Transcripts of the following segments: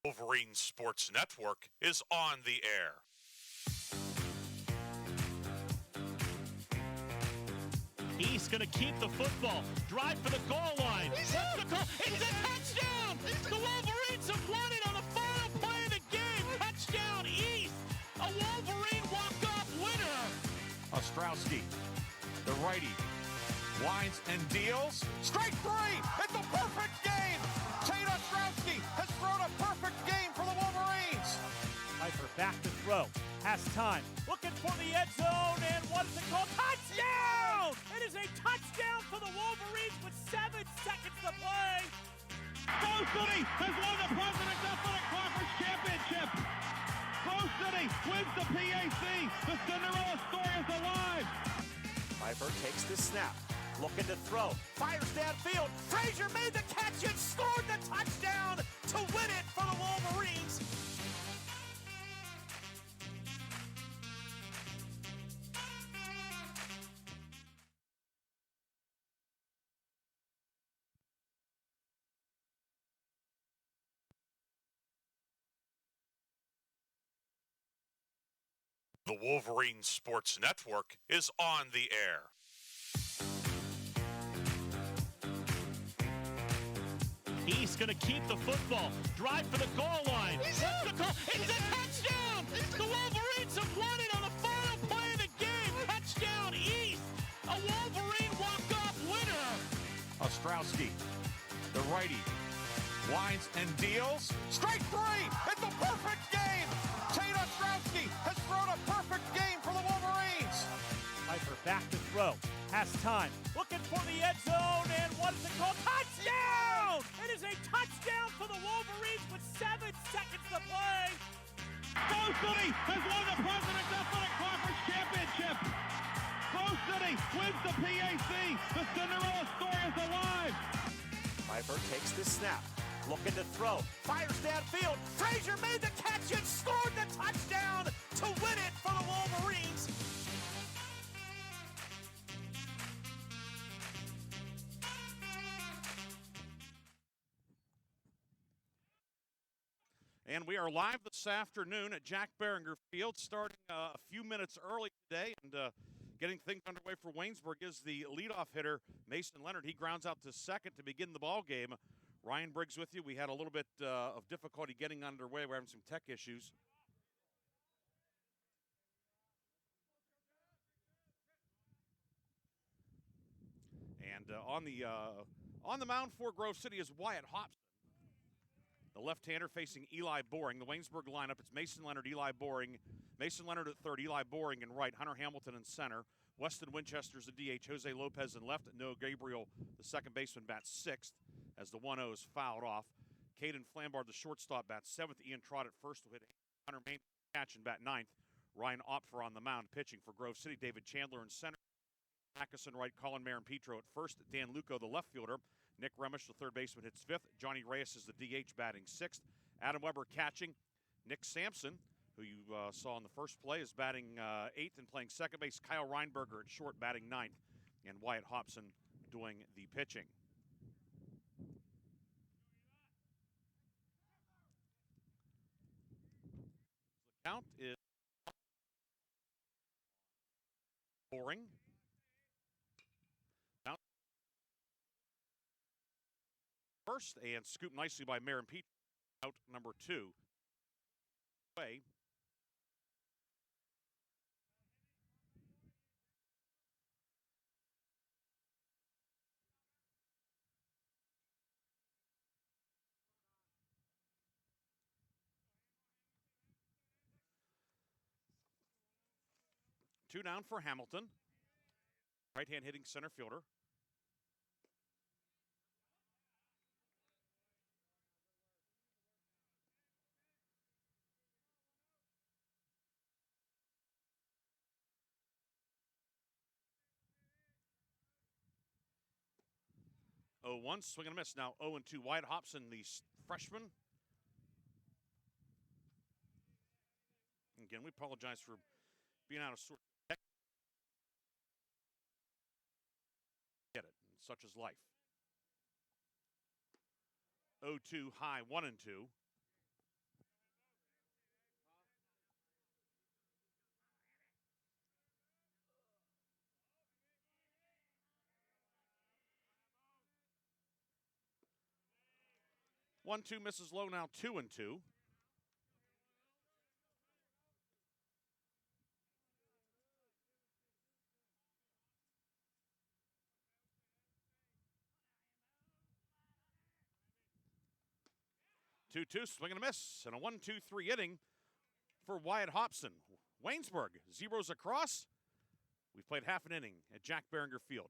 Wolverine Sports Network is on the air. He's going to keep the football. Drive for the goal line. It's a touchdown! The Wolverines have won it on the final play of the game. Touchdown East. A Wolverine walk-off winner. Ostrowski, the righty, winds and deals. Strike three! It's a perfect game! Tate Ostrowski has thrown a perfect game for the Wolverines. Piper back to throw. Has time. Looking for the end zone, and what is it called? Touchdown! It is a touchdown for the Wolverines with 7 seconds to play. Close City has won the President's Athletic Conference Championship. Close City wins the PAC. The Cinderella story is alive. Piper takes the snap. Looking to throw. Fires downfield. Frazier made the catch and scored the touchdown to win it for the Wolverines. The Wolverine Sports Network is on the air. He's going to keep the football. Drive for the goal line. It's a touchdown! The Wolverines have won it on the final play of the game. Touchdown East. A Wolverine walk-off winner. Ostrowski, the righty, winds and deals. Strike three! It's a perfect game! Tate Ostrowski has thrown a perfect game for the Wolverines. Piper back to throw. Has time. Looking for the end zone, and what is it called? Touchdown! It is a touchdown for the Wolverines with 7 seconds to play. Close City has won the President's Athletic Conference Championship. Close City wins the PAC. The Cinderella story is alive. Piper takes the snap. Looking to throw. Fires downfield. Frazier made the catch and scored the touchdown to win it for the Wolverines. And we are live this afternoon at Jack Behringer Field, starting a few minutes early today. And getting things underway for Waynesburg is the leadoff hitter, Mason Leonard. He grounds out to second to begin the ball game. Ryan Briggs with you. We had a little bit of difficulty getting underway. We're having some tech issues. And on the mound for Grove City is Wyatt Hobson, the left-hander facing Eli Boring. The Waynesburg lineup, it's Mason Leonard, Eli Boring. Mason Leonard at third, Eli Boring in right, Hunter Hamilton in center. Weston Winchester's the DH, Jose Lopez in left. Noah Gabriel, the second baseman, bats sixth as the 1-0 is fouled off. Caden Flambard, the shortstop, bats seventh. Ian Trott at first will hit Hunter Main catch and bat ninth. Ryan Opfer on the mound pitching for Grove City. David Chandler in center. Atkinson right, Colin Marin Petro at first. Dan Luco, the left fielder. Nick Remish, the third baseman, hits fifth. Johnny Reyes is the DH, batting sixth. Adam Weber catching. Nick Sampson, who you saw in the first play, is batting eighth and playing second base. Kyle Reinberger at short, batting ninth. And Wyatt Hobson doing the pitching. The count is Boring. First, and scooped nicely by Marin Petro, out number 2. Way. Two down for Hamilton. Right-hand hitting center fielder. Oh, 1 swing and a miss. Now 0-2. Wyatt Hobson, the freshman. Again, we apologize for being out of sort. Get it. Such is life. 0-2 high, 1-2. 1-2 misses low, now 2-2. Two, swing and a miss, and a 1-2-3 inning for Wyatt Hobson. Waynesburg, zeros across. We've played half an inning at Jack Behringer Field.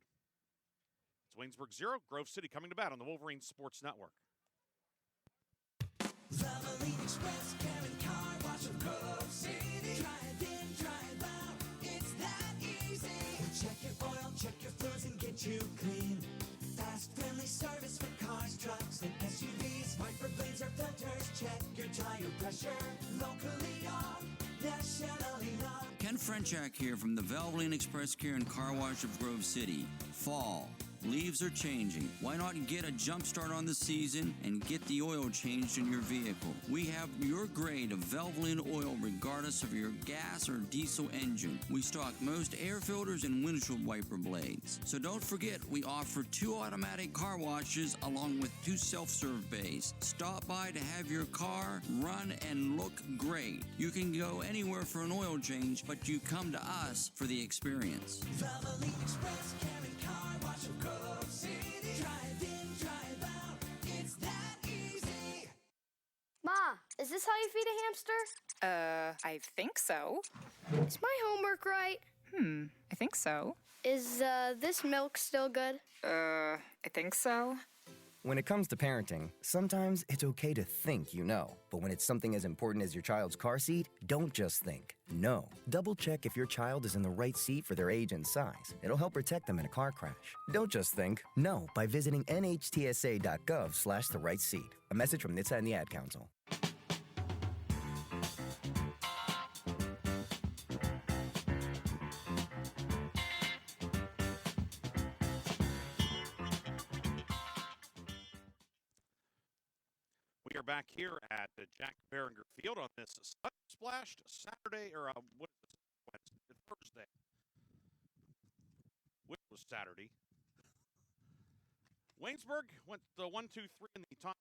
It's Waynesburg 0, Grove City coming to bat on the Wolverines Sports Network. Valvoline Express, Karen Car Wash of Grove City. Drive in, drive out, it's that easy. We'll check your oil, check your fluids, and get you clean. Fast, friendly service for cars, trucks, and SUVs. Wiper blades or filters, check your tire pressure. Locally owned, nationally known. Ken Frenchak here from the Valvoline Express Care and Car Wash of Grove City. Fall. Leaves are changing. Why not get a jump start on the season and get the oil changed in your vehicle? We have your grade of Valvoline oil regardless of your gas or diesel engine. We stock most air filters and windshield wiper blades. So don't forget, we offer 2 automatic car washes along with 2 self-serve bays. Stop by to have your car run and look great. You can go anywhere for an oil change, but you come to us for the experience. Valvoline Express, Karen Car Wash of Grove City. Drive in, drive out, it's that easy. Ma, is this how you feed a hamster? I think so. Is my homework right? I think so. Is this milk still good? I think so. When it comes to parenting, sometimes it's okay to think you know. But when it's something as important as your child's car seat, don't just think. Know. Double check if your child is in the right seat for their age and size. It'll help protect them in a car crash. Don't just think. Know by visiting nhtsa.gov/the right seat. A message from NHTSA and the Ad Council. We are back here at the Jack Behringer Field on this sun-splashed Saturday, or what is this? Wednesday, Thursday. Which was Saturday. Waynesburg went the 1-2-3 in the top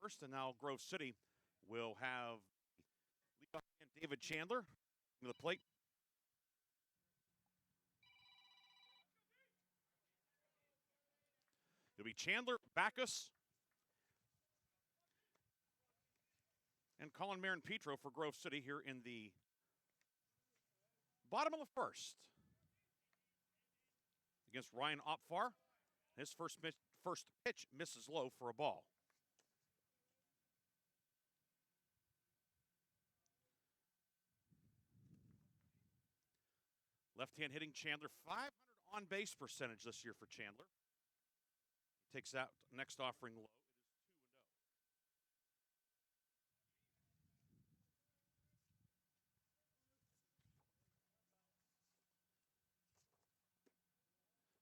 first, and now Grove City will have leadoff man David Chandler to the plate. It'll be Chandler, Backus, and Colin Marin Petro for Grove City here in the bottom of the first. Against Ryan Opfar. His first pitch misses low for a ball. Left-hand hitting Chandler, 500 on-base percentage this year for Chandler. He takes out next offering low.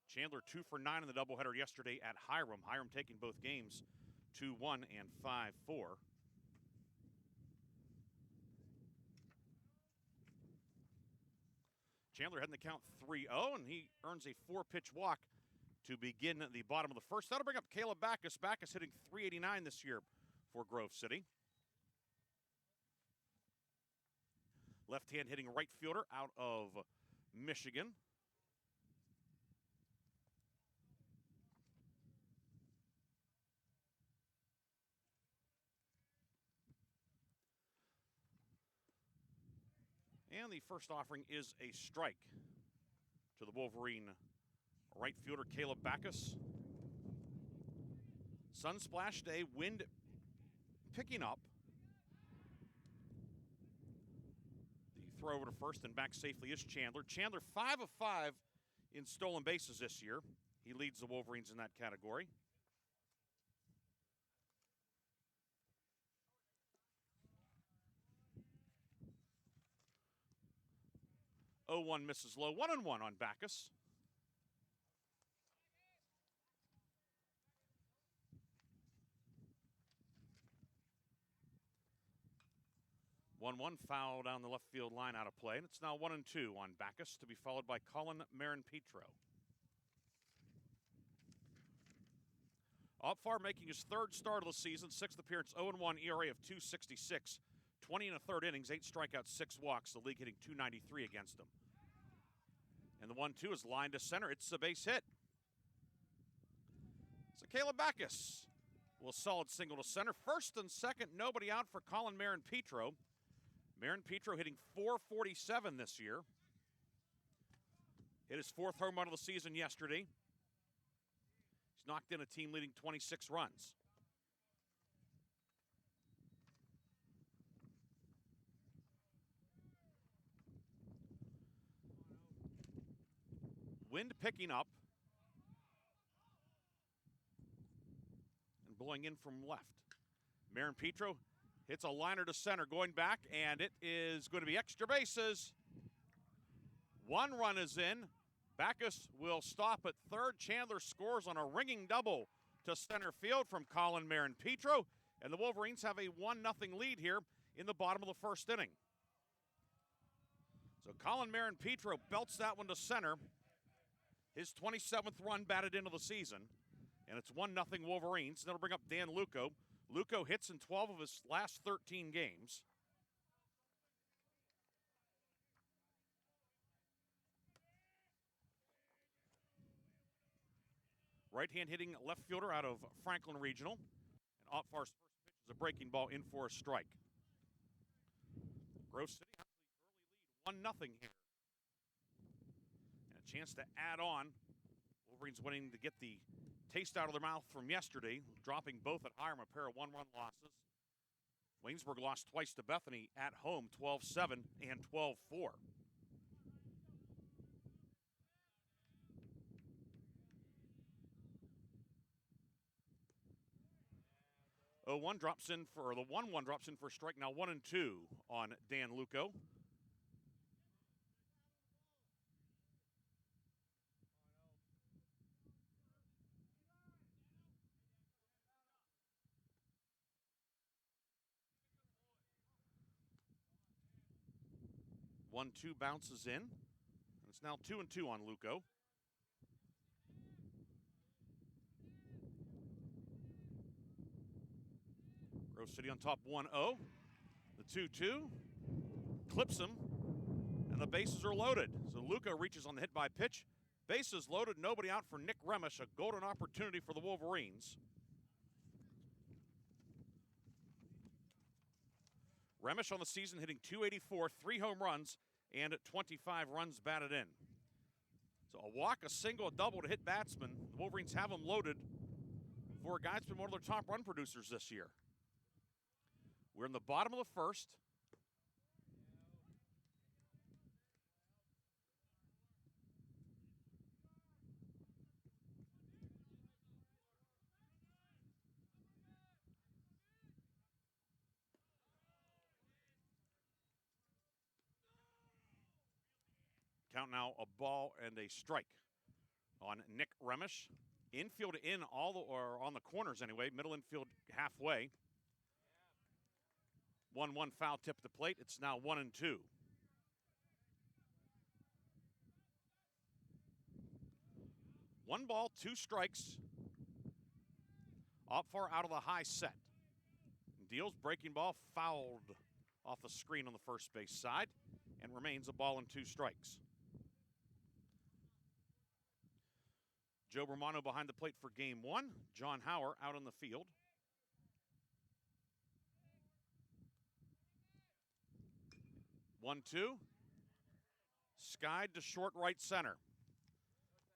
Chandler 2 for 9 in the doubleheader yesterday at Hiram. Hiram taking both games 2-1 and 5-4. Chandler heading the count 3-0, and he earns a 4-pitch walk to begin the bottom of the first. That'll bring up Caleb Backus. Backus hitting .389 this year for Grove City. Left-hand hitting right fielder out of Michigan. And the first offering is a strike to the Wolverine right fielder Caleb Backus. Sun-splashed day, wind picking up. The throw over to first and back safely is Chandler. Chandler 5 of 5 in stolen bases this year. He leads the Wolverines in that category. Oh, 1 misses low. 1-1 on Backus. One foul down the left field line out of play, and it's now 1-2 on Backus, to be followed by Colin Marin Petro. Opfar making his third start of the season, sixth appearance, 0-1 ERA of 2.66, 20 in the third innings, 8 strikeouts, 6 walks. The league hitting 293 against him. And the 1-2 is lined to center. It's a base hit. So Caleb Backus will solid single to center. First and second, nobody out for Colin Marin-Petro. Marin-Petro hitting .447 this year. Hit his 4th home run of the season yesterday. He's knocked in a team-leading 26 runs. Wind picking up and blowing in from left. Marin-Petro hits a liner to center, going back, and it is going to be extra bases. 1 run is in. Backus will stop at third. Chandler scores on a ringing double to center field from Colin Marin-Petro, and the Wolverines have a 1-0 lead here in the bottom of the first inning. So Colin Marin-Petro belts that one to center. His 27th run batted into the season, and it's 1-0 Wolverines. That'll bring up Dan Luco. Luco hits in 12 of his last 13 games. Right-hand hitting left fielder out of Franklin Regional. And Opfar's first pitch is a breaking ball in for a strike. Grove City has the early lead, 1-0 here. And a chance to add on. Wolverines winning to get the taste out of their mouth from yesterday, dropping both at Hiram, a pair of 1-run losses. Waynesburg lost twice to Bethany at home, 12-7 and 12-4. The 1-1 drops in for a strike. Now 1-2 on Dan Luco. One, 2 bounces in. And it's now 2-2 on Luco. Grove City on top 1-0. The 2-2 clips him, and the bases are loaded. So Luco reaches on the hit by pitch. Bases loaded, nobody out for Nick Remish, a golden opportunity for the Wolverines. Remish on the season hitting .284, 3 home runs, and 25 runs batted in. So a walk, a single, a double to hit batsmen. The Wolverines have them loaded for a guy that's been one of their top run producers this year. We're in the bottom of the first. Count now a ball and a strike on Nick Remish. Infield in or on the corners anyway, middle infield halfway. 1-1 foul tip at the plate. It's now 1-2. One ball, 2 strikes. Opfar out of the high set. Deals breaking ball, fouled off the screen on the first base side, and remains a ball and 2 strikes. Joe Romano behind the plate for game 1. John Hauer out on the field. One, 2. Skied to short right center.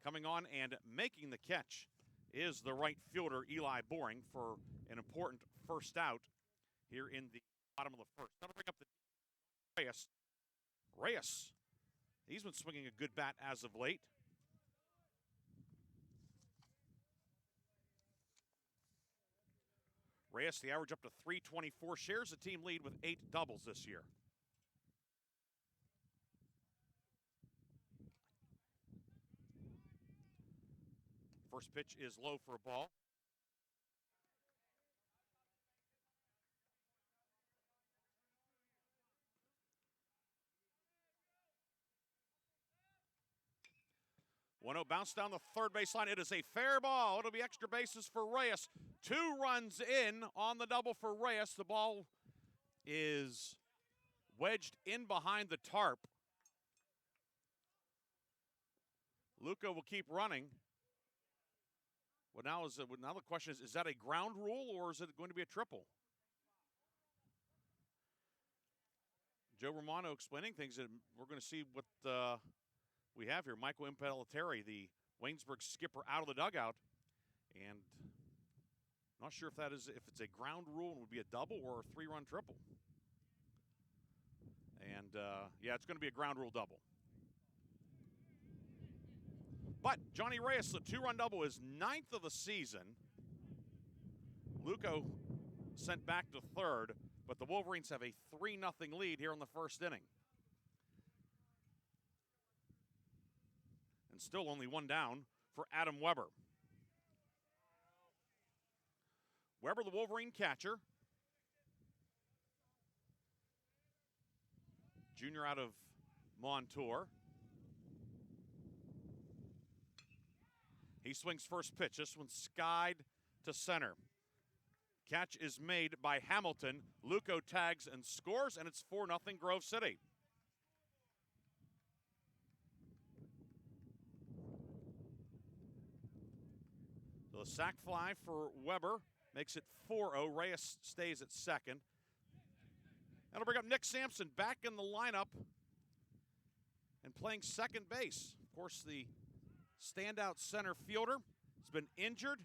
Coming on and making the catch is the right fielder, Eli Boring, for an important first out here in the bottom of the first. That'll bring up the Reyes. Reyes, he's been swinging a good bat as of late. Reyes, the average up to .324, shares the team lead with 8 doubles this year. First pitch is low for a ball. 1-0 bounce down the third baseline. It is a fair ball. It'll be extra bases for Reyes. 2 runs in on the double for Reyes. The ball is wedged in behind the tarp. Luca will keep running. Well, now the question is that a ground rule or is it going to be a triple? Joe Romano explaining things, and we're going to see what we have here. Michael Impellitteri, the Waynesburg skipper, out of the dugout, and not sure if it's a ground rule and would be a double or a 3-run triple. And yeah, it's going to be a ground rule double. But Johnny Reyes, the 2-run double, is 9th of the season. Luco sent back to third, but the Wolverines have a 3-0 lead here in the first inning. And still only 1 down for Adam Weber. Weber, the Wolverine catcher. Junior out of Montour. He swings first pitch. This one's skied to center. Catch is made by Hamilton. Luco tags and scores, and it's 4-0 Grove City. So the sac fly for Weber makes it 4-0. Reyes stays at second. That'll bring up Nick Sampson back in the lineup and playing second base. Of course, the standout center fielder has been injured.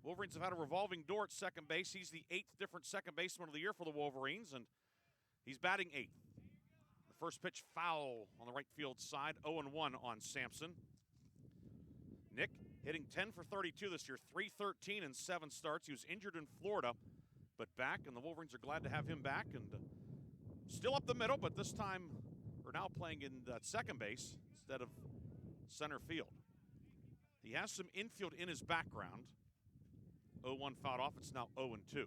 Wolverines have had a revolving door at second base. He's the 8th different second baseman of the year for the Wolverines, and he's batting 8th. The first pitch foul on the right field side, 0-1 on Sampson. Nick hitting 10 for 32 this year, 313 in 7 starts. He was injured in Florida, but back, and the Wolverines are glad to have him back. And still up the middle, but this time we're now playing in second base instead of center field. He has some infield in his background. 0-1 fouled off. It's now 0-2.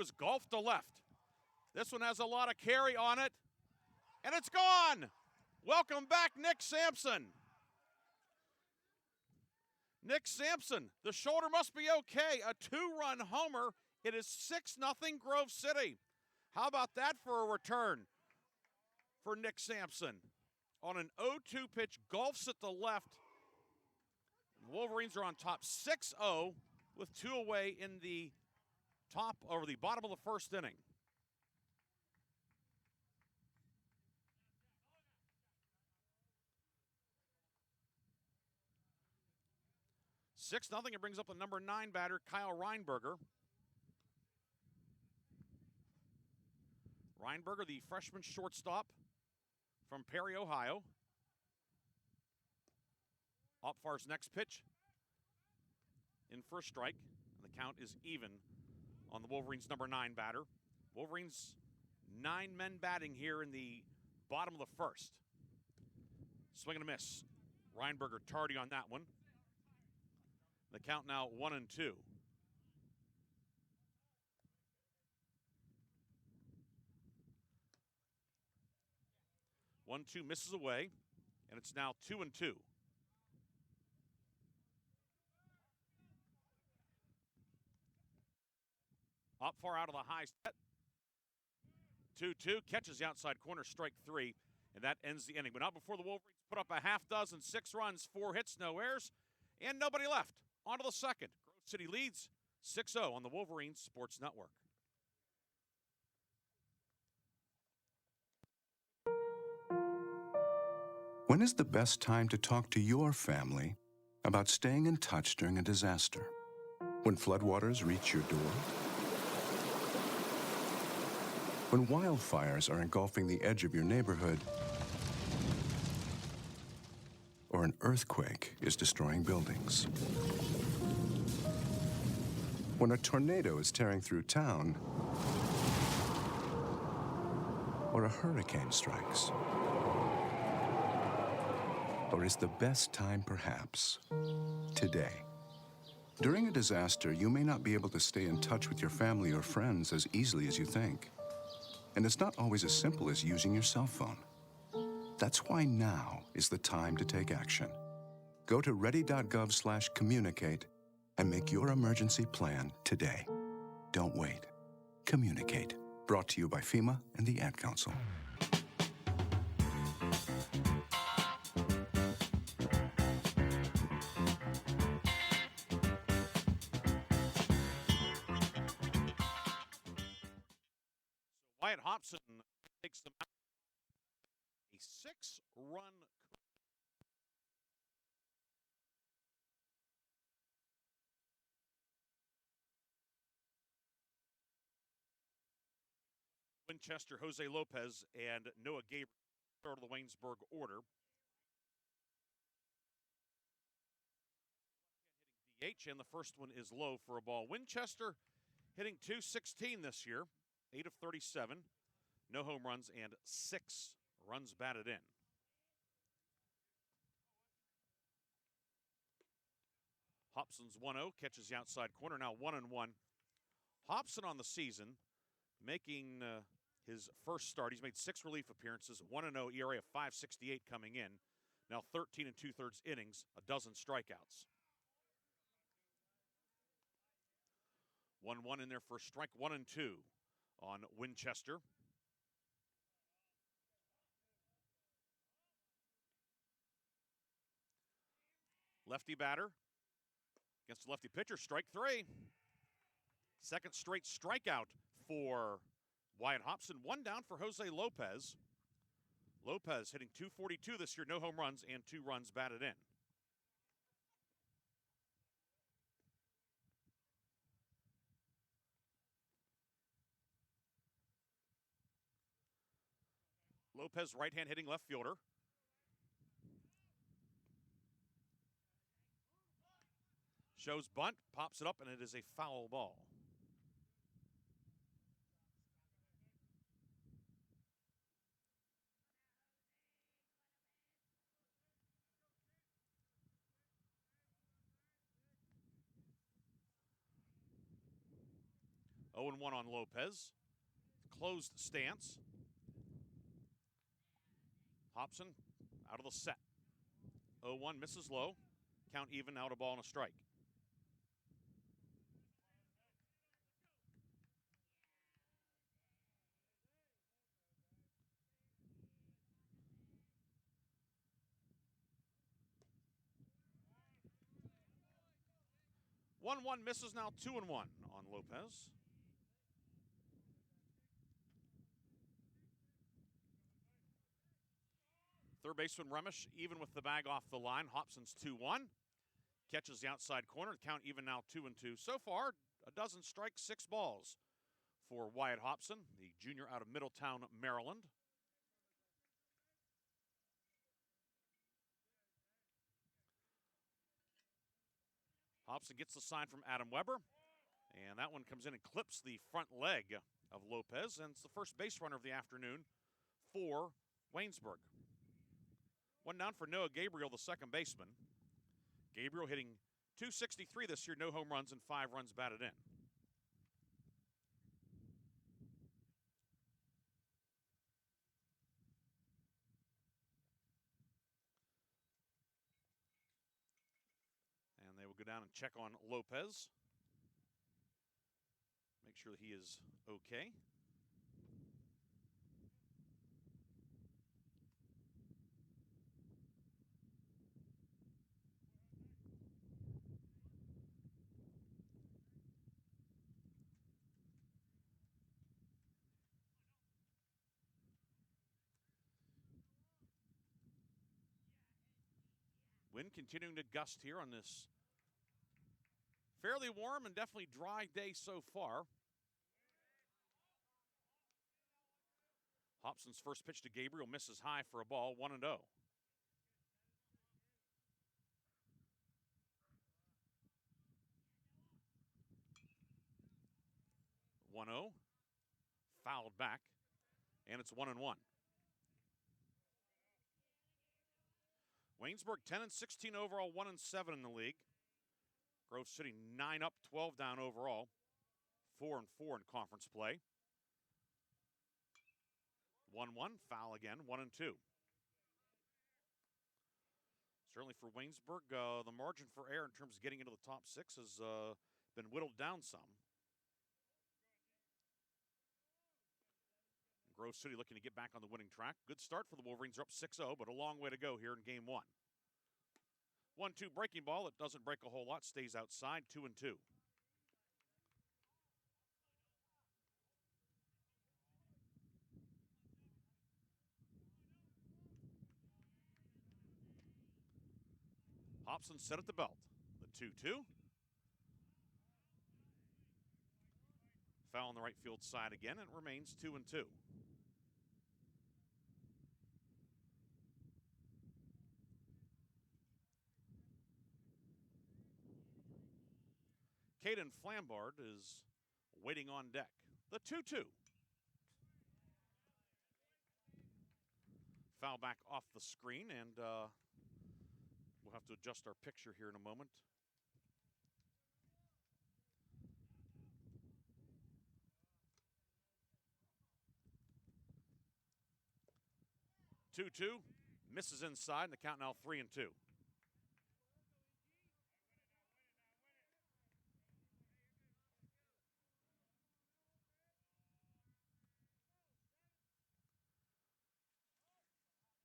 Is golf to left. This one has a lot of carry on it, and it's gone. Welcome back, Nick Sampson. Nick Sampson, the shoulder must be okay. A 2-run homer. It is 6-0 Grove City. How about that for a return for Nick Sampson? On an 0-2 pitch, golfs at the left. The Wolverines are on top 6-0 with 2 away in the top or the bottom of the first inning. It brings up the number 9 batter, Kyle Reinberger. Reinberger, the freshman shortstop from Perry, Ohio. Opfar's next pitch in for a strike, and the count is even on the Wolverines' number 9 batter. Wolverines 9 men batting here in the bottom of the first. Swing and a miss. Reinberger tardy on that one. The count now 1-2. One, 2 misses away, and it's now 2-2. Up far out of the high set. 2-2, catches the outside corner, strike 3, and that ends the inning. But not before the Wolverines put up a half dozen, 6 runs, 4 hits, no errors, and nobody left. On to the second. Grove City leads 6-0 on the Wolverines Sports Network. When is the best time to talk to your family about staying in touch during a disaster? When floodwaters reach your door? When wildfires are engulfing the edge of your neighborhood? Or an earthquake is destroying buildings? When a tornado is tearing through town? Or a hurricane strikes? Or is the best time perhaps today? During a disaster, you may not be able to stay in touch with your family or friends as easily as you think. And it's not always as simple as using your cell phone. That's why now is the time to take action. Go to ready.gov/communicate and make your emergency plan today. Don't wait. Communicate. Brought to you by FEMA and the Ad Council. Wyatt Hobson takes them out. A 6-run. Winchester, Jose Lopez, and Noah Gabriel start of the Waynesburg order. DH, and the first one is low for a ball. Winchester hitting .216 this year, 8 of 37, no home runs, and 6 runs batted in. Hobson's 1-0, catches the outside corner, now 1-1. Hobson on the season, making his first start. He's made 6 relief appearances, 1-0 ERA of 5.68 coming in. Now 13 2/3 innings, a dozen strikeouts. 1-1 in there for strike 1 and 2 on Winchester. Lefty batter against the lefty pitcher, strike 3. Second straight strikeout for Wyatt Hobson. 1 down for Jose Lopez. Lopez hitting .242 this year, no home runs, and 2 runs batted in. Lopez right-hand hitting left fielder. Shows bunt, pops it up, and it is a foul ball. Oh, 0-1 on Lopez. Closed stance. Hobson out of the set. 0-1, misses low. Count even, out a ball and a strike. One misses, now 2-1 on Lopez. Third baseman Remish even with the bag off the line. Hobson's 2-1. Catches the outside corner. Count even now 2-2. So far, a dozen strikes, 6 balls for Wyatt Hobson, the junior out of Middletown, Maryland. Hobson gets the sign from Adam Weber, and that one comes in and clips the front leg of Lopez, and it's the first base runner of the afternoon for Waynesburg. 1 down for Noah Gabriel, the second baseman. Gabriel hitting .263 this year, no home runs, and 5 runs batted in. And they will go down and check on Lopez. Make sure he is okay. Wind continuing to gust here on this fairly warm and definitely dry day so far. Hobson's first pitch to Gabriel misses high for a ball, 1-0. 1-0. Fouled back, and it's 1-1. Waynesburg 10-16 overall, 1-7 in the league. Grove City 9 up, 12 down overall. 4-4 in conference play. 1-1, foul again, 1-2. Certainly for Waynesburg, the margin for error in terms of getting into the top six has been whittled down some. Grove City looking to get back on the winning track. Good start for the Wolverines. They're up 6-0, but a long way to go here in game one. 1-2 breaking ball. It doesn't break a whole lot. Stays outside, 2-2. Hobson set at the belt. The 2-2. Foul on the right field side again, and it remains 2-2. Caden Flambard is waiting on deck. The 2-2. Foul back off the screen, and we'll have to adjust our picture here in a moment. Two-two, misses inside, and the count now 3-2.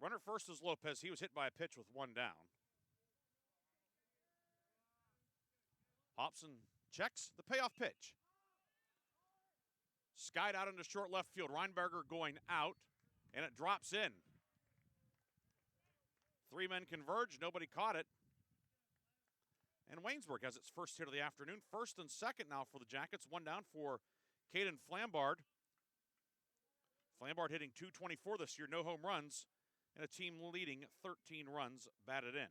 Runner first is Lopez. He was hit by a pitch with one down. Hobson checks the payoff pitch. Skied out into short left field. Reinberger going out, and it drops in. Three men converge. Nobody caught it. And Waynesburg has its first hit of the afternoon. First and second now for the Jackets. One down for Caden Flambard. Flambard hitting .224 this year. No home runs. And a team leading 13 runs batted in.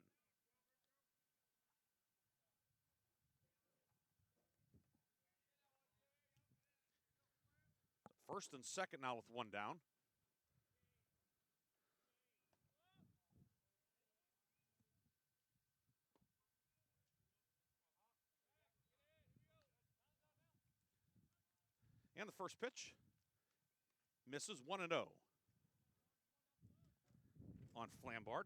First and second now with one down. And the first pitch misses 1-0 on Flambard.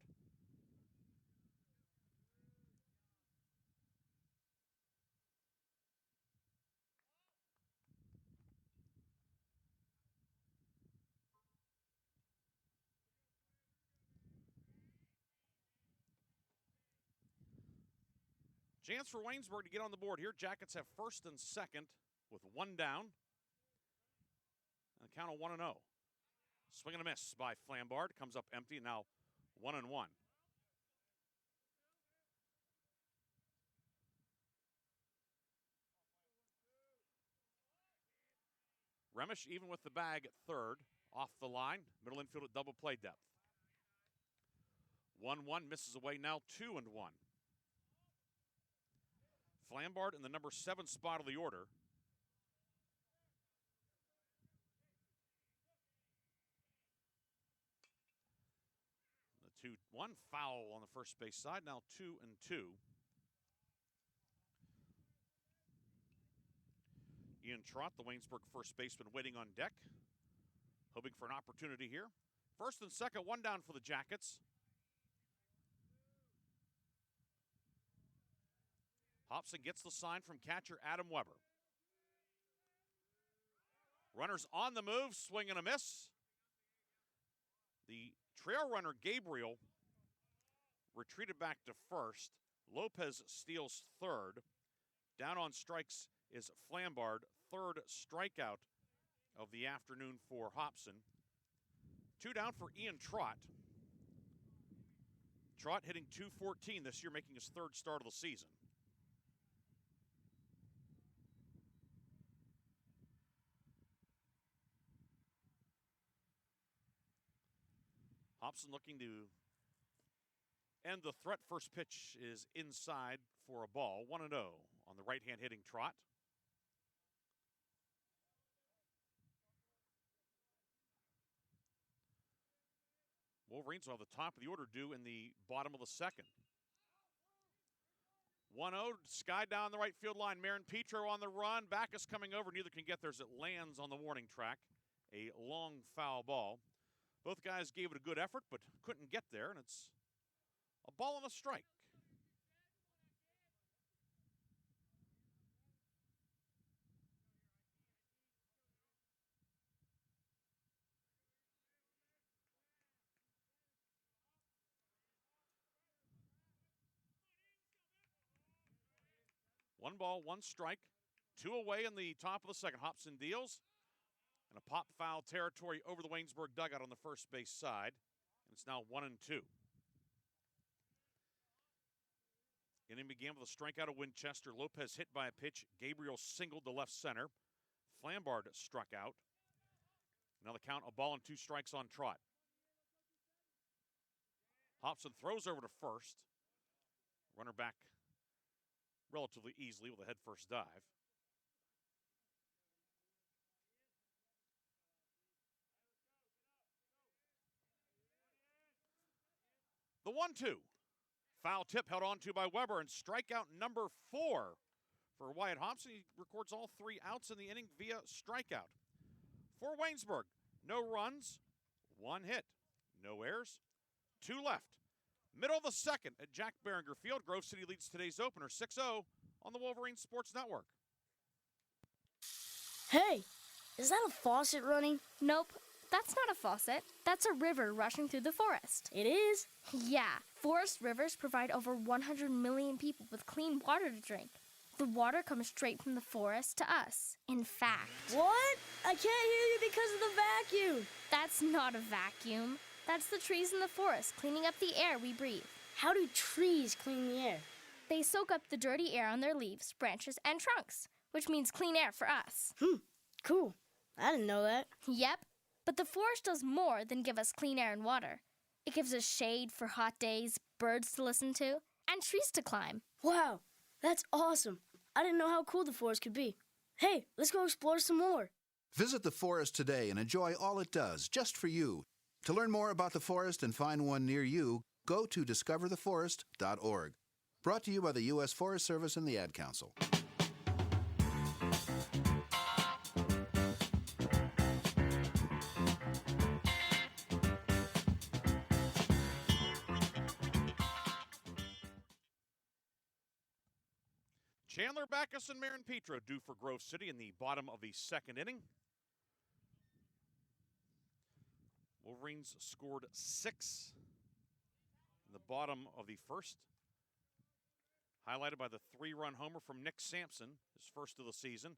Chance for Waynesburg to get on the board here. Jackets have first and second with one down. And a count of 1-0. Swing and a miss by Flambard. Comes up empty, now 1-1. Remish even with the bag at third. Off the line. Middle infield at double play depth. 1-1 misses away, now 2-1. Flambard in the number 7 spot of the order. The 2-1 foul on the first base side, now 2-2. Ian Trott, the Waynesburg first baseman, waiting on deck, hoping for an opportunity here. First and second, one down for the Jackets. Hobson gets the sign from catcher Adam Weber. Runners on the move, swing and a miss. The trail runner Gabriel retreated back to first. Lopez steals third. Down on strikes is Flambard. Third strikeout of the afternoon for Hobson. Two down for Ian Trott. Trott hitting .214 this year, making his third start of the season. Hobson looking to end the threat. First pitch is inside for a ball. 1-0 on the right-hand hitting Trott. Wolverines will have the top of the order due in the bottom of the second. 1-0, Sky down the right field line. Marin Petro on the run. Backus coming over. Neither can get there as it lands on the warning track. A long foul ball. Both guys gave it a good effort, but couldn't get there, and it's a ball and a strike. One ball, one strike. 2 away in the top of the second. Hobson deals. And a pop foul territory over the Waynesburg dugout on the first base side. And it's now 1-2. Inning began with a strikeout of Winchester. Lopez hit by a pitch. Gabriel singled to left center. Flambard struck out. Now the count, a ball and 2 strikes on Trot. Hobson throws over to first. Runner back relatively easily with a head-first dive. The 1-2. Foul tip held on to by Weber, and strikeout number 4 for Wyatt Hobson. He records all 3 outs in the inning via strikeout. For Waynesburg, no runs, 1 hit, no errors, 2 left. Middle of the second at Jack Behringer Field. Grove City leads today's opener 6-0 on the Wolverine Sports Network. Hey, is that a faucet running? Nope, that's not a faucet. That's a river rushing through the forest. It is? Yeah, forest rivers provide over 100 million people with clean water to drink. The water comes straight from the forest to us. In fact... What? I can't hear you because of the vacuum. That's not a vacuum. That's the trees in the forest cleaning up the air we breathe. How do trees clean the air? They soak up the dirty air on their leaves, branches, and trunks, which means clean air for us. Cool. I didn't know that. Yep. But the forest does more than give us clean air and water. It gives us shade for hot days, birds to listen to, and trees to climb. Wow, that's awesome. I didn't know how cool the forest could be. Hey, let's go explore some more. Visit the forest today and enjoy all it does, just for you. To learn more about the forest and find one near you, go to discovertheforest.org. Brought to you by the U.S. Forest Service and the Ad Council. Chandler, Backus, and Marin Petro due for Grove City in the bottom of the second inning. Wolverines scored 6 in the bottom of the first, highlighted by the 3-run homer from Nick Sampson, his first of the season.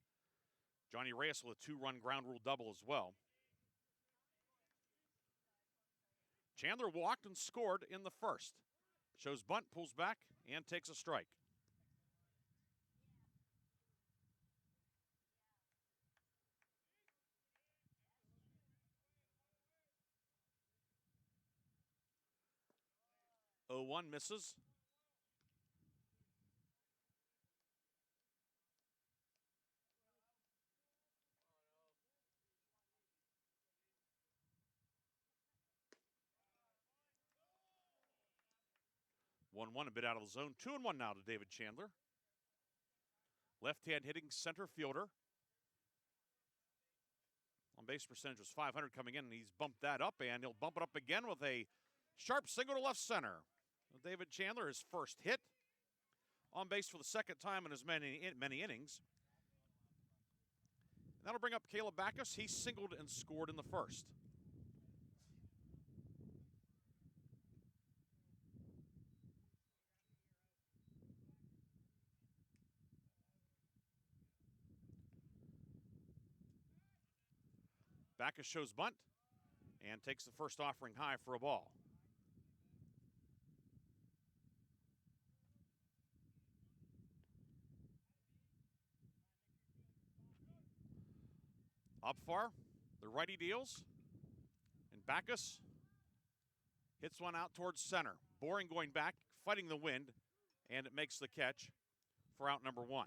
Johnny Reyes with a 2-run ground rule double as well. Chandler walked and scored in the first. Shows bunt, pulls back, and takes a strike. One misses. One a bit out of the zone. 2-1 now to David Chandler. Left-hand hitting center fielder. On base percentage was .500 coming in, and he's bumped that up, and he'll bump it up again with a sharp single to left center. David Chandler, his first hit. On base for the second time in as many innings. And that'll bring up Caleb Backus. He singled and scored in the first. Backus shows bunt and takes the first offering high for a ball. Up far, the righty deals, and Backus hits one out towards center. Boring going back, fighting the wind, and it makes the catch for out number 1.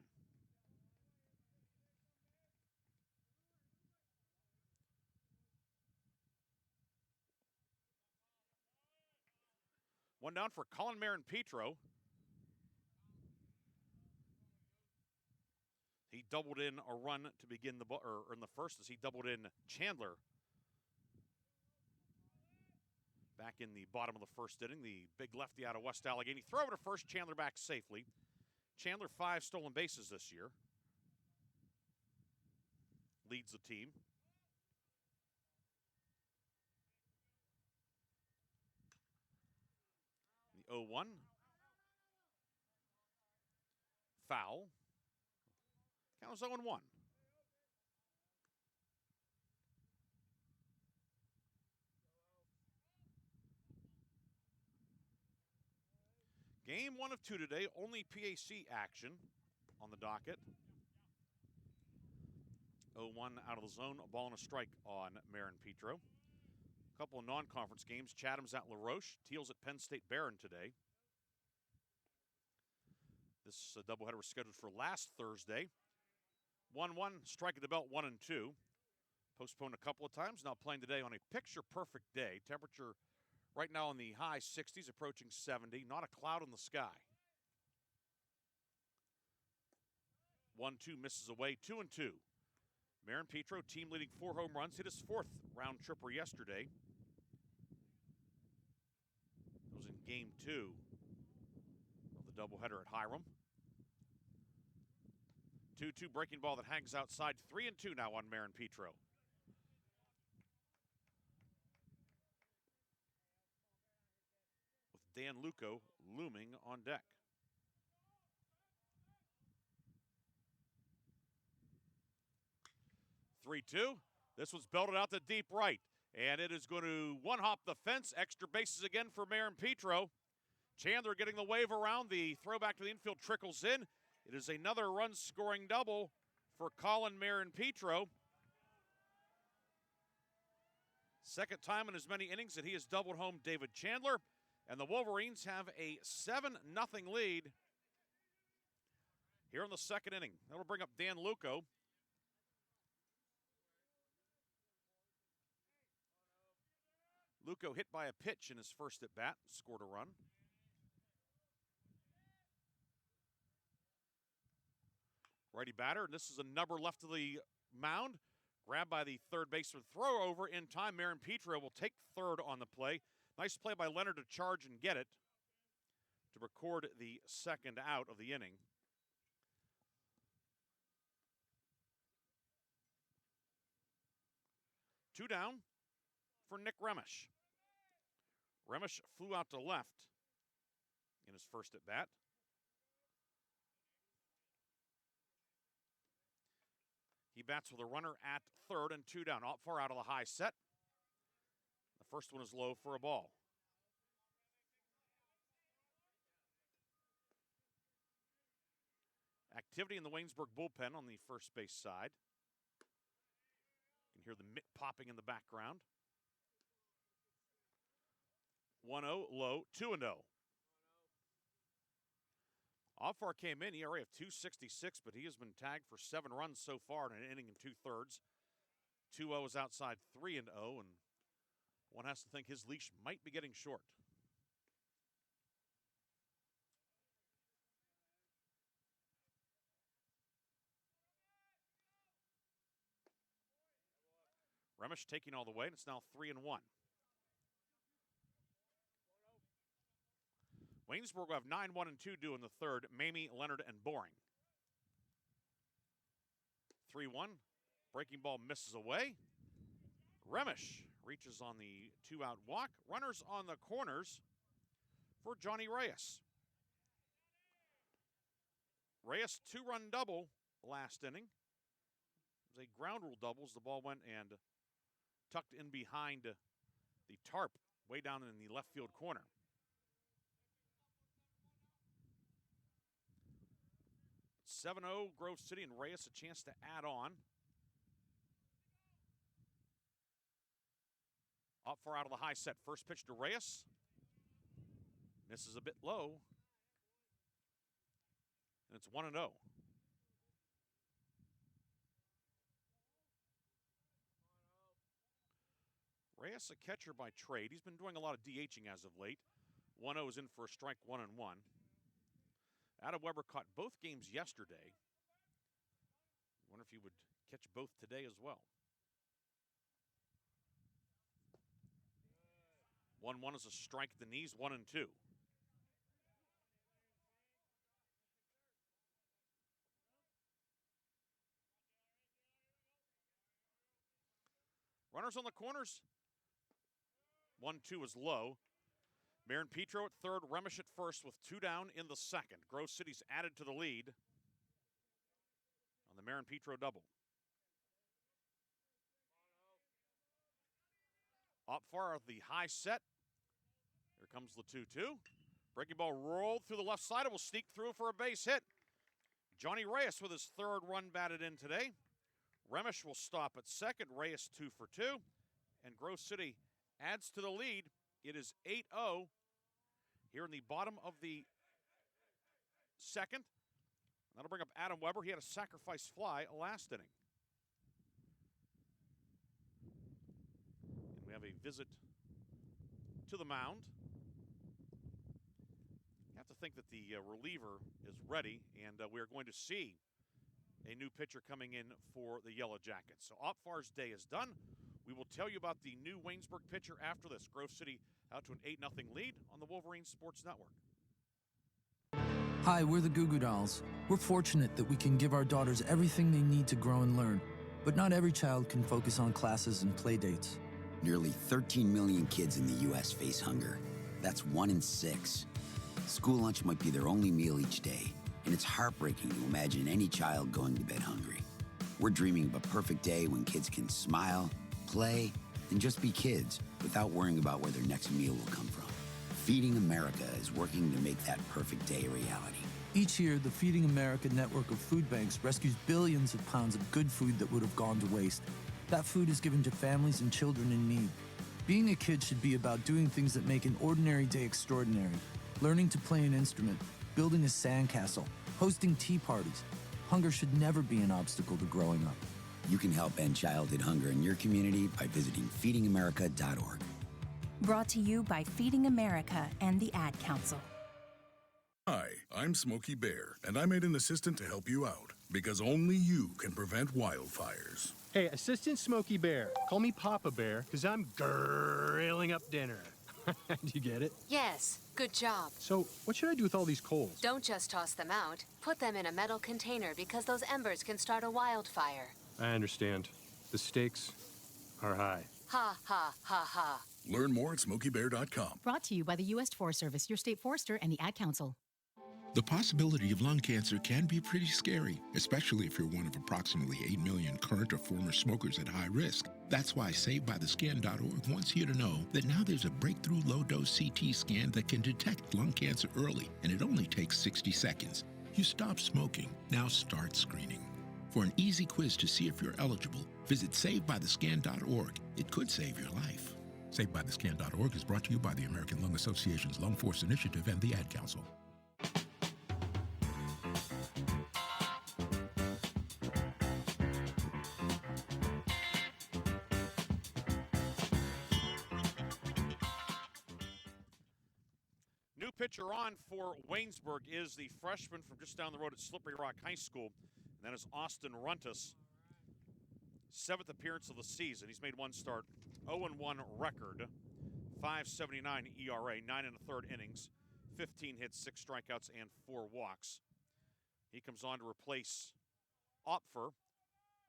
One down for Colin Marin Petro. He doubled in a run to begin or in the first as he doubled in Chandler. Back in the bottom of the first inning, the big lefty out of West Allegheny. Throw over to first, Chandler back safely. Chandler 5 stolen bases this year. Leads the team. The 0-1. Foul. Count was 0-1. Game 1 of 2 today, only PAC action on the docket. 0-1 out of the zone, a ball and a strike on Marin Petro. A couple of non-conference games, Chatham's at La Roche, Teals at Penn State Barron today. This doubleheader was scheduled for last Thursday. 1-1, strike at the belt 1-2. Postponed a couple of times, now playing today on a picture-perfect day. Temperature right now in the high 60s, approaching 70. Not a cloud in the sky. 1-2 misses away, 2-2. Marin Petro, team leading 4 home runs, hit his 4th round tripper yesterday. It was in game 2 of the doubleheader at Hiram. 2-2 breaking ball that hangs outside, 3-2 now on Marin Petro. Dan Luco looming on deck. Three-two. This was belted out to deep right, and it is going to one-hop the fence. Extra bases again for Marin Petro. Chandler getting the wave around. The throwback to the infield trickles in. It is another run-scoring double for Colin Marin Petro. Second time in as many innings that he has doubled home David Chandler. And the Wolverines have a 7-0 lead here in the second inning. That'll bring up Dan Luco. Luco hit by a pitch in his first at bat, scored a run. Righty batter, and this is a number left of the mound. Grabbed by the third baseman, throw over in time. Marin Petro will take third on the play. Nice play by Leonard to charge and get it to record the second out of the inning. Two down for Nick Remish. Remish flew out to left in his first at bat. He bats with a runner at third and 2 down, far out of the high set. The first one is low for a ball. Activity in the Waynesburg bullpen on the first base side. You can hear the mitt popping in the background. 1-0 low, 2-0. Alfar came in, ERA of 2.66, but he has been tagged for 7 runs so far in an inning and 2/3. 2-0 is outside 3-0, and one has to think his leash might be getting short. Remish taking all the way, and it's now 3-1. Waynesburg will have 9-1-2 due in the third. Mamie, Leonard, and Boring. 3-1. Breaking ball misses away. Remish reaches on the 2-out walk. Runners on the corners for Johnny Reyes. Reyes 2-run double last inning. It was a ground rule double as the ball went and tucked in behind the tarp way down in the left field corner. – 7-0 Grove City, and Reyes a chance to add on. Up far out of the high set. First pitch to Reyes. Misses a bit low. And it's 1-0. Reyes a catcher by trade. He's been doing a lot of DHing as of late. 1-0 is in for a strike, 1-1. Adam Weber caught both games yesterday. Wonder if he would catch both today as well. 1-1 is a strike at the knees, 1-2. Runners on the corners. 1-2 is low. Marin Petro at third, Remish at first with 2 down in the second. Grove City's added to the lead on the Marin Petro double. Up far, the high set. Here comes the 2-2. Breaking ball rolled through the left side. It will sneak through for a base hit. Johnny Reyes with his third run batted in today. Remish will stop at second. Reyes 2 for 2. And Grove City adds to the lead. It is 8-0 here in the bottom of the second. That'll bring up Adam Weber. He had a sacrifice fly last inning. And we have a visit to the mound. You have to think that the reliever is ready, and we are going to see a new pitcher coming in for the Yellow Jackets. So Opfar's day is done. We will tell you about the new Waynesburg pitcher after this. Grove City out to an 8-0 lead on the Wolverine Sports Network. Hi, we're the Goo Goo Dolls. We're fortunate that we can give our daughters everything they need to grow and learn. But not every child can focus on classes and play dates. Nearly 13 million kids in the U.S. face hunger. That's 1 in 6. School lunch might be their only meal each day, and it's heartbreaking to imagine any child going to bed hungry. We're dreaming of a perfect day when kids can smile, play, and just be kids without worrying about where their next meal will come from. Feeding America is working to make that perfect day a reality. Each year, the Feeding America network of food banks rescues billions of pounds of good food that would have gone to waste. That food is given to families and children in need. Being a kid should be about doing things that make an ordinary day extraordinary. Learning to play an instrument, building a sandcastle, hosting tea parties. Hunger should never be an obstacle to growing up. You can help end childhood hunger in your community by visiting feedingamerica.org. Brought to you by Feeding America and the Ad Council. Hi, I'm Smokey Bear, and I made an assistant to help you out, because only you can prevent wildfires. Hey, Assistant Smokey Bear, call me Papa Bear, because I'm grilling up dinner. Do you get it? Yes, good job. So, what should I do with all these coals? Don't just toss them out. Put them in a metal container because those embers can start a wildfire. I understand. The stakes are high. Ha, ha, ha, ha. Learn more at SmokeyBear.com. Brought to you by the U.S. Forest Service, your state forester, and the Ad Council. The possibility of lung cancer can be pretty scary, especially if you're one of approximately 8 million current or former smokers at high risk. That's why SaveByTheScan.org wants you to know that now there's a breakthrough low-dose CT scan that can detect lung cancer early, and it only takes 60 seconds. You stop smoking, now start screening. For an easy quiz to see if you're eligible, visit SaveByTheScan.org. It could save your life. SaveByTheScan.org is brought to you by the American Lung Association's Lung Force Initiative and the Ad Council. New pitcher on for Waynesburg is the freshman from just down the road at Slippery Rock High School, and that is Austin Runtus. 7th appearance of the season. He's made 1 start, 0-1 record, 5.79 ERA, 9 1/3 innings, 15 hits, 6 strikeouts, and 4 walks. He comes on to replace Opfer,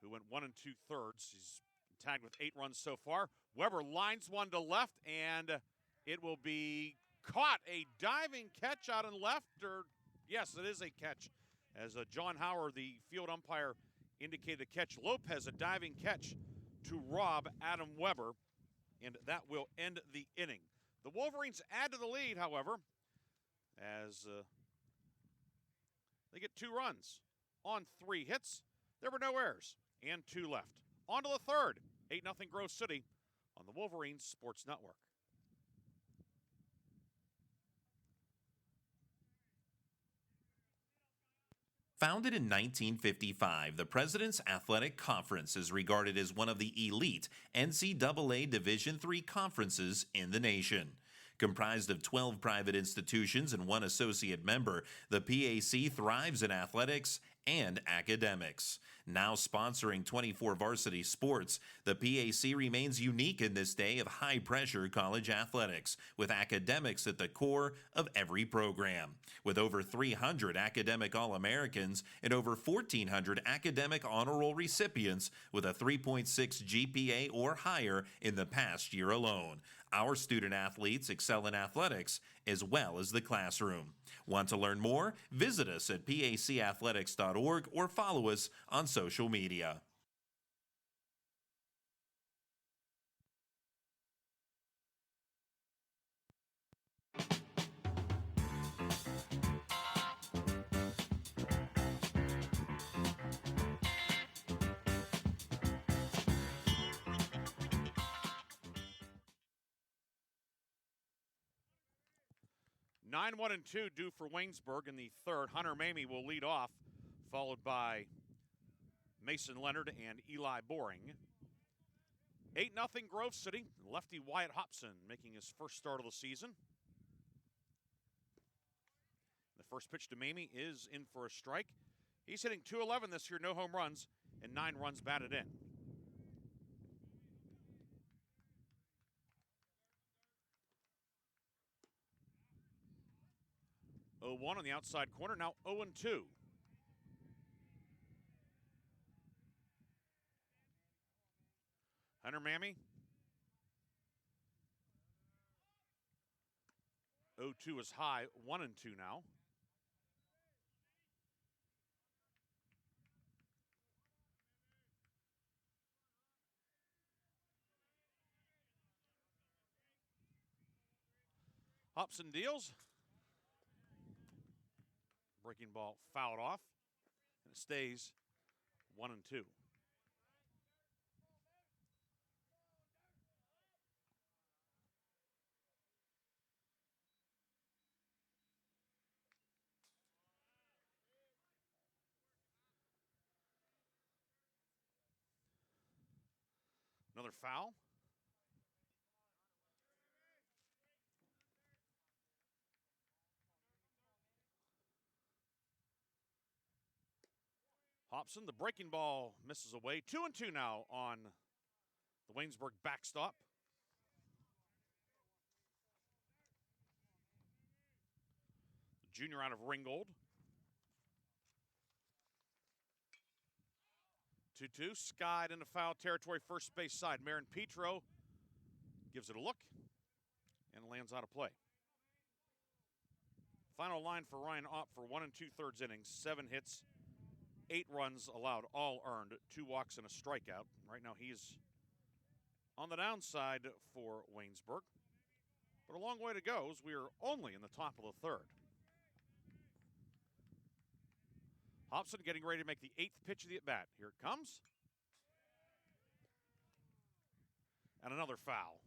who went 1 2/3. He's tagged with 8 runs so far. Weber lines one to left, and it will be caught. A diving catch out in left, or yes, it is a catch. As John Howard, the field umpire, indicated a catch. Lopez, a diving catch to rob Adam Weber, and that will end the inning. The Wolverines add to the lead, however, as they get 2 runs on 3 hits. There were no errors, and 2 left. On to the third, 8-0 Grove City on the Wolverines Sports Network. Founded in 1955, the President's Athletic Conference is regarded as one of the elite NCAA Division III conferences in the nation. Comprised of 12 private institutions and 1 associate member, the PAC thrives in athletics and academics. Now sponsoring 24 varsity sports, the PAC remains unique in this day of high-pressure college athletics, with academics at the core of every program. With over 300 academic All-Americans and over 1,400 academic honor roll recipients with a 3.6 GPA or higher in the past year alone. Our student athletes excel in athletics as well as the classroom. Want to learn more? Visit us at pacathletics.org or follow us on social media. Nine, 1, and 2 due for Waynesburg in the third. Hunter Mamie will lead off, followed by Mason Leonard and Eli Boring. 8-0 Grove City. Lefty Wyatt Hobson making his first start of the season. The first pitch to Mamie is in for a strike. He's hitting .211 this year, no home runs, and 9 runs batted in. 0-1 on the outside corner, now 0-2. Hunter Mamie. 0-2 is high, 1-2 now. Hobson deals. Breaking ball fouled off, and it stays 1-2. Another foul. Hobson, the breaking ball misses away. 2-2 now on the Waynesburg backstop. The junior out of Ringgold. 2-2, skied into foul territory, first base side. Marin Petro gives it a look and lands out of play. Final line for Ryan Opp for 1 2/3 innings, 7 hits, 8 runs allowed, all earned, 2 walks and a strikeout. Right now he's on the downside for Waynesburg, but a long way to go as we are only in the top of the third. Hobson getting ready to make the 8th pitch of the at-bat. Here it comes. And another foul.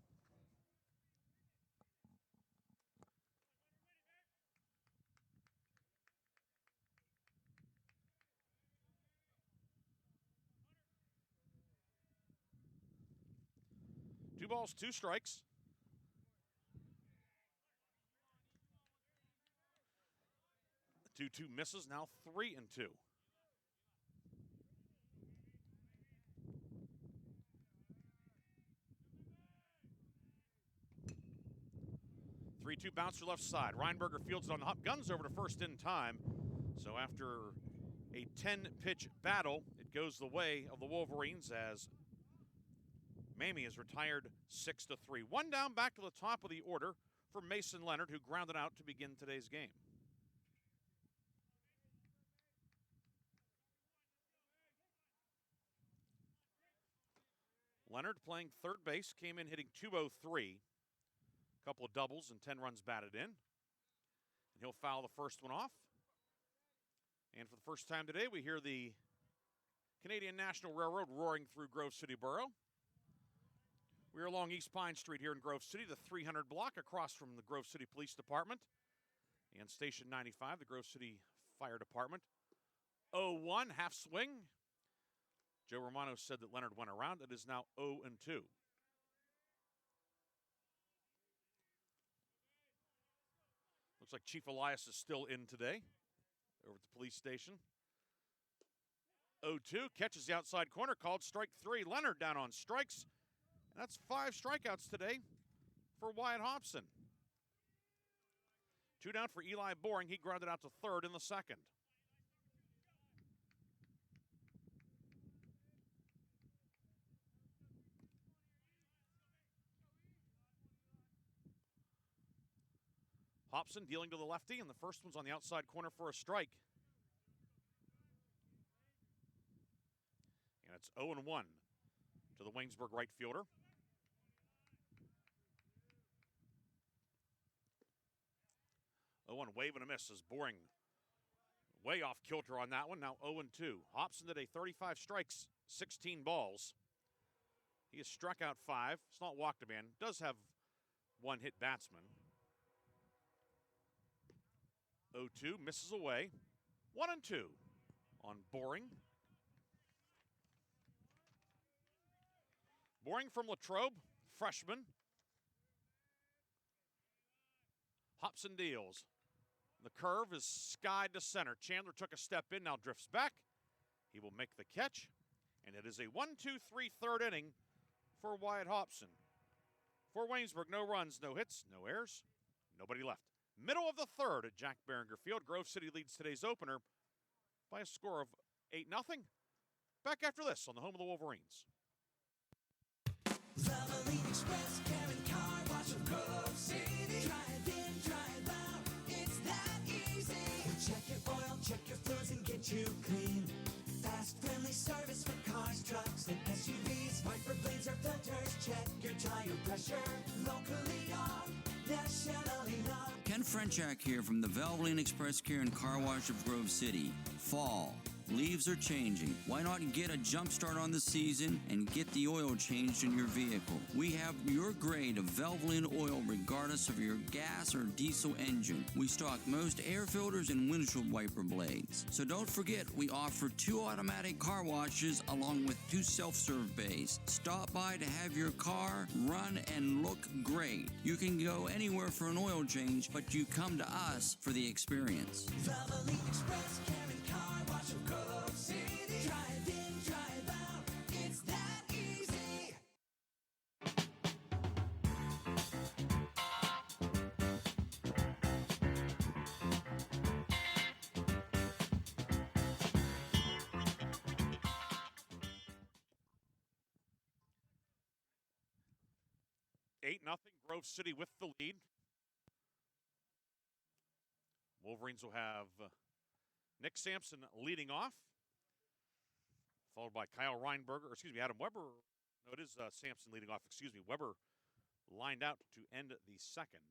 Two balls, 2 strikes. The 2-2 misses, now 3-2. Three-two bouncer left side. Reinberger fields it on the hop. Guns over to first in time. So after a 10-pitch battle, it goes the way of the Wolverines as Mamie is retired 6-3. One down, back to the top of the order for Mason Leonard, who grounded out to begin today's game. Leonard playing third base, came in hitting .203. A couple of doubles and 10 runs batted in. And he'll foul the first one off. And for the first time today, we hear the Canadian National Railroad roaring through Grove City Borough. We're along East Pine Street here in Grove City, the 300 block across from the Grove City Police Department and Station 95, the Grove City Fire Department. 0-1, half swing. Joe Romano said that Leonard went around. It is now 0-2. Looks like Chief Elias is still in today over at the police station. 0-2, catches the outside corner, called strike 3. Leonard down on strikes. And that's 5 strikeouts today for Wyatt Hobson. 2 down for Eli Boring. He grounded out to third in the second. Hobson dealing to the lefty, and the first one's on the outside corner for a strike. And it's 0-1 to the Waynesburg right fielder. 0-1, wave and a miss as Boring way off kilter on that one. Now 0-2. Hobson today 35 strikes, 16 balls. He has struck out 5. It's not walked a man. Does have 1 hit batsman. 0-2, misses away. 1-2 on Boring. Boring from Latrobe, freshman. Hobson deals. The curve is skied to center. Chandler took a step in, now drifts back. He will make the catch, and it is a 1-2-3 third inning for Wyatt Hobson. For Waynesburg, no runs, no hits, no errors, nobody left. Middle of the third at Jack Behringer Field. Grove City leads today's opener by a score of 8-0. Back after this on the home of the Wolverines. Valvoline Express, Karen Car Wash of Grove City. Drive in, drive out, it's that easy. Check your oil, check your fluids, and get you clean. Fast, friendly service for cars, trucks, and SUVs. Wiper blades or filters, check your tire pressure. Locally owned, nationally known. Ken Frenchak here from the Valvoline Express Care and Car Wash of Grove City. Fall. Leaves are changing. Why not get a jump start on the season and get the oil changed in your vehicle? We have your grade of Valvoline oil regardless of your gas or diesel engine. We stock most air filters and windshield wiper blades. So don't forget, we offer 2 automatic car washes along with 2 self-serve bays. Stop by to have your car run and look great. You can go anywhere for an oil change, but you come to us for the experience. Valvoline Express, Karen Car Wash of Grove City. Drive in, drive out, it's that easy. Nothing. Grove City with the lead. Wolverines will have Nick Sampson leading off, followed by Adam Weber. No, it is Sampson leading off. Weber lined out to end the second.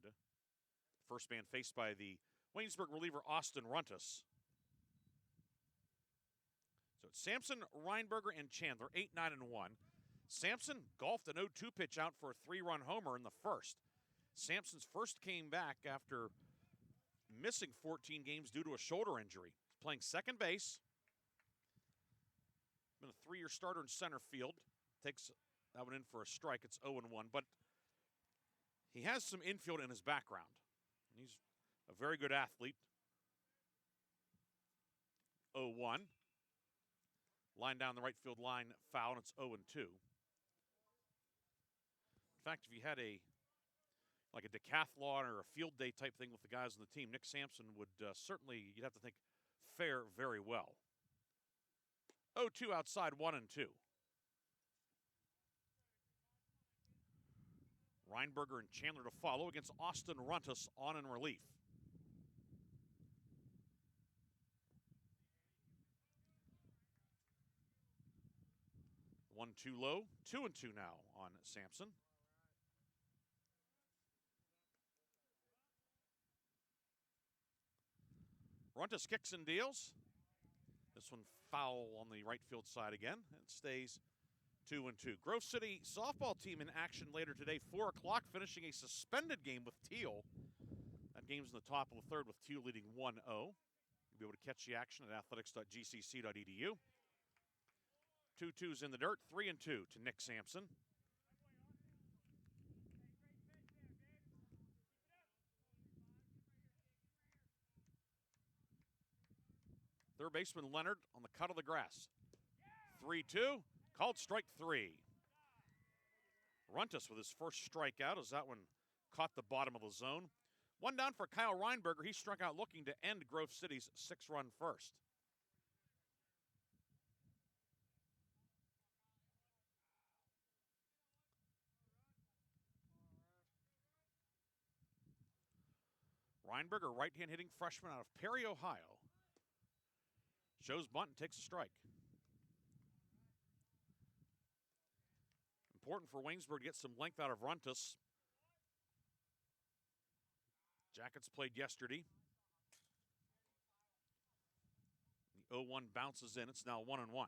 First man faced by the Waynesburg reliever Austin Runtus. So it's Sampson, Reinberger, and Chandler, 8, 9, and 1. Sampson golfed an 0-2 pitch out for a 3-run homer in the first. Sampson's first came back after missing 14 games due to a shoulder injury. He's playing second base. Been a 3-year starter in center field. Takes that one in for a strike. It's 0-1, but he has some infield in his background. He's a very good athlete. 0-1. Line down the right field line, foul, and it's 0-2. In fact, if you had a decathlon or a field day type thing with the guys on the team, Nick Sampson would certainly, you'd have to think, fare very well. 0-2 outside, 1-2. Reinberger and Chandler to follow against Austin Runtus on in relief. 1-2 low, 2-2 now on Sampson. Runtus kicks and deals. This one foul on the right field side again. It stays 2-2. Grove City softball team in action later today, 4 o'clock, finishing a suspended game with Teal. That game's in the top of the third with Teal leading 1-0. You'll be able to catch the action at athletics.gcc.edu. 2-2's in the dirt, 3-2 to Nick Sampson. Third baseman Leonard on the cut of the grass. 3-2, called strike 3. Runtus with his first strikeout as that one caught the bottom of the zone. One down for Kyle Reinberger. He struck out looking to end Grove City's 6-run first. Reinberger, right-hand hitting freshman out of Perry, Ohio. Shows bunt and takes a strike. Important for Waynesburg to get some length out of Runtus. Jackets played yesterday. The 0-1 bounces in. It's now 1-1.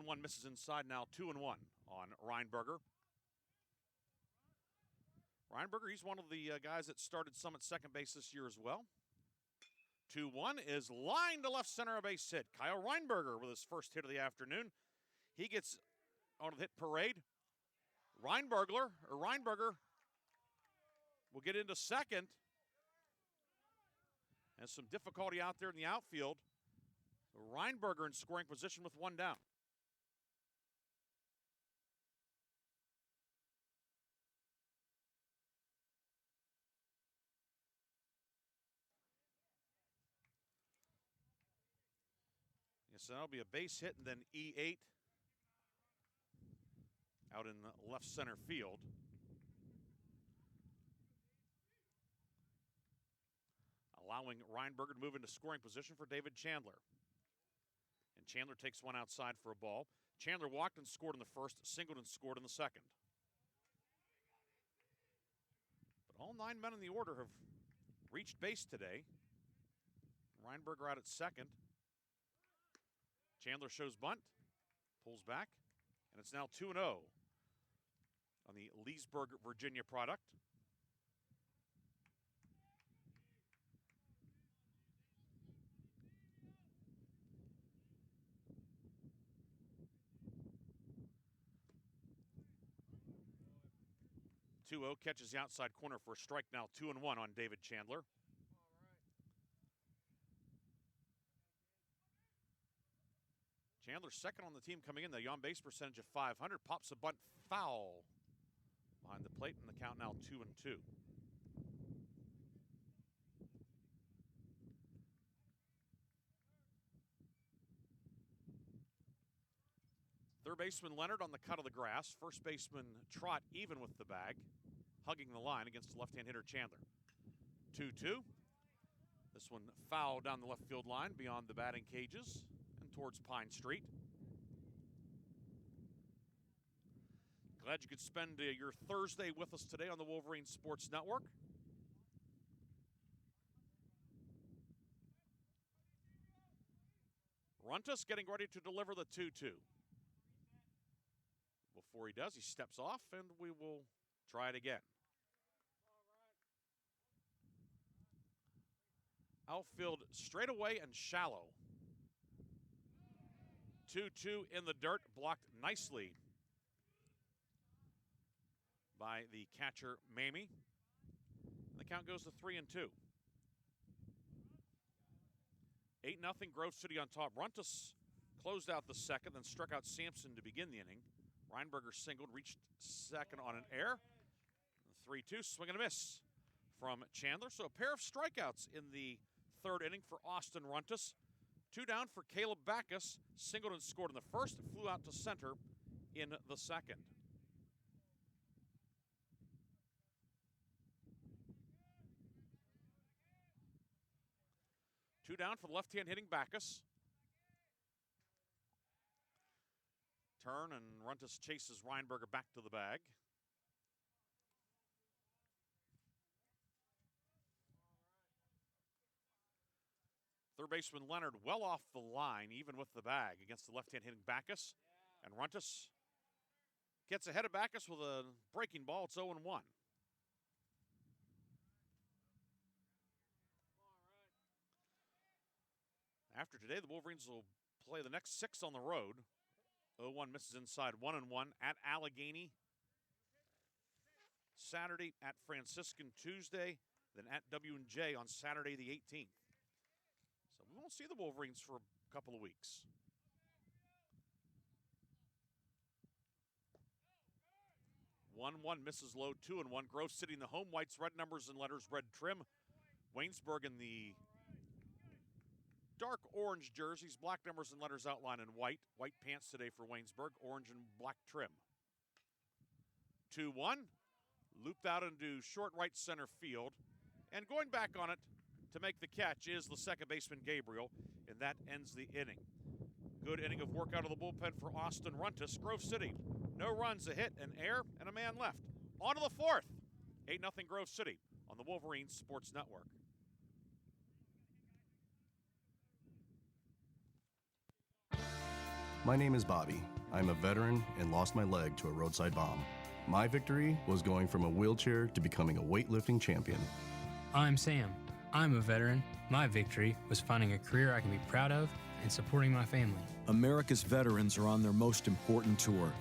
One misses inside, now 2-1 on Reinberger. Reinberger, he's one of the guys that started some at second base this year as well. 2-1 is lined to left center, a base hit. Kyle Reinberger with his first hit of the afternoon. He gets on the hit parade. Reinberger will get into second. And some difficulty out there in the outfield. Reinberger in scoring position with one down. Yes, that'll be a base hit and then E8 out in the left center field. Allowing Reinberger to move into scoring position for David Chandler. And Chandler takes one outside for a ball. Chandler walked and scored in the first, singled and scored in the second. But all 9 men in the order have reached base today. Reinberger out at second. Chandler shows bunt, pulls back, and it's now 2-0 on the Leesburg, Virginia product. Catches the outside corner for a strike, now 2-1 on David Chandler. Chandler second on the team coming in, the on base percentage of .500, pops a bunt foul behind the plate, and the count now 2-2. Third baseman Leonard on the cut of the grass. First baseman Trott even with the bag, hugging the line against the left-hand hitter Chandler. 2-2. This one foul down the left field line beyond the batting cages and towards Pine Street. Glad you could spend your Thursday with us today on the Wolverine Sports Network. Runtus getting ready to deliver the 2-2. Before he does, he steps off, and we will try it again. Outfield straightaway and shallow. 2-2 in the dirt, blocked nicely by the catcher, Mamie. And the count goes to 3-2. 8-0 Grove City on top. Runtus closed out the second, then struck out Sampson to begin the inning. Reinberger singled, reached second on an error. 3-2, swing and a miss from Chandler. So a pair of strikeouts in the third inning for Austin Runtus. 2 down for Caleb Backus. Singled and scored in the first, flew out to center in the second. Two down for the left-hand hitting Backus. Turn, and Runtus chases Reinberger back to the bag. Third baseman Leonard well off the line, even with the bag, against the left-hand hitting Backus. And Runtus gets ahead of Backus with a breaking ball. It's 0-1. After today, the Wolverines will play the next 6 on the road. 0-1 misses inside, 1-1 at Allegheny. Saturday at Franciscan Tuesday, then at W&J on Saturday the 18th. So we won't see the Wolverines for a couple of weeks. One misses low, 2-1. Grove City in the home whites, red numbers and letters, red trim. Waynesburg in the dark orange jerseys, black numbers and letters outlined in white. White pants today for Waynesburg, orange and black trim. 2-1, looped out into short right center field. And going back on it to make the catch is the second baseman, Gabriel, and that ends the inning. Good inning of work out of the bullpen for Austin Runtus. Grove City, no runs, a hit, an error, and a man left. On to the fourth. 8-0 Grove City on the Wolverines Sports Network. My name is Bobby. I'm a veteran and lost my leg to a roadside bomb. My victory was going from a wheelchair to becoming a weightlifting champion. I'm Sam. I'm a veteran. My victory was finding a career I can be proud of and supporting my family. America's veterans are on their most important tour,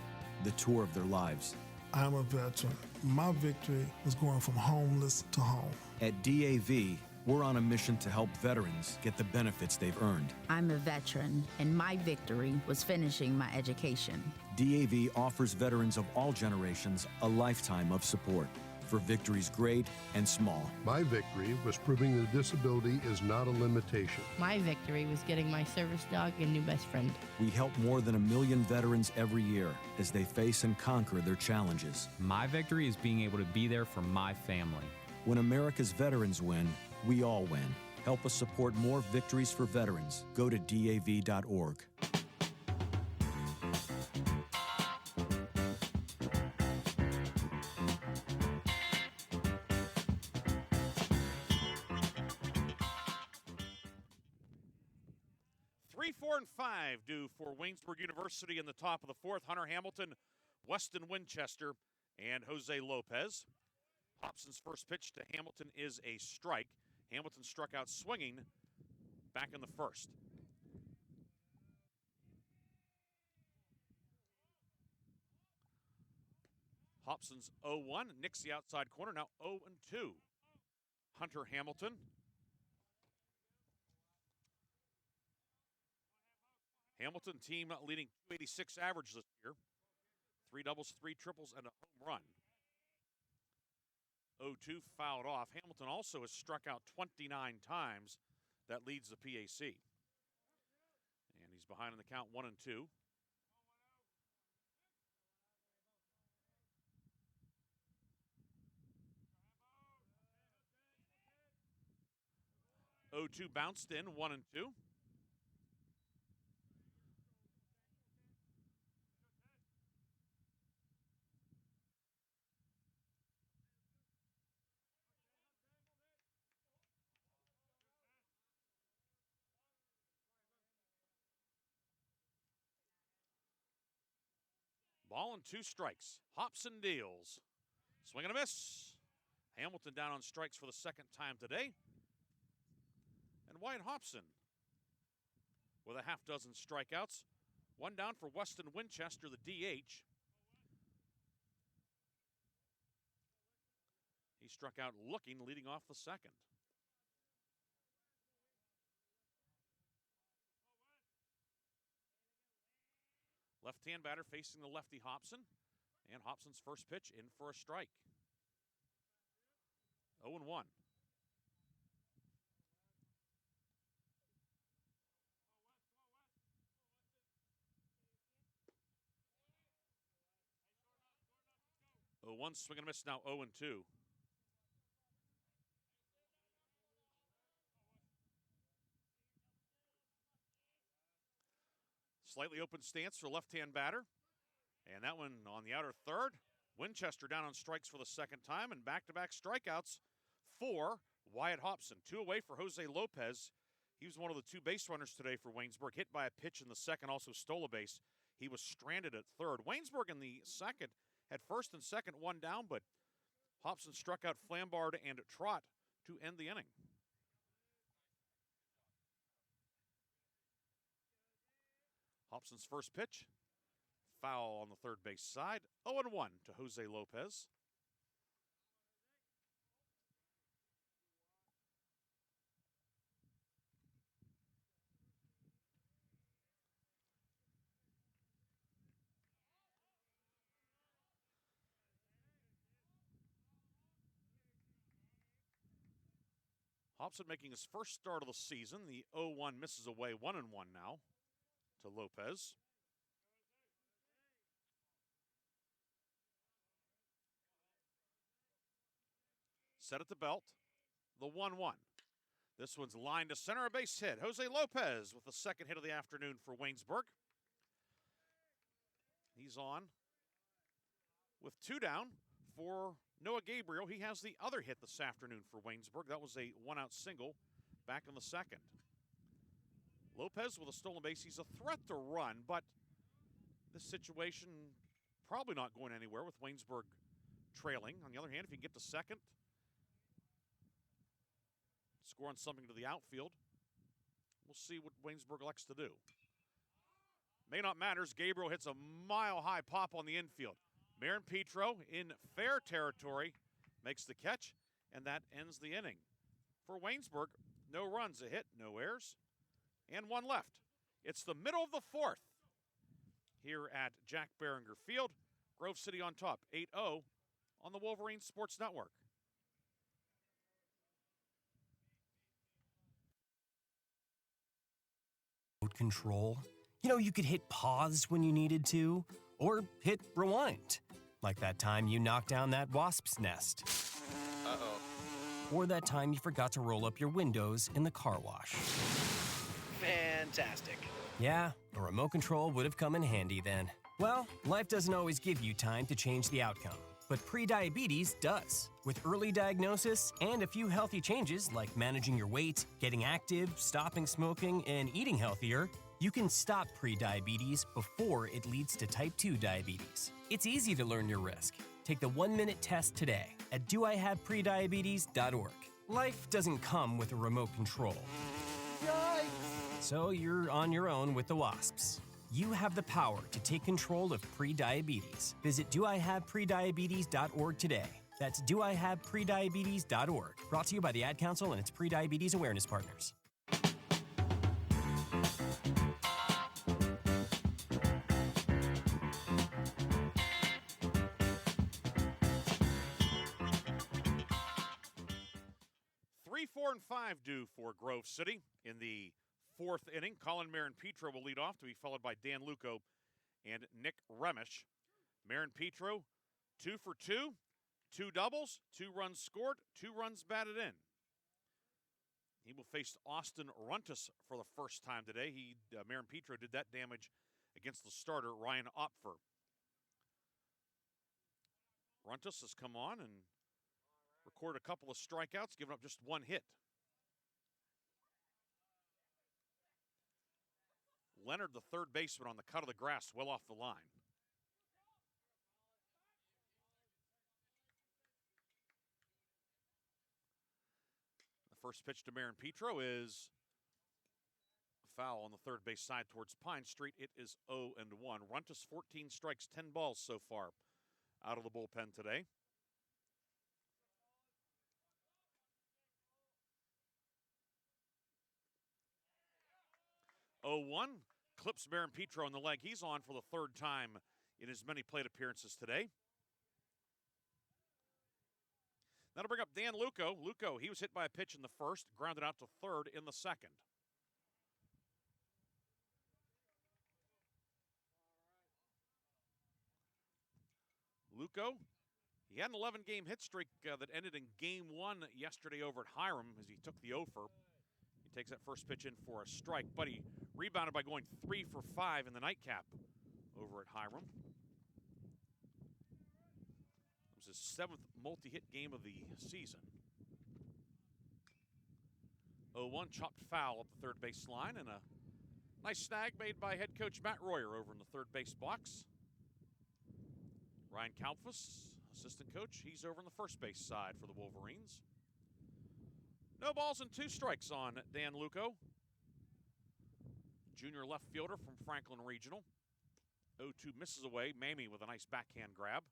the tour of their lives. I'm a veteran. My victory was going from homeless to home. At DAV, we're on a mission to help veterans get the benefits they've earned. I'm a veteran, and my victory was finishing my education. DAV offers veterans of all generations a lifetime of support for victories great and small. My victory was proving that disability is not a limitation. My victory was getting my service dog a new best friend. We help more than 1 million veterans every year as they face and conquer their challenges. My victory is being able to be there for my family. When America's veterans win, we all win. Help us support more victories for veterans. Go to DAV.org. Three, 4, and 5 due for Waynesburg University in the top of the fourth. Hunter Hamilton, Weston Winchester, and Jose Lopez. Hobson's first pitch to Hamilton is a strike. Hamilton struck out swinging back in the first. Hobson's 0-1, nicks the outside corner, now 0-2. Hunter Hamilton. Hamilton team leading 286 average this year. 3 doubles, 3 triples, and a home run. 0-2 fouled off. Hamilton also has struck out 29 times. That leads the PAC. And he's behind in the count 1-2. Bounced in 1-2. Ball and 2 strikes. Hobson deals. Swing and a miss. Hamilton down on strikes for the second time today. And Wyatt Hobson with a half dozen strikeouts. 1 down for Weston Winchester, the DH. He struck out looking, leading off the second. Left-hand batter facing the lefty Hobson. And Hobson's first pitch in for a strike. 0-1. One swing and a miss, now 0-2. Slightly open stance for left-hand batter. And that one on the outer third. Winchester down on strikes for the second time, and back-to-back strikeouts for Wyatt Hobson. 2 away for Jose Lopez. He was one of the 2 base runners today for Waynesburg. Hit by a pitch in the second, also stole a base. He was stranded at third. Waynesburg in the second had first and second 1 down, but Hobson struck out Flambard and Trott to end the inning. Hobson's first pitch, foul on the third base side. 0-1 to Jose Lopez. Hobson making his first start of the season. The 0-1 misses away, 1-1 now to Lopez. Set at the belt, the 1-1. This one's lined to center, a base hit. Jose Lopez with the second hit of the afternoon for Waynesburg. He's on with 2 down for Noah Gabriel. He has the other hit this afternoon for Waynesburg. That was a 1-out single back in the second. Lopez with a stolen base. He's a threat to run, but this situation probably not going anywhere with Waynesburg trailing. On the other hand, if you get to second, score on something to the outfield, we'll see what Waynesburg elects to do. May not matters. Gabriel hits a mile-high pop on the infield. Marin Petro in fair territory makes the catch, and that ends the inning. For Waynesburg, no runs, a hit, no errors, and 1 left. It's the middle of the 4th here at Jack Behringer Field. Grove City on top, 8-0 on the Wolverine Sports Network. Control. You know, you could hit pause when you needed to, or hit rewind. Like that time you knocked down that wasp's nest. Uh-oh. Or that time you forgot to roll up your windows in the car wash. Fantastic. Yeah, a remote control would have come in handy then. Well, life doesn't always give you time to change the outcome, but prediabetes does. With early diagnosis and a few healthy changes like managing your weight, getting active, stopping smoking, and eating healthier, you can stop prediabetes before it leads to type 2 diabetes. It's easy to learn your risk. Take the 1-minute test today at doihaveprediabetes.org. Life doesn't come with a remote control. Yikes! So you're on your own with the wasps. You have the power to take control of prediabetes. Visit doihaveprediabetes.org today. That's doihaveprediabetes.org. Brought to you by the Ad Council and its prediabetes awareness partners. Three, 4, and 5 due for Grove City in the 4th inning. Colin Marin Petro will lead off to be followed by Dan Luco and Nick Remish. Marin Petro, 2 for 2, 2 doubles, 2 runs scored, 2 runs batted in. He will face Austin Runtus for the first time today. Marin Petro did that damage against the starter, Ryan Opfer. Runtus has come on and recorded a couple of strikeouts, giving up just 1 hit. Leonard, the third baseman, on the cut of the grass, well off the line. The first pitch to Marin Petro is a foul on the third base side towards Pine Street. It is 0-1. Runtus, 14 strikes, 10 balls so far out of the bullpen today. Clips Marin Petro on the leg. He's on for the 3rd time in his many plate appearances today. That'll bring up Dan Luco. Luco, he was hit by a pitch in the 1st, grounded out to 3rd in the 2nd. Luco, he had an 11-game hit streak that ended in Game 1 yesterday over at Hiram as he took the offer. He takes that first pitch in for a strike, but he rebounded by going 3 for 5 in the nightcap over at Hiram. It was his 7th multi-hit game of the season. 0-1, chopped foul up the third base line, and a nice snag made by head coach Matt Royer over in the third base box. Ryan Kalfas, assistant coach, he's over on the first base side for the Wolverines. No balls and 2 strikes on Dan Luco. junior left fielder from Franklin Regional. 0-2 misses away. Mamie with a nice backhand grab.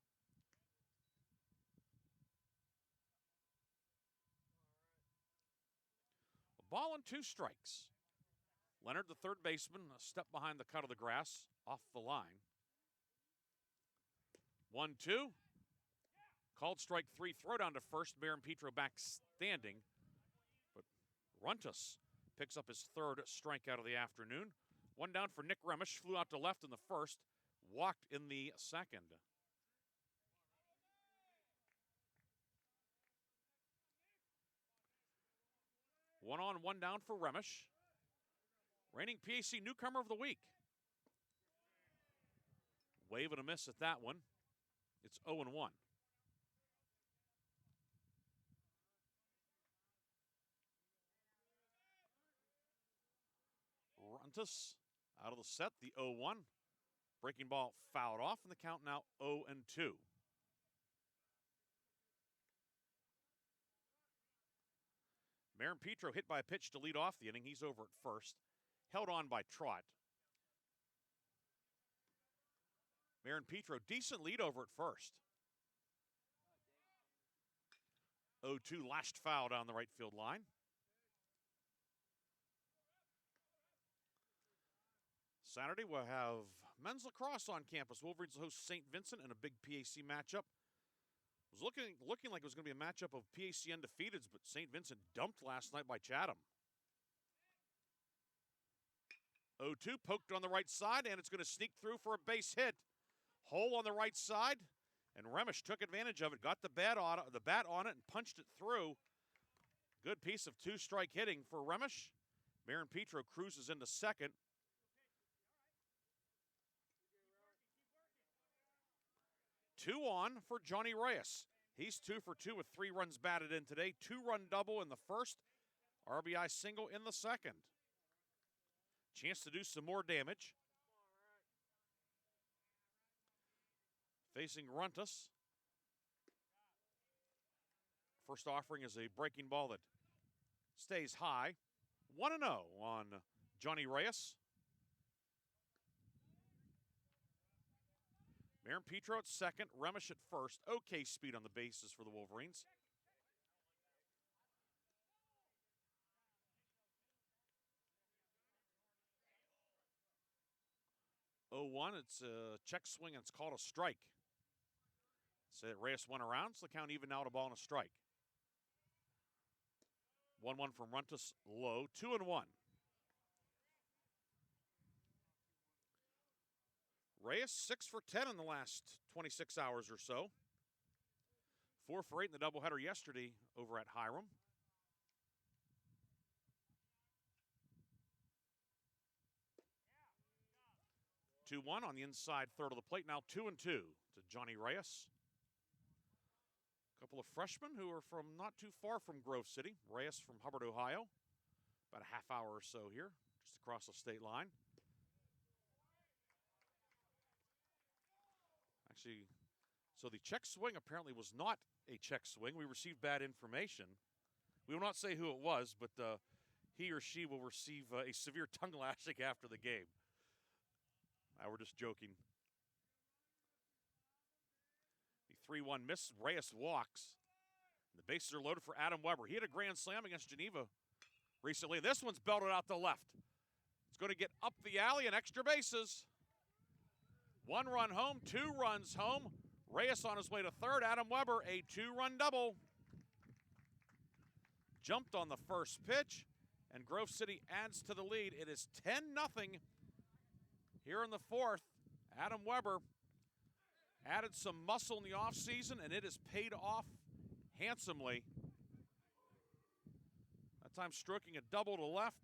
A ball and 2 strikes. Leonard, the third baseman, a step behind the cut of the grass, off the line. 1-2. Called strike 3. Throw down to first. Baron Petro back standing. But Runtus picks up his third strikeout of the afternoon. One down for Nick Remish. Flew out to left in the first. Walked in the second. One on, one down for Remish. Reigning PAC newcomer of the week. Wave and a miss at that one. It's 0-1. Runtus out of the set, the 0-1. Breaking ball fouled off, and the count now 0-2. Baron Petro hit by a pitch to lead off the inning. He's over at first. Held on by Trott. Baron Petro, decent lead over at first. 0-2, lashed foul down the right field line. Saturday we'll have men's lacrosse on campus. Wolverines will host St. Vincent in a big PAC matchup. It was looking like it was going to be a matchup of PAC undefeateds, but St. Vincent dumped last night by Chatham. 0-2, poked on the right side, and it's going to sneak through for a base hit. Hole on the right side, and Remish took advantage of it, got the bat on it, and punched it through. Good piece of 2-strike hitting for Remish. Baron Petro cruises into second. Two on for Johnny Reyes. He's 2 for 2 with 3 runs batted in today. 2-run double in the first, RBI single in the second. Chance to do some more damage. Facing Runtus. First offering is a breaking ball that stays high. 1-0 on Johnny Reyes. Baron Petro at second, Remish at first. Okay speed on the bases for the Wolverines. It's a check swing, and it's called a strike. So Reyes went around, so the count even out, a ball and a strike. 1-1 from Runtus, low, 2-1. Reyes 6 for 10 in the last 26 hours or so. 4 for 8 in the doubleheader yesterday over at Hiram. Yeah. 2-1 on the inside third of the plate. Now 2-2 to Johnny Reyes. A couple of freshmen who are from not too far from Grove City. Reyes from Hubbard, Ohio. About a half hour or so here, just across the state line. Actually, so the check swing apparently was not a check swing. We received bad information. We will not say who it was, but he or she will receive a severe tongue lashing after the game. We're just joking. The 3-1 miss. Reyes walks. The bases are loaded for Adam Weber. He had a grand slam against Geneva recently. This one's belted out to left. It's going to get up the alley and extra bases. 1 run home, 2 runs home. Reyes on his way to third. Adam Weber, a 2-run double. Jumped on the first pitch, and Grove City adds to the lead. It is 10-0 here in the fourth. Adam Weber added some muscle in the offseason, and it has paid off handsomely. That time stroking a double to left.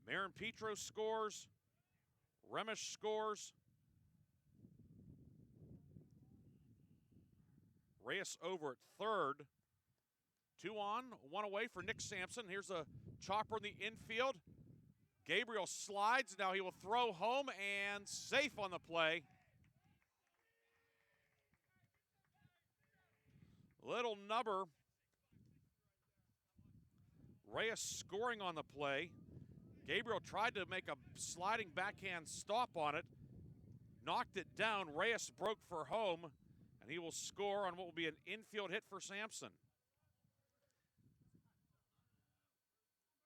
Baron Petro scores. Remish scores. Reyes over at third. 2 on, 1 away for Nick Sampson. Here's a chopper in the infield. Gabriel slides. Now he will throw home and safe on the play. Little nubber. Reyes scoring on the play. Gabriel tried to make a sliding backhand stop on it, knocked it down. Reyes broke for home, and he will score on what will be an infield hit for Sampson.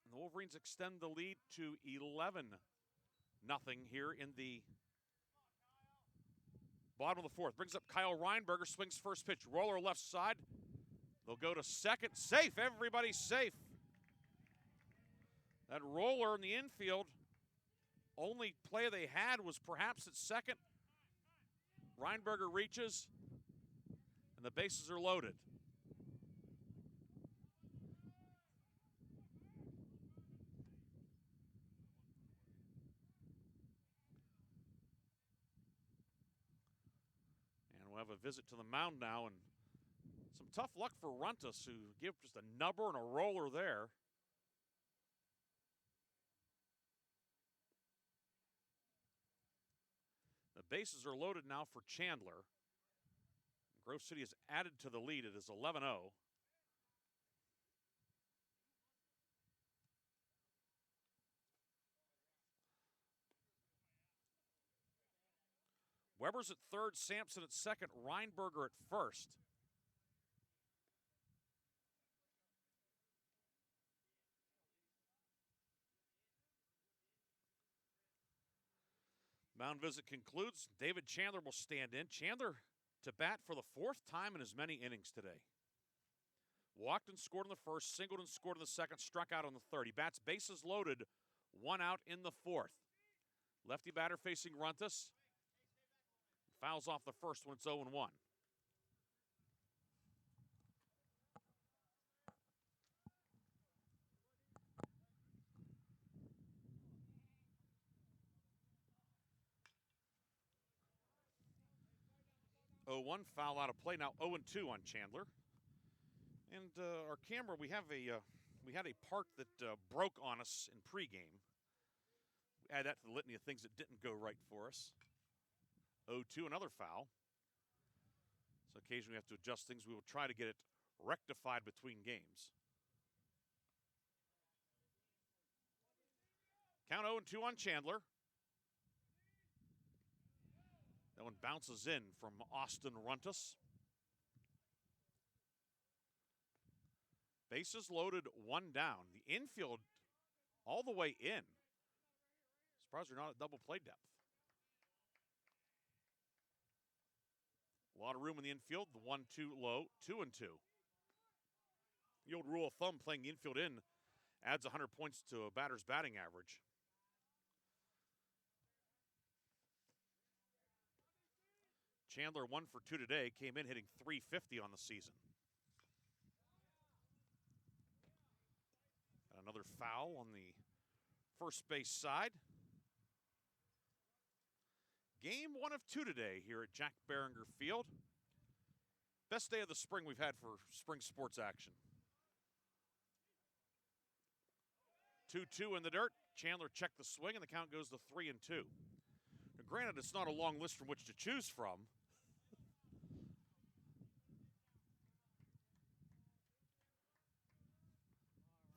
And the Wolverines extend the lead to 11-0 here in the bottom of the fourth. Brings up Kyle Reinberger, swings first pitch, roller left side. They'll go to second. Safe, everybody's safe. That roller in the infield, only play they had was perhaps at second. Reinberger reaches, and the bases are loaded. And we'll have a visit to the mound now, and some tough luck for Runtus, who gave just a nubber and a roller there. The bases are loaded now for Chandler. Grove City has added to the lead. It is 11-0. Weber's at third, Sampson at second, Reinberger at first. Mound visit concludes. David Chandler will stand in. Chandler to bat for the fourth time in as many innings today. Walked and scored in the first, singled and scored in the second, struck out on the third. He bats bases loaded, one out in the fourth. Lefty batter facing Runtus. Fouls off the first when it's 0-1. Foul out of play. Now 0-2 on Chandler. And our camera, we had a part that broke on us in pregame. Add that to the litany of things that didn't go right for us. 0-2, another foul. So occasionally we have to adjust things. We will try to get it rectified between games. Count 0-2 on Chandler. That one bounces in from Austin Runtus. Bases loaded, one down. The infield all the way in. Surprised they're not at double play depth. A lot of room in the infield. The 1-2 low, 2-2. The old rule of thumb, playing the infield in adds 100 points to a batter's batting average. Chandler 1 for 2 today, came in hitting .350 on the season. Another foul on the first base side. Game 1 of 2 today here at Jack Behringer Field. Best day of the spring we've had for spring sports action. 2-2 in the dirt. Chandler checked the swing, and the count goes to 3-2. Now, granted, it's not a long list from which to choose from.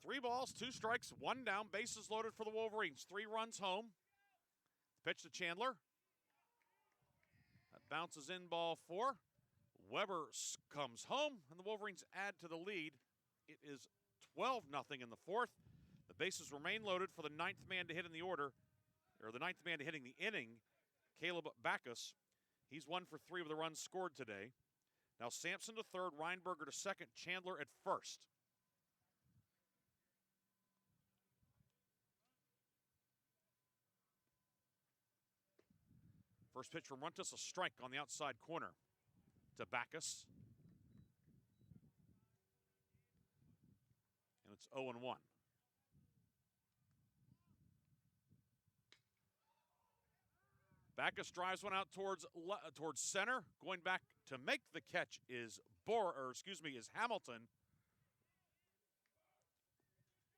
Three balls, 2 strikes, 1 down, bases loaded for the Wolverines. 3 runs home. Pitch to Chandler. That bounces in, ball 4. Weber comes home, and the Wolverines add to the lead. It is 12-0 in the fourth. The bases remain loaded for the 9th man to hit in the order, or the 9th man to hitting the inning, Caleb Backus. He's 1 for 3 with the runs scored today. Now Sampson to third, Reinberger to second, Chandler at first. First pitch from Runtus, a strike on the outside corner to Backus. And it's 0-1. Backus drives one out towards center. Going back to make the catch is Hamilton.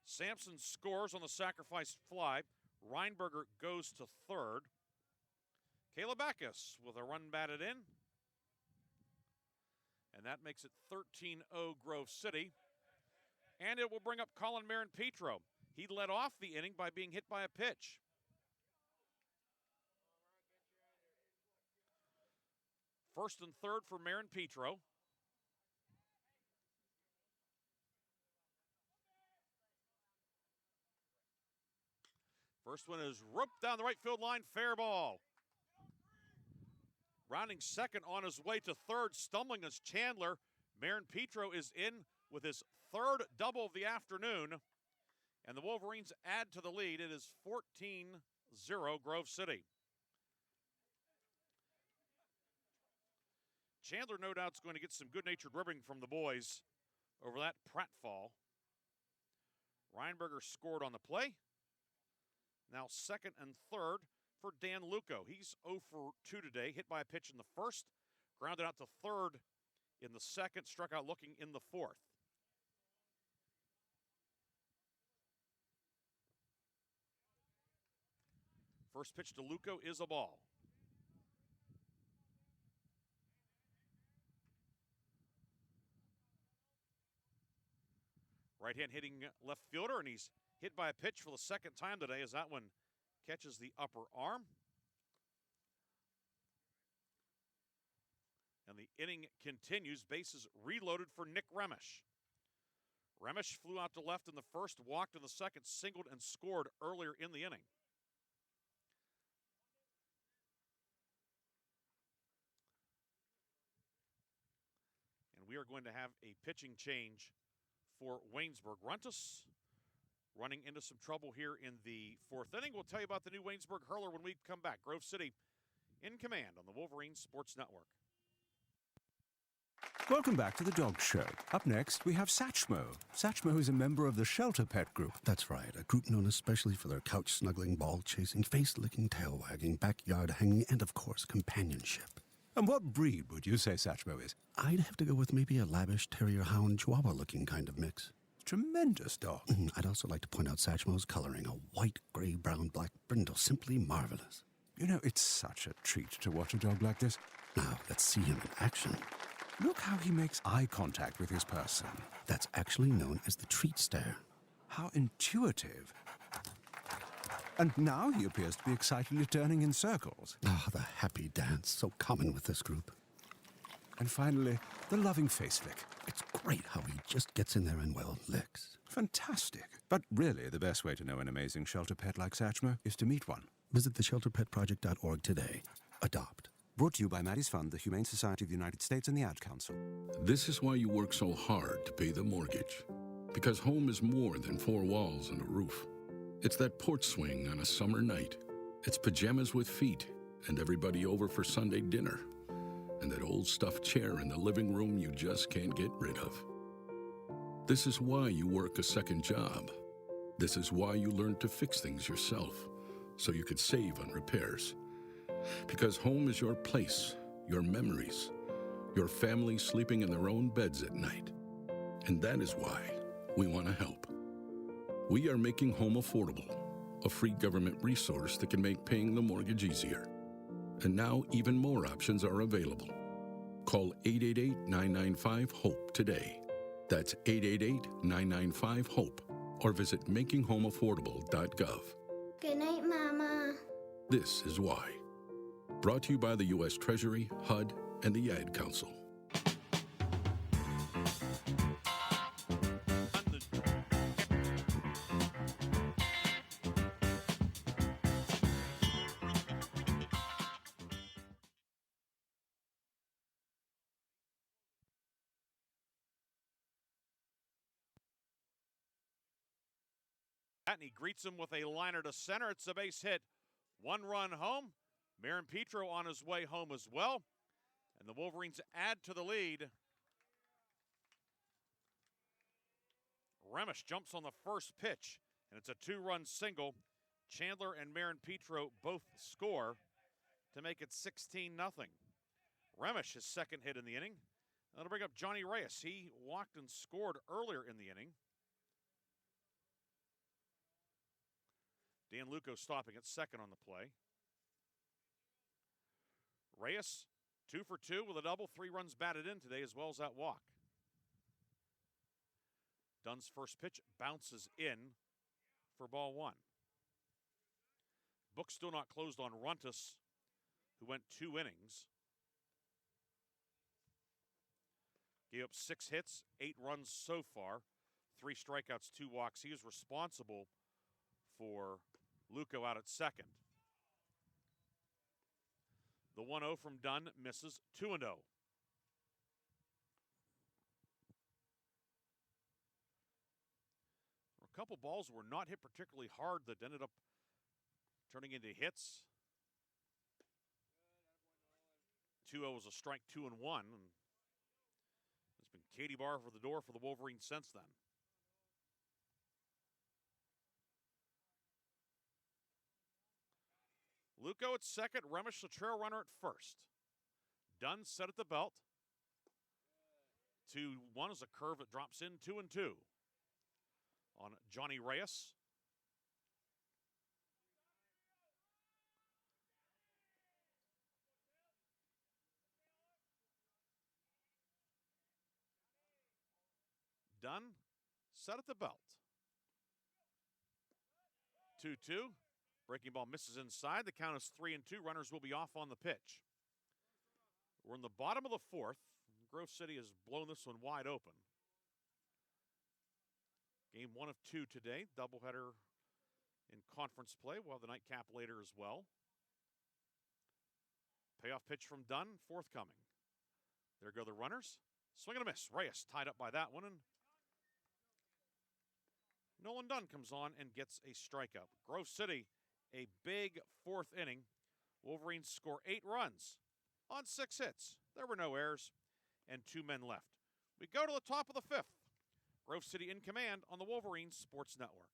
Sampson scores on the sacrifice fly. Reinberger goes to third. Caleb Backus with a run batted in. And that makes it 13-0 Grove City. And it will bring up Colin Marin-Petro. He led off the inning by being hit by a pitch. First and third for Marin Petro. First one is roped down the right field line, fair ball. Rounding second on his way to third, stumbling as Chandler. Marin Petro is in with his third double of the afternoon, and the Wolverines add to the lead. It is 14-0 Grove City. Chandler, no doubt, is going to get some good-natured ribbing from the boys over that pratfall. Reinberger scored on the play. Now second and third for Dan Luco. He's 0 for 2 today, hit by a pitch in the first, grounded out to third in the second, struck out looking in the fourth. First pitch to Luco is a ball. Right hand hitting left fielder, and he's hit by a pitch for the second time today as that one catches the upper arm. And the inning continues. Bases reloaded for Nick Remish. Remish flew out to left in the first, walked in the second, singled, and scored earlier in the inning. And we are going to have a pitching change for Waynesburg. Runtus running into some trouble here in the fourth inning. We'll tell you about the new Waynesburg hurler when we come back. Grove City in command on the Wolverine Sports Network. Welcome back to the Dog Show. Up next, we have Satchmo. Satchmo is a member of the Shelter Pet Group. That's right, a group known especially for their couch-snuggling, ball-chasing, face-licking, tail-wagging, backyard-hanging, and, of course, companionship. And what breed would you say Satchmo is? I'd have to go with maybe a lavish terrier-hound chihuahua-looking kind of mix. Tremendous dog. I'd also like to point out Satchmo's coloring, a white, gray, brown, black brindle, simply marvelous. You know, it's such a treat to watch a dog like this. Now, let's see him in action. Look how he makes eye contact with his person. That's actually known as the treat stare. How intuitive. And now he appears to be excitedly turning in circles. Ah, the happy dance, so common with this group. And finally, the loving face lick. It's great how he just gets in there and, well, licks. Fantastic. But really, the best way to know an amazing shelter pet like Satchmo is to meet one. Visit theshelterpetproject.org today. Adopt. Brought to you by Maddie's Fund, the Humane Society of the United States, and the Ad Council. This is why you work so hard to pay the mortgage. Because home is more than 4 walls and a roof. It's that porch swing on a summer night. It's pajamas with feet and everybody over for Sunday dinner. And that old stuffed chair in the living room you just can't get rid of. This is why you work a second job. This is why you learn to fix things yourself, so you could save on repairs. Because home is your place, your memories, your family sleeping in their own beds at night. And that is why we want to help. We are making home affordable, a free government resource that can make paying the mortgage easier. And now even more options are available. Call 888-995-HOPE today. That's 888-995-HOPE. Or visit makinghomeaffordable.gov. Good night, Mama. This is why. Brought to you by the U.S. Treasury, HUD, and the Ad Council. And he greets him with a liner to center. It's a base hit. 1 run home. Marin Petro on his way home as well. And the Wolverines add to the lead. Remish jumps on the first pitch, and it's a 2-run single. Chandler and Marin Petro both score to make it 16-0. Remish, his second hit in the inning. That'll bring up Johnny Reyes. He walked and scored earlier in the inning. Dan Luco stopping at second on the play. Reyes, 2 for 2 with a double, 3 runs batted in today, as well as that walk. Dunn's first pitch bounces in for ball one. Book still not closed on Runtus, who went 2 innings. Gave up 6 hits, 8 runs so far, 3 strikeouts, 2 walks. He is responsible for Luco out at second. The 1-0 from Dunn misses, 2-0. A couple balls were not hit particularly hard that ended up turning into hits. 2-0 was a strike, 2-1, and it's been Katie Barr for the door for the Wolverines since then. Luco at second, Remish the trail runner at first. Dunn set at the belt. 2-1 is a curve that drops in, 2-2 on Johnny Reyes. Dunn set at the belt. 2-2. Breaking ball misses inside. The count is 3-2. Runners will be off on the pitch. We're in the bottom of the fourth. Grove City has blown this one wide open. Game 1 of 2 today. Doubleheader in conference play. We'll have the nightcap later as well. Payoff pitch from Dunn, forthcoming. There go the runners. Swing and a miss. Reyes tied up by that one, and Nolan Dunn comes on and gets a strikeout. Grove City, a big 4th inning. Wolverines score 8 runs on 6 hits. There were no errors and 2 men left. We go to the top of the 5th. Grove City in command on the Wolverines Sports Network.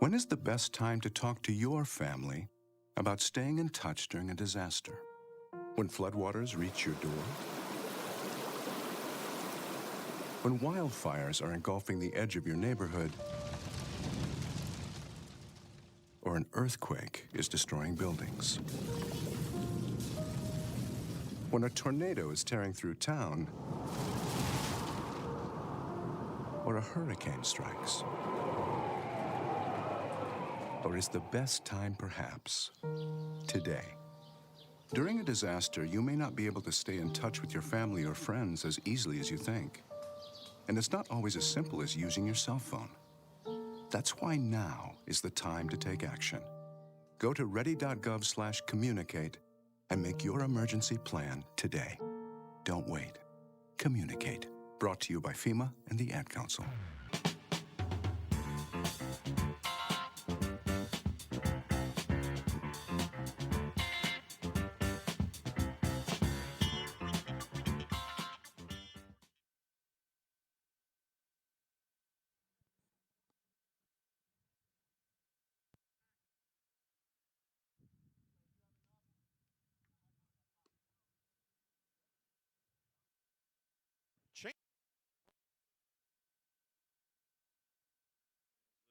When is the best time to talk to your family about staying in touch during a disaster? When floodwaters reach your door? When wildfires are engulfing the edge of your neighborhood? Or an earthquake is destroying buildings? When a tornado is tearing through town? Or a hurricane strikes? Or is the best time perhaps today? During a disaster, you may not be able to stay in touch with your family or friends as easily as you think. And it's not always as simple as using your cell phone. That's why now is the time to take action. Go to ready.gov/communicate and make your emergency plan today. Don't wait. Communicate. Brought to you by FEMA and the Ad Council.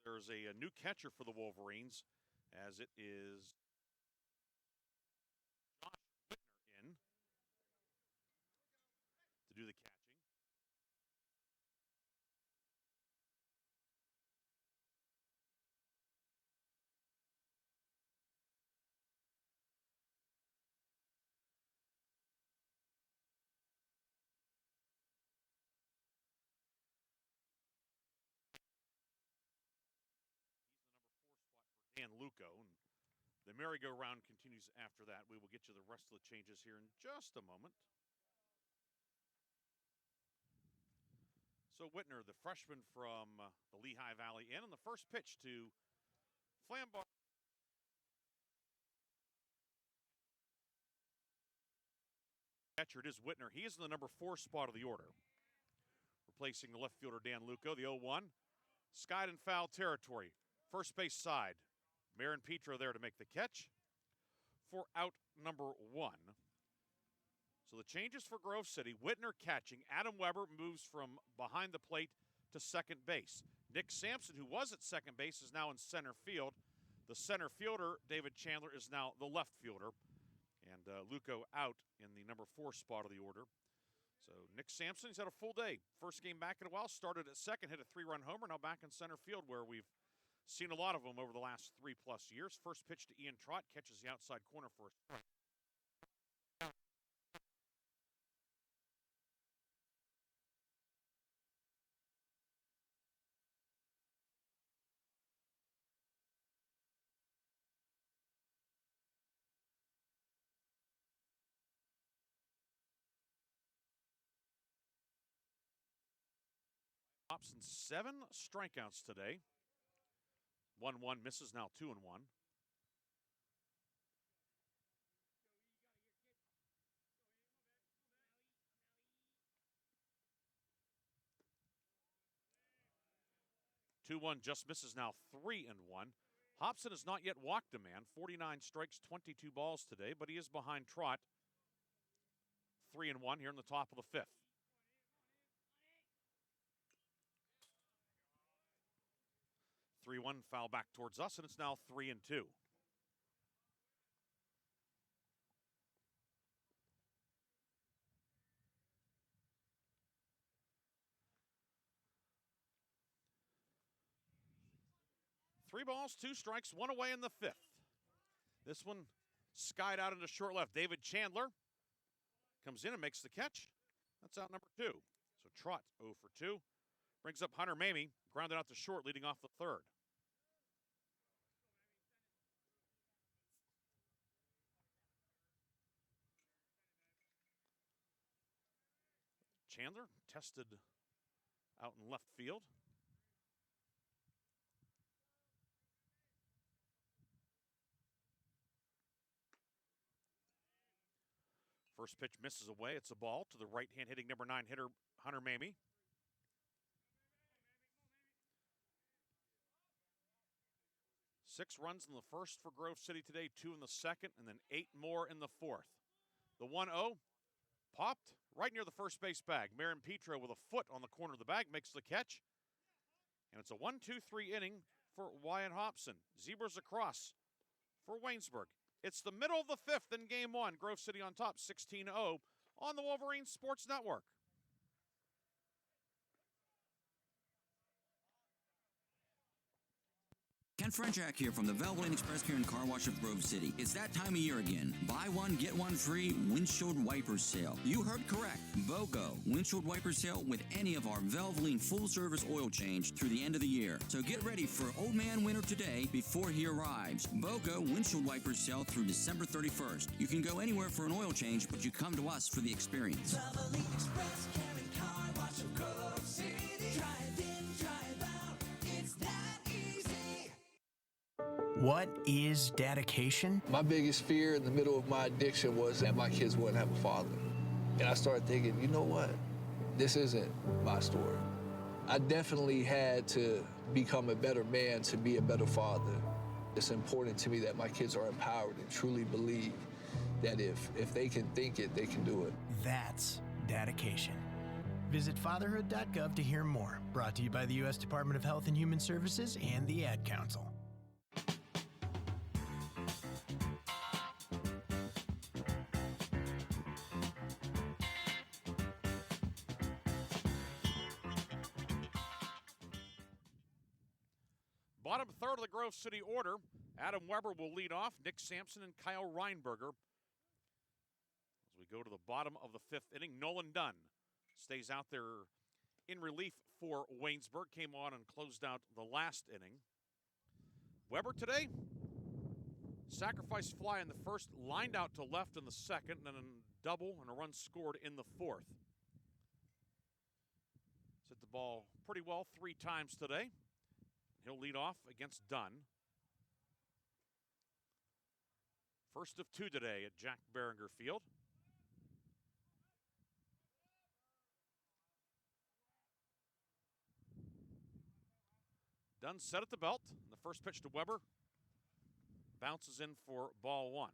There's a new catcher for the Wolverines, as it is Josh Whitner in to do the catching. And Luco. And the merry-go-round continues after that. We will get you the rest of the changes here in just a moment. So Whitner, the freshman from the Lehigh Valley Inn, on the first pitch to Flambar. Catcher, it is Whitner. He is in the number 4 spot of the order. Replacing the left fielder Dan Luco, the 0-1. Skied in foul territory. First base side. Marin Petro there to make the catch for out number 1. So the changes for Grove City. Whitner catching. Adam Weber moves from behind the plate to second base. Nick Sampson, who was at second base, is now in center field. The center fielder, David Chandler, is now the left fielder. And Luco out in the number 4 spot of the order. So So Nick Sampson, he's had a full day. First game back in a while, started at second, hit a 3-run homer, now back in center field where we've seen a lot of them over the last 3+ years. First pitch to Ian Trott, catches the outside corner for a strike. Hobson 7 strikeouts today. 1-1 misses, now 2-1. Just misses, now 3-1. Hobson has not yet walked a man. 49 strikes, 22 balls today, but he is behind Trott. 3-1 here in the top of the 5th. Three one foul back towards us, and it's now 3-2. Three balls, 2 strikes, 1 away in the 5th. This one skied out into short left. David Chandler comes in and makes the catch. That's out number 2. So Trott 0 for 2. Brings up Hunter Mamie, grounded out to short, leading off the 3rd. Chandler tested out in left field. First pitch misses away. It's a ball to the right-hand hitting number 9 hitter, Hunter Mamie. Six runs in the first for Grove City today, 2 in the second, and then 8 more in the 4th. The 1-0 popped right near the first base bag. Marin Petro with a foot on the corner of the bag makes the catch. And it's a 1-2-3 inning for Wyatt Hobson. Zebras across for Waynesburg. It's the middle of the 5th in game 1. Grove City on top, 16-0 on the Wolverine Sports Network. Ken Frenchak here from the Valvoline Express Care and Car Wash of Grove City. It's that time of year again. Buy one, get one free windshield wiper sale. You heard correct. BOGO. Windshield wiper sale with any of our Valvoline full-service oil change through the end of the year. So get ready for Old Man Winter today before he arrives. BOGO windshield wiper sale through December 31st. You can go anywhere for an oil change, but you come to us for the experience. Valvoline Express Care and Car Wash of Grove City. Drive in, drive out. It's that easy. What is dedication? My biggest fear in the middle of my addiction was that my kids wouldn't have a father. And I started thinking, you know what? This isn't my story. I definitely had to become a better man to be a better father. It's important to me that my kids are empowered and truly believe that if they can think it, they can do it. That's dedication. Visit fatherhood.gov to hear more. Brought to you by the U.S. Department of Health and Human Services and the Ad Council. Bottom 3rd of the Grove City order. Adam Weber will lead off. Nick Sampson and Kyle Reinberger. As we go to the bottom of the 5th inning, Nolan Dunn stays out there in relief for Waynesburg. Came on and closed out the last inning. Weber today, sacrifice fly in the first, lined out to left in the second, and then a double and a run scored in the 4th. Hit the ball pretty well 3 times today. He'll lead off against Dunn. First of 2 today at Jack Behringer Field. Dunn set at the belt. The first pitch to Weber bounces in for ball 1.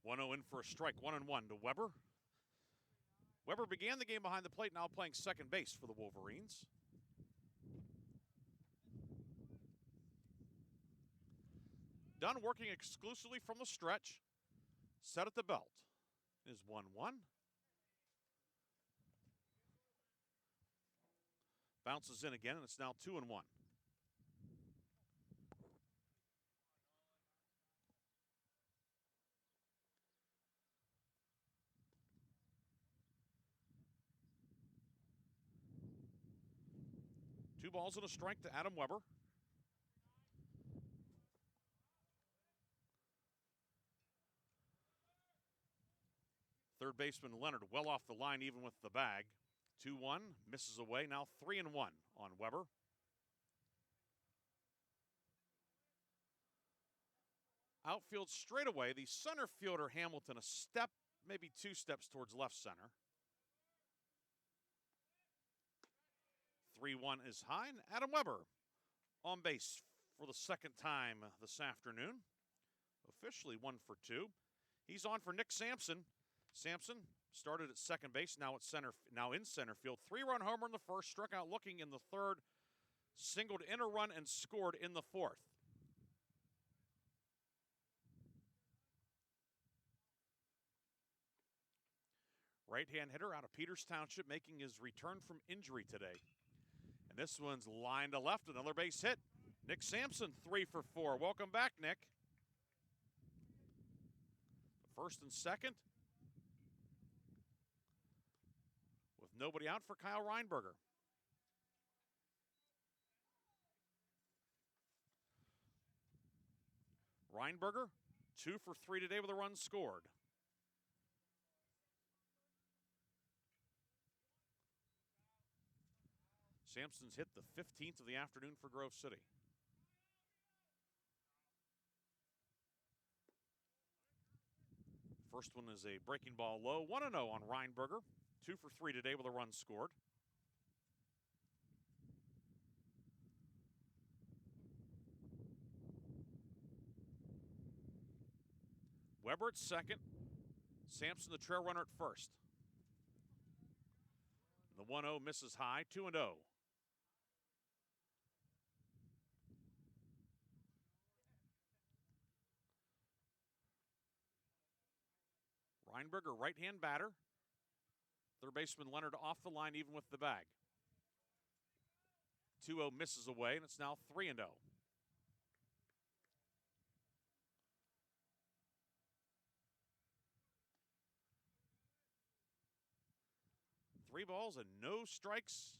1-0 in for a strike, 1-1 to Weber. Weber began the game behind the plate, now playing second base for the Wolverines. Dunn working exclusively from the stretch. Set at the belt is 1-1. Bounces in again, and it's now 2-1. Two balls and a strike to Adam Weber. Third baseman Leonard well off the line, even with the bag. 2-1, misses away, now 3-1 on Weber. Outfield straightaway, the center fielder Hamilton a step, maybe 2 steps towards left center. 3-1 is high, and Adam Weber on base for the second time this afternoon. Officially 1 for 2. He's on for Nick Sampson. Sampson started at second base, now in center field. 3-run homer in the first, struck out looking in the third, singled in a run and scored in the fourth. Right-hand hitter out of Peters Township making his return from injury today. And this one's lined to left, another base hit. Nick Sampson, 3 for 4. Welcome back, Nick. First and second. With nobody out for Kyle Reinberger. Reinberger, 2 for 3 today with a run scored. Sampson's hit the 15th of the afternoon for Grove City. First one is a breaking ball low, 1-0 on Reinberger. 2 for 3 today with a run scored. Weber at second. Sampson, the trail runner, at first. The 1-0 misses high, 2-0. Reinberger, right-hand batter. Third baseman Leonard off the line, even with the bag. 2-0 misses away, and it's now 3-0. Three balls and no strikes.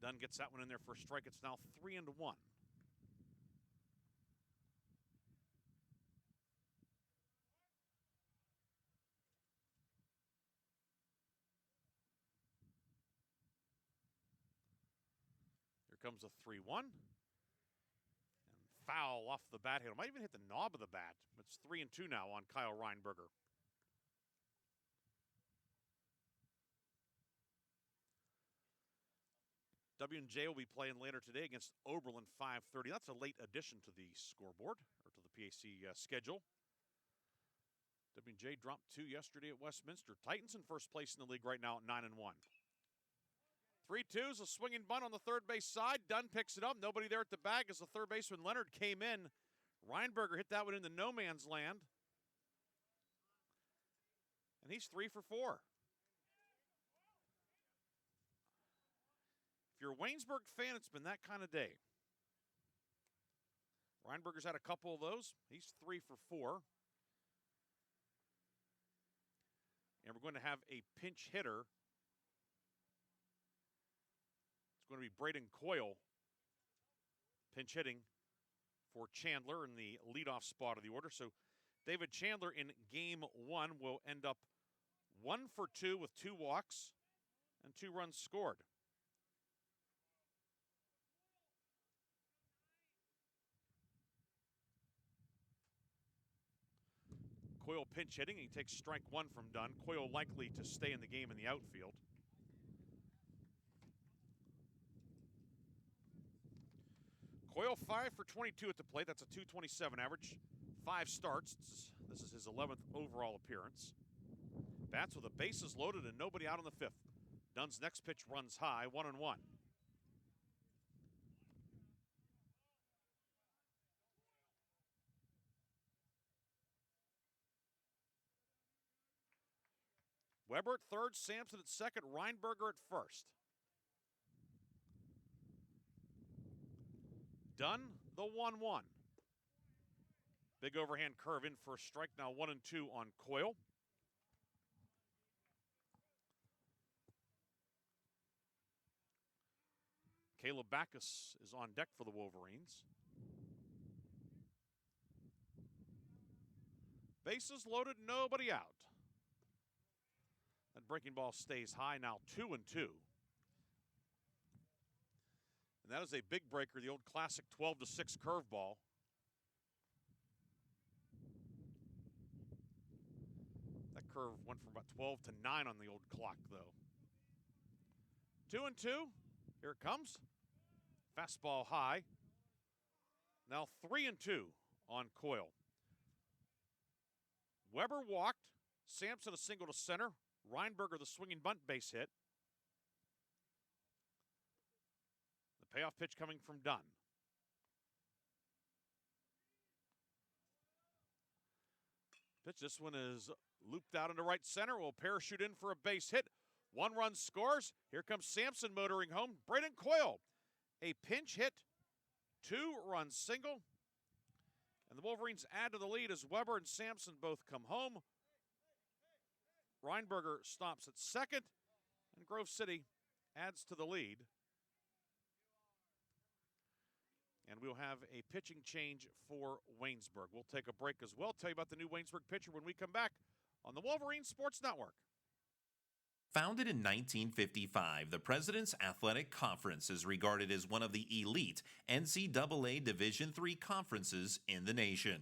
Dunn gets that one in there for a strike. It's now 3-1. Here comes a 3-1. And foul off the bat handle. Might even hit the knob of the bat. It's 3-2 now on Kyle Reinberger. W&J will be playing later today against Oberlin 5:30. That's a late addition to the scoreboard, or to the PAC schedule. W&J dropped 2 yesterday at Westminster. Titans in first place in the league right now at 9-1. 3-2 is a swinging bunt on the third base side. Dunn picks it up. Nobody there at the bag as the third baseman Leonard came in. Reinberger hit that one into no man's land. And he's 3 for 4. If you're a Waynesburg fan, it's been that kind of day. Reinberger's had a couple of those. He's 3 for 4. And we're going to have a pinch hitter. It's going to be Braden Coyle pinch hitting for Chandler in the leadoff spot of the order. So David Chandler in game 1 will end up 1 for 2 with 2 walks and 2 runs scored. Coyle pinch hitting. He takes strike 1 from Dunn. Coyle likely to stay in the game in the outfield. Coyle 5 for 22 at the plate. That's a 227 average. 5 starts. This is his 11th overall appearance. Bats with the bases loaded and nobody out on the 5th. Dunn's next pitch runs high, 1-1. Weber at third, Sampson at second, Reinberger at first. Dunn, the 1-1. Big overhand curve in for a strike, now 1-2 on Coyle. Caleb Backus is on deck for the Wolverines. Bases loaded, nobody out. That breaking ball stays high, now 2-2. And that is a big breaker, the old classic 12-6 curveball. That curve went from about 12 to 9 on the old clock, though. 2-2. Here it comes. Fastball high. Now 3-2 on Coyle. Weber walked. Sampson a single to center. Reinberger the swinging bunt base hit. The payoff pitch coming from Dunn. Pitch, this one is looped out into right center. Will parachute in for a base hit. 1 run scores. Here comes Sampson motoring home. Braden Coyle, a pinch hit, 2 run single. And the Wolverines add to the lead as Weber and Sampson both come home. Reinberger stops at second, and Grove City adds to the lead. And we'll have a pitching change for Waynesburg. We'll take a break as well. Tell you about the new Waynesburg pitcher when we come back on the Wolverine Sports Network. Founded in 1955, the President's Athletic Conference is regarded as one of the elite NCAA Division III conferences in the nation.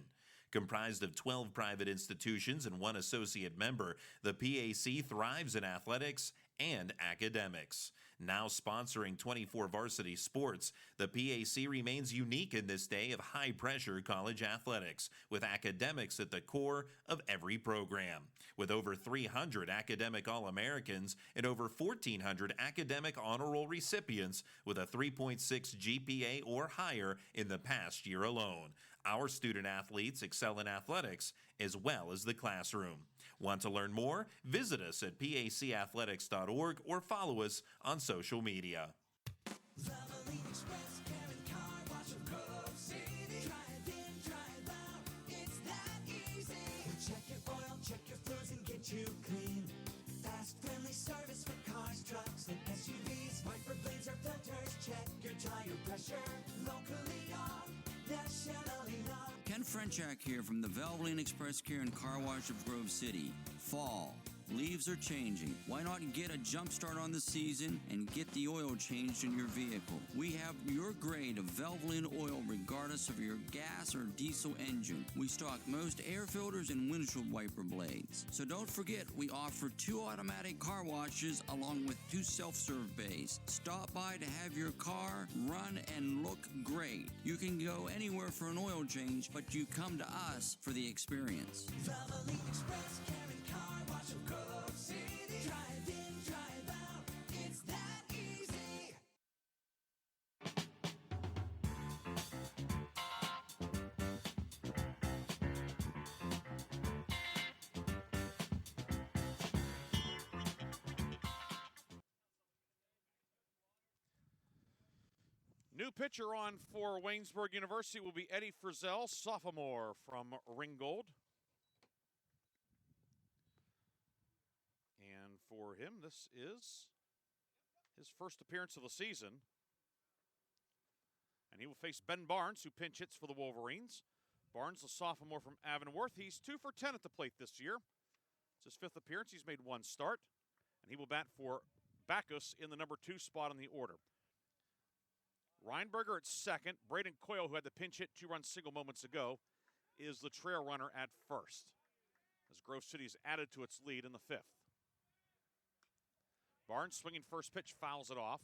Comprised of 12 private institutions and 1 associate member, the PAC thrives in athletics and academics. Now sponsoring 24 varsity sports, the PAC remains unique in this day of high-pressure college athletics, with academics at the core of every program. With over 300 academic All-Americans and over 1,400 academic honor roll recipients with a 3.6 GPA or higher in the past year alone. Our student athletes excel in athletics as well as the classroom. Want to learn more? Visit us at pacathletics.org or follow us on social media. Valvoline Express, Karen Car Wash of Grove City. Drive in, drive out, it's that easy. We check your oil, check your fluids, and get you clean. Fast, friendly service for cars, trucks, and SUVs. Wiper blades or filters, check your tire pressure. Locally owned, nationally known. Ken Frenchak here from the Valvoline Express Care and Car Wash of Grove City. Fall. Leaves are changing. Why not get a jump start on the season and get the oil changed in your vehicle? We have your grade of Valvoline oil regardless of your gas or diesel engine. We stock most air filters and windshield wiper blades. So don't forget, we offer 2 automatic car washes along with 2 self-serve bays. Stop by to have your car run and look great. You can go anywhere for an oil change, but you come to us for the experience. Valvoline Express, Karen Car Wash of Grove City. Drive in, drive out, it's that easy. New pitcher on for Waynesburg University will be Eddie Frizzell, sophomore from Ringgold. And for him, this is his first appearance of the season. And he will face Ben Barnes, who pinch hits for the Wolverines. Barnes, the sophomore from Avonworth. He's 2 for 10 at the plate this year. It's his 5th appearance. He's made 1 start. And he will bat for Backus in the number 2 spot in the order. Reinberger at second. Braden Coyle, who had the pinch hit 2-run single moments ago, is the trail runner at first, as Grove City is added to its lead in the 5th. Barnes swinging first pitch, fouls it off.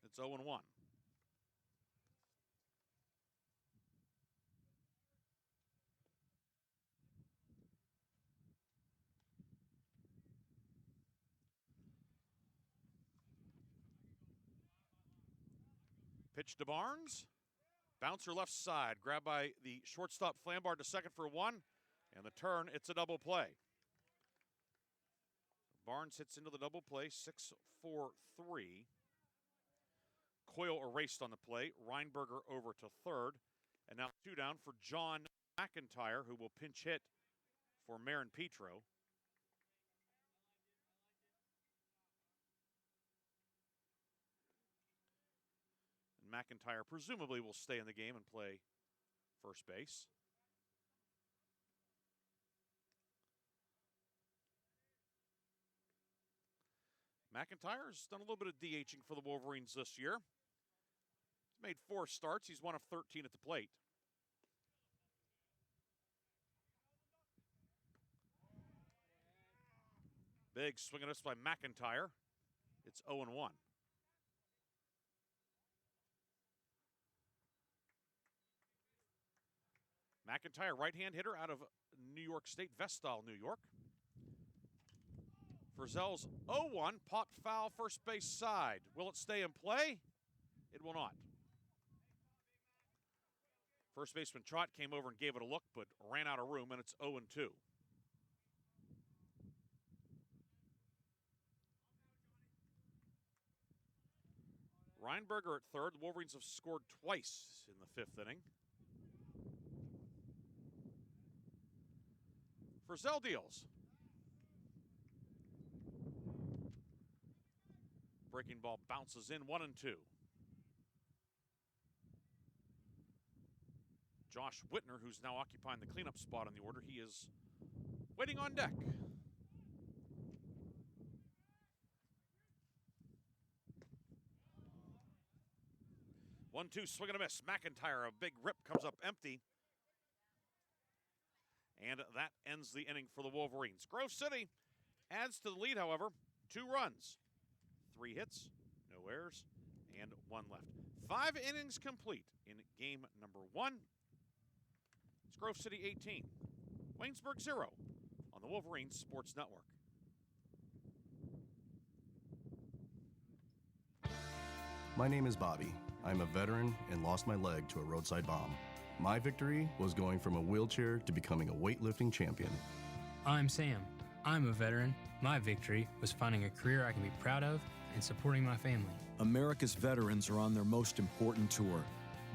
It's 0-1. Pitch to Barnes. Bouncer left side. Grabbed by the shortstop Flambard to second for one. And the turn, it's a double play. Barnes hits into the double play, 6-4-3. Coyle erased on the play. Reinberger over to third. And now two down for John McIntyre, who will pinch hit for Marin Petro. And McIntyre presumably will stay in the game and play first base. McIntyre's done a little bit of DHing for the Wolverines this year. He's made 4 starts. He's 1 of 13 at the plate. Big swing and miss by McIntyre. It's 0-1. McIntyre, right-hand hitter out of New York State, Vestal, New York. Frizzell's 0-1, popped foul, first base side. Will it stay in play? It will not. First baseman Trott came over and gave it a look, but ran out of room, and it's 0-2. Reinberger at third. The Wolverines have scored twice in the 5th inning. Frizzell deals. Breaking ball bounces in, 1-2. Josh Whitner, who's now occupying the cleanup spot on the order, he is waiting on deck. 1-2, swing and a miss. McIntyre, a big rip, comes up empty. And that ends the inning for the Wolverines. Grove City adds to the lead, however. 2 runs, 3 hits, no errors, and 1 left. 5 innings complete in game number 1. It's Grove City 18, Waynesburg 0 on the Wolverines Sports Network. My name is Bobby. I'm a veteran and lost my leg to a roadside bomb. My victory was going from a wheelchair to becoming a weightlifting champion. I'm Sam. I'm a veteran. My victory was finding a career I can be proud of and supporting my family. America's veterans are on their most important tour,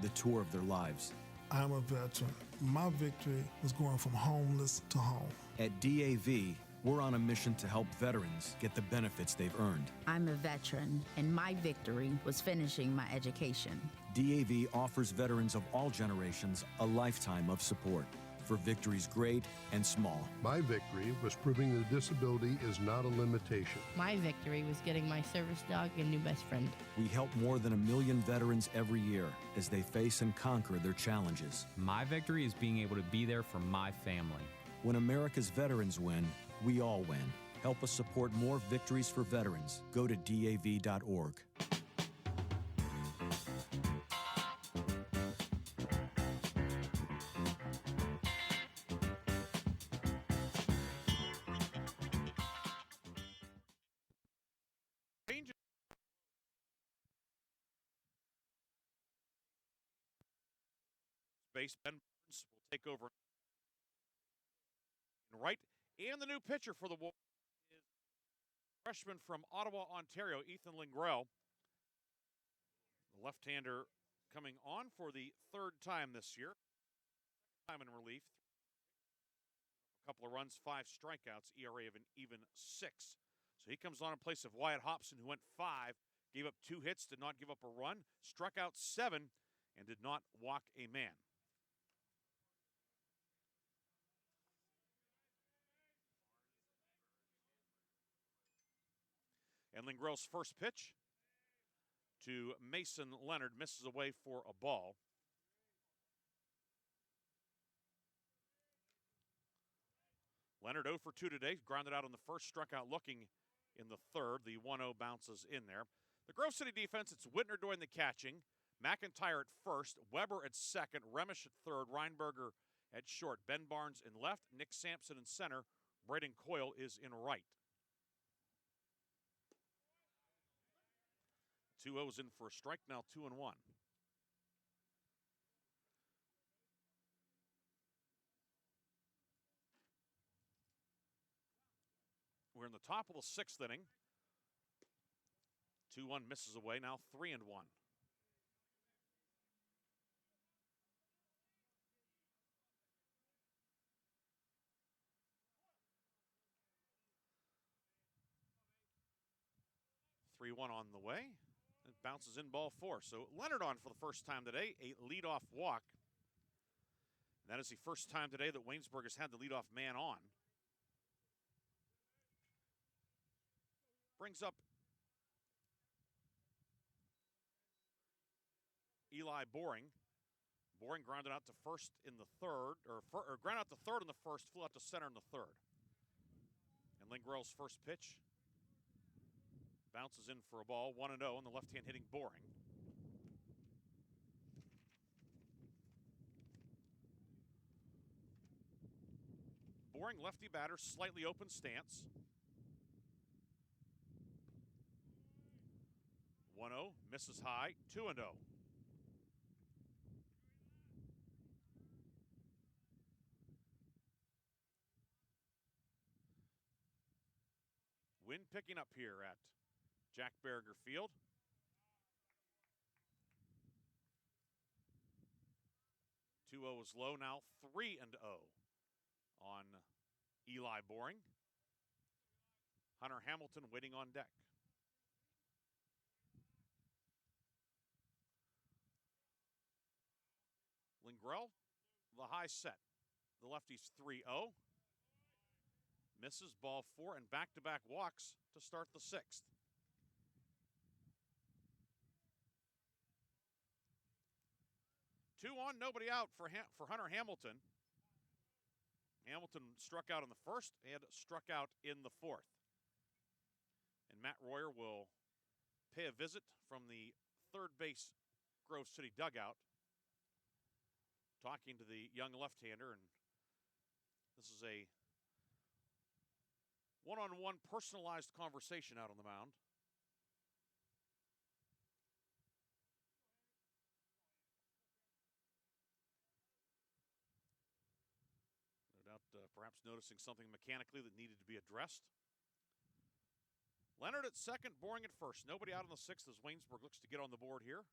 the tour of their lives. I'm a veteran. My victory was going from homeless to home. At DAV, we're on a mission to help veterans get the benefits they've earned. I'm a veteran, and my victory was finishing my education. DAV offers veterans of all generations a lifetime of support for victories great and small. My victory was proving that disability is not a limitation. My victory was getting my service dog a new best friend. We help more than 1 million veterans every year as they face and conquer their challenges. My victory is being able to be there for my family. When America's veterans win, we all win. Help us support more victories for veterans. Go to DAV.org. Base Ben Barnes will take over right. And the new pitcher for the Wolverines is freshman from Ottawa, Ontario, Ethan Lingrell. The left-hander coming on for the 3rd time this year. Second time in relief. A couple of runs, 5 strikeouts, ERA of an even 6. So he comes on in place of Wyatt Hobson, who went 5, gave up 2 hits, did not give up a run, struck out 7, and did not walk a man. And Lingrell's first pitch to Mason Leonard misses away for a ball. Leonard 0 for 2 today, grounded out on the first, struck out looking in the 3rd. The 1-0 bounces in there. The Grove City defense, it's Whitner doing the catching, McIntyre at first, Weber at second, Remish at third, Reinberger at short, Ben Barnes in left, Nick Sampson in center, Braden Coyle is in right. 2-0's in for a strike, now 2-1. We're in the top of the 6th inning. 2-1 misses away, now 3-1. On the way. It bounces in ball 4. So Leonard on for the first time today, a leadoff walk. And that is the first time today that Waynesburg has had the leadoff man on. Brings up Eli Boring. Boring grounded out to first in the third, or grounded out to third in the first, flew out to center in the third. And Lingrell's first pitch bounces in for a ball, 1-0, and the left-hand hitting Boring. Boring lefty batter, slightly open stance. 1-0, misses high, 2-0. Wind picking up here at Jack Behringer Field. Two-0 is low now, 3-0 on Eli Boring. Hunter Hamilton waiting on deck. Lingrell, the high set. The lefty's 3-0. Misses ball 4 and back-to-back walks to start the 6th. Two on, nobody out for Hunter Hamilton. Hamilton struck out in the first and struck out in the 4th. And Matt Royer will pay a visit from the third base Grove City dugout, talking to the young left-hander, and this is a one-on-one personalized conversation out on the mound. No doubt perhaps noticing something mechanically that needed to be addressed. Leonard at second, Boring at first. Nobody out on the 6th as Waynesburg looks to get on the board here.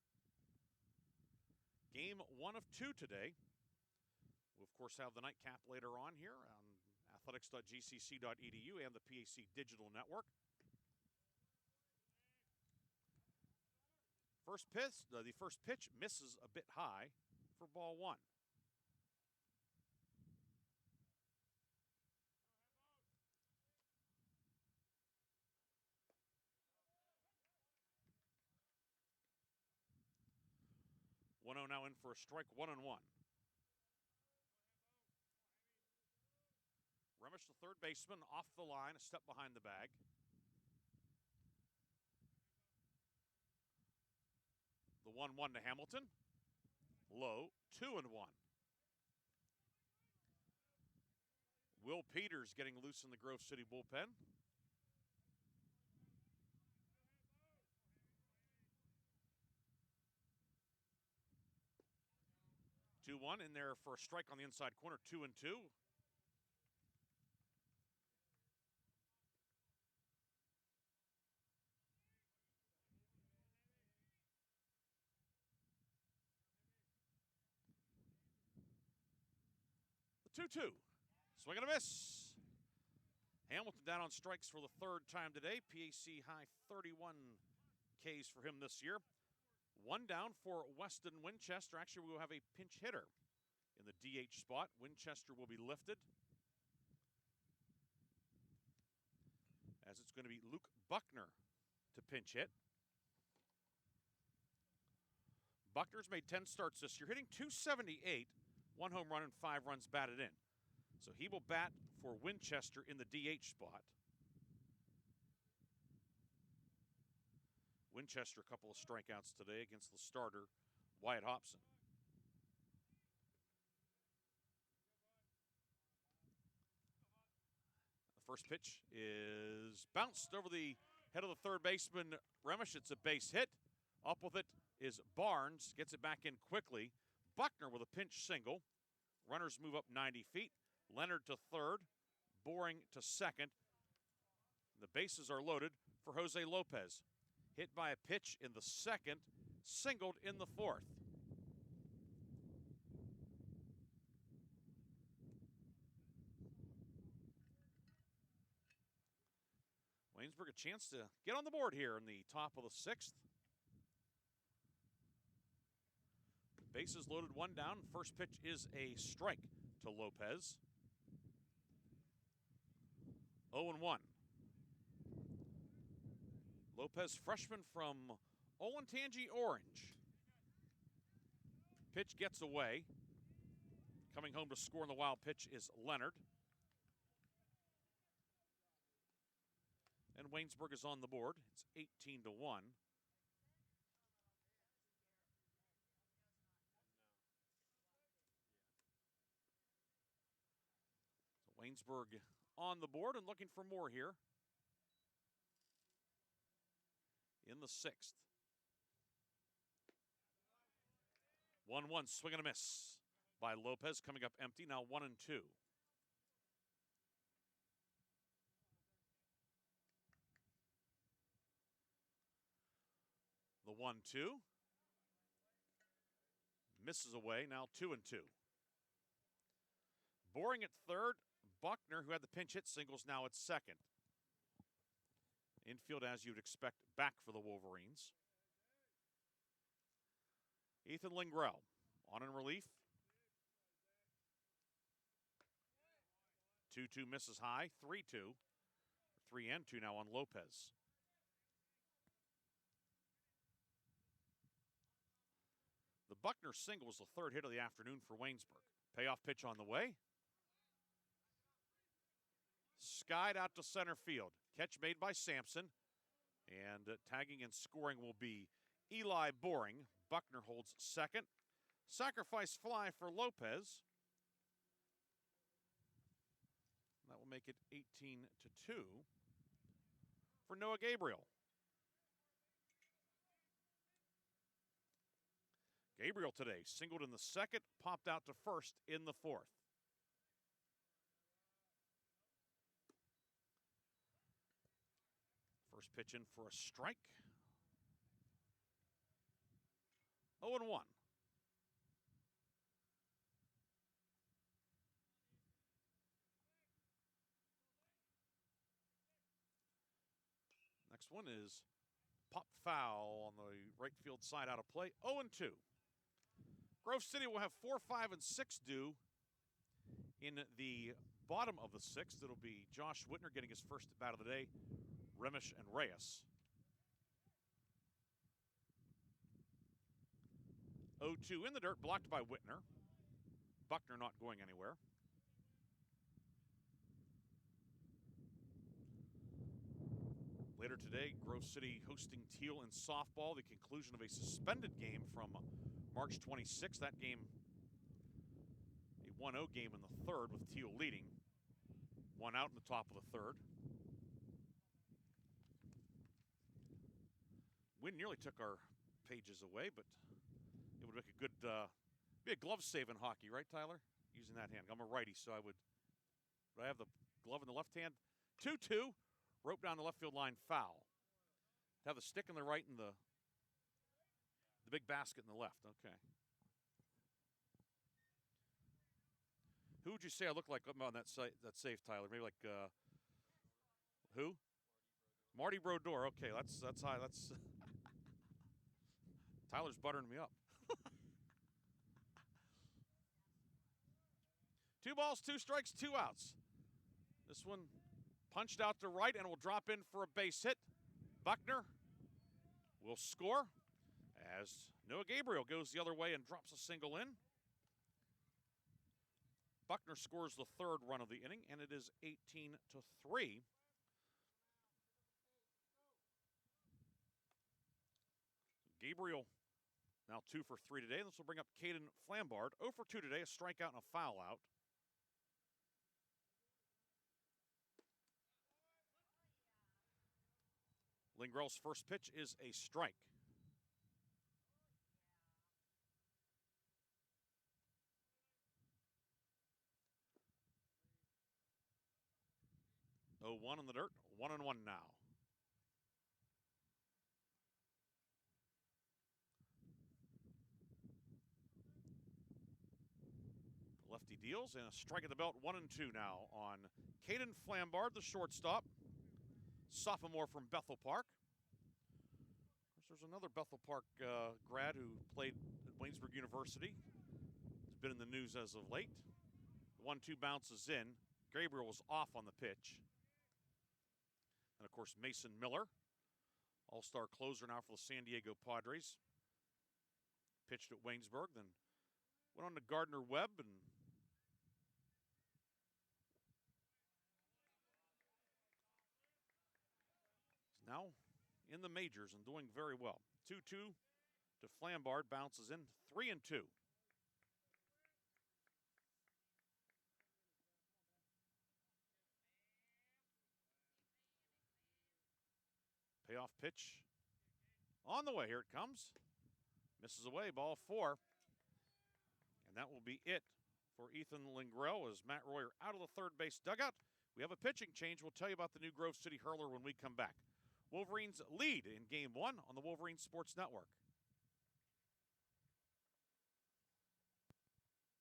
Game 1 of 2 today. We'll, of course, have the nightcap later on here on athletics.gcc.edu and the PAC Digital Network. The first pitch misses a bit high for ball 1. One-0 now in for a strike, 1-1. Remish, the third baseman, off the line, a step behind the bag. The 1-1 to Hamilton. Low, 2-1. Will Peters getting loose in the Grove City bullpen. Two one in there for a strike on the inside corner, 2-2. The 2-2. Swing and a miss. Hamilton down on strikes for the third time today. PAC high 31 Ks for him this year. One down for Weston Winchester. Actually, we will have a pinch hitter in the DH spot. Winchester will be lifted, as it's going to be Luke Buckner to pinch hit. Buckner's made 10 starts this year, hitting .278, 1 home run and 5 runs batted in. So he will bat for Winchester in the DH spot. Winchester, a couple of strikeouts today against the starter, Wyatt Hobson. The first pitch is bounced over the head of the third baseman, Remish. It's a base hit. Up with it is Barnes, gets it back in quickly. Buckner with a pinch single. Runners move up 90 feet. Leonard to third, Boring to second. The bases are loaded for Jose Lopez. Hit by a pitch in the second, singled in the fourth. Waynesburg a chance to get on the board here in the top of the sixth. Bases loaded, one down. First pitch is a strike to Lopez. 0-1. Lopez, freshman from Olentangy Orange. Pitch gets away. Coming home to score on the wild pitch is Leonard. And Waynesburg is on the board. It's 18-1. So Waynesburg on the board and looking for more here in the sixth. 1-1, swing and a miss by Lopez, coming up empty, now 1-2. The 1-2. Misses away, now 2-2. Boring at third. Buckner, who had the pinch hit singles, now at second. Infield, as you'd expect, back for the Wolverines. Ethan Lingrell on in relief. 2-2 misses high, 3-2. 3-2 now on Lopez. The Buckner single was the third hit of the afternoon for Waynesburg. Payoff pitch on the way. Skied out to center field. Catch made by Sampson. And tagging and scoring will be Eli Boring. Buckner holds second. Sacrifice fly for Lopez. That will make it 18-2 for Noah Gabriel. Gabriel today singled in the second, popped out to first in the fourth. First pitch in for a strike. 0-1. Next one is pop foul on the right field side out of play. 0-2. Grove City will have 4, 5, and 6 due in the bottom of the sixth. It'll be Josh Whitner getting his first at bat of the day, Remish and Reyes. 0-2 in the dirt, blocked by Whitner. Buckner not going anywhere. Later today, Grove City hosting Teal in softball, the conclusion of a suspended game from March 26th. That game, a 1-0 game in the third with Teal leading. One out in the top of the third. Wind nearly took our pages away, but it would make a good, be a glove save in hockey, right, Tyler? Using that hand. I'm a righty, so would I have the glove in the left hand? 2-2, rope down the left field line, foul. Have the stick in the right and the big basket in the left. Okay. Who would you say I look like on that save, Tyler? Maybe like who? Marty Brodeur. Okay, that's high. That's Tyler's buttering me up. 2 balls, 2 strikes, 2 outs. This one punched out to right and will drop in for a base hit. Buckner will score as Noah Gabriel goes the other way and drops a single in. Buckner scores the third run of the inning, and it is 18-3. Gabriel now 2 for 3 today. This will bring up Caden Flambard. 0 for 2 today, a strikeout and a foul out. Lingrell's first pitch is a strike. Oh, 1 in the dirt, 1-1 now. Lefty deals and a strike at the belt. 1-2 now on Caden Flambard, the shortstop, sophomore from Bethel Park. Of course, there's another Bethel Park grad who played at Waynesburg University. Has been in the news as of late. The 1-2 bounces in. Gabriel was off on the pitch. And of course, Mason Miller, all-star closer now for the San Diego Padres. Pitched at Waynesburg, then went on to Gardner Webb and is now in the majors and doing very well. 2-2 to Flambard, bounces in. 3-2. Payoff pitch on the way. Here it comes. Misses away, ball 4. And that will be it for Ethan Lingrell as Matt Royer out of the third base dugout. We have a pitching change. We'll tell you about the new Grove City hurler when we come back. Wolverines lead in Game 1 on the Wolverine Sports Network.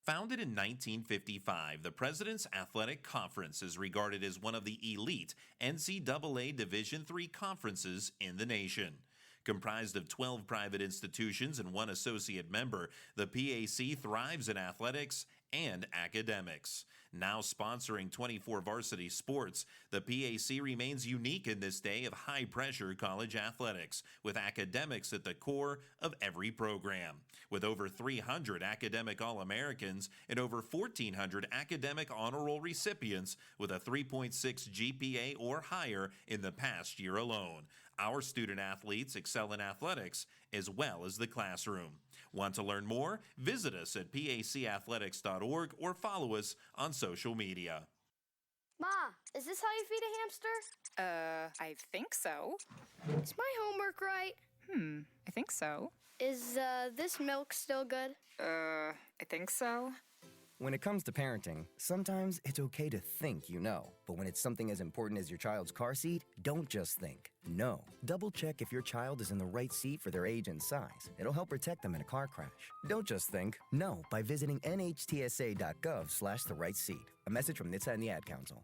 Founded in 1955, the President's Athletic Conference is regarded as one of the elite NCAA Division III conferences in the nation. Comprised of 12 private institutions and 1 associate member, the PAC thrives in athletics and academics. Now sponsoring 24 varsity sports, the PAC remains unique in this day of high-pressure college athletics, with academics at the core of every program. With over 300 academic All-Americans and over 1,400 academic honor roll recipients with a 3.6 GPA or higher in the past year alone. Our student athletes excel in athletics as well as the classroom. Want to learn more? Visit us at pacathletics.org or follow us on social media. Ma, is this how you feed a hamster? I think so. Is my homework right? I think so. Is this milk still good? I think so. When it comes to parenting, sometimes it's okay to think you know. But when it's something as important as your child's car seat, don't just think. Know. Double check if your child is in the right seat for their age and size. It'll help protect them in a car crash. Don't just think. Know by visiting nhtsa.gov/the right seat. A message from NHTSA and the Ad Council.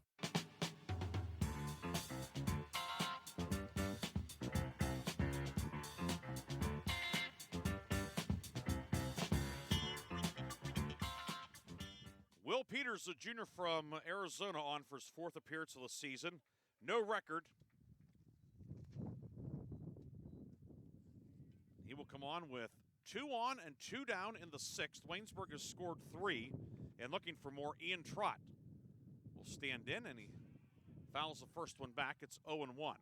Will Peters, a junior from Arizona, on for his 4th appearance of the season. No record. He will come on with 2 on and 2 down in the 6th. Waynesburg has scored 3 and looking for more. Ian Trott will stand in and he fouls the first one back. It's 0-1.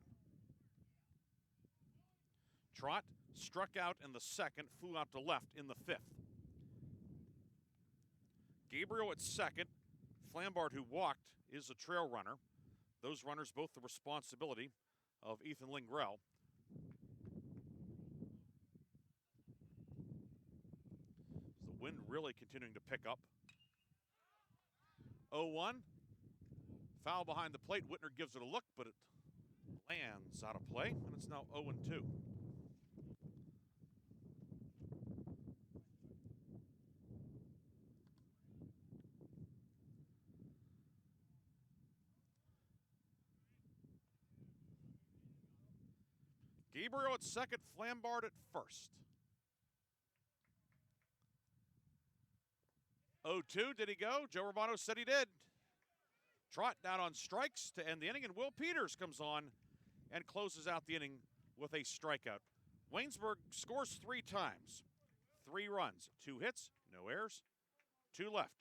Trott struck out in the 2nd, flew out to left in the 5th. Gabriel at 2nd. Flambard, who walked, is a trail runner. Those runners both the responsibility of Ethan Lingrell. The wind really continuing to pick up. 0-1. Foul behind the plate. Whitner gives it a look, but it lands out of play, and it's now 0-2. Gabriel at 2nd, Flambard at 1st. 0-2, did he go? Joe Romano said he did. Trott down on strikes to end the inning, and Will Peters comes on and closes out the inning with a strikeout. Waynesburg scores 3 times, 3 runs, 2 hits, no errors, 2 left.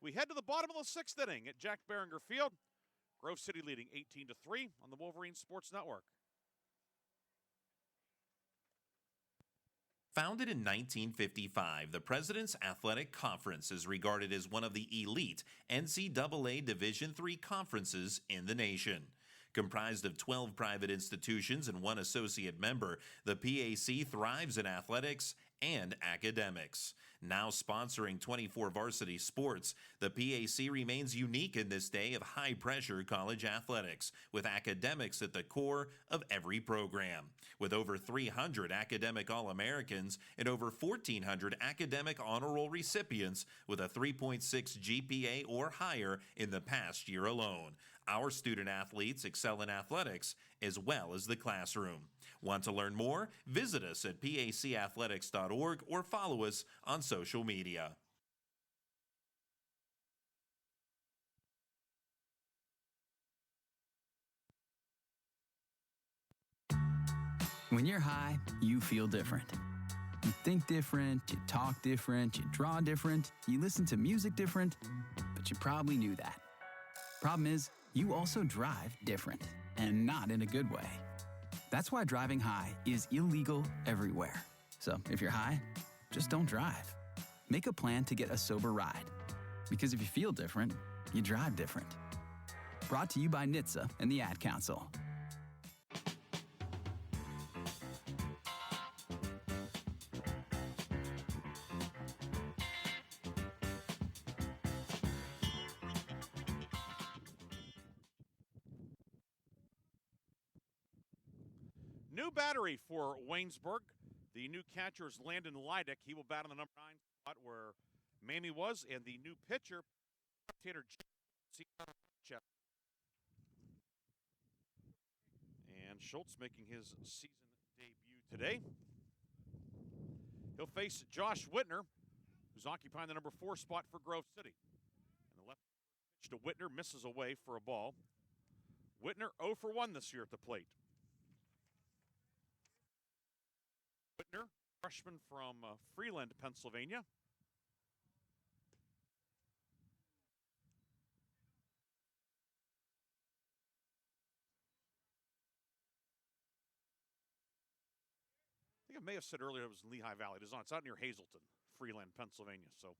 We head to the bottom of the 6th inning at Jack Behringer Field. Grove City leading 18-3 on the Wolverine Sports Network. Founded in 1955, the President's Athletic Conference is regarded as one of the elite NCAA Division III conferences in the nation. Comprised of 12 private institutions and 1 associate member, the PAC thrives in athletics and academics. Now sponsoring 24 varsity sports, the PAC remains unique in this day of high-pressure college athletics, with academics at the core of every program. With over 300 academic All-Americans and over 1,400 academic honor roll recipients with a 3.6 GPA or higher in the past year alone, our student athletes excel in athletics as well as the classroom. Want to learn more? Visit us at pacathletics.org or follow us on social media. When you're high, you feel different. You think different, you talk different, you draw different, you listen to music different, but you probably knew that. Problem is, you also drive different, and not in a good way. That's why driving high is illegal everywhere. So if you're high, just don't drive. Make a plan to get a sober ride. Because if you feel different, you drive different. Brought to you by NHTSA and the Ad Council. New battery for Waynesburg. The new catcher is Landon Leidick. He will bat on the number 9 spot where Mamie was, and the new pitcher, Tanner Chester. And Schultz making his season debut today. He'll face Josh Whitner, who's occupying the number 4 spot for Grove City. And the left pitch to Whitner misses away for a ball. Whitner 0 for 1 this year at the plate. Whitner, freshman from Freeland, Pennsylvania. I think I may have said earlier it was in Lehigh Valley. It is not. It's out near Hazleton, Freeland, Pennsylvania. So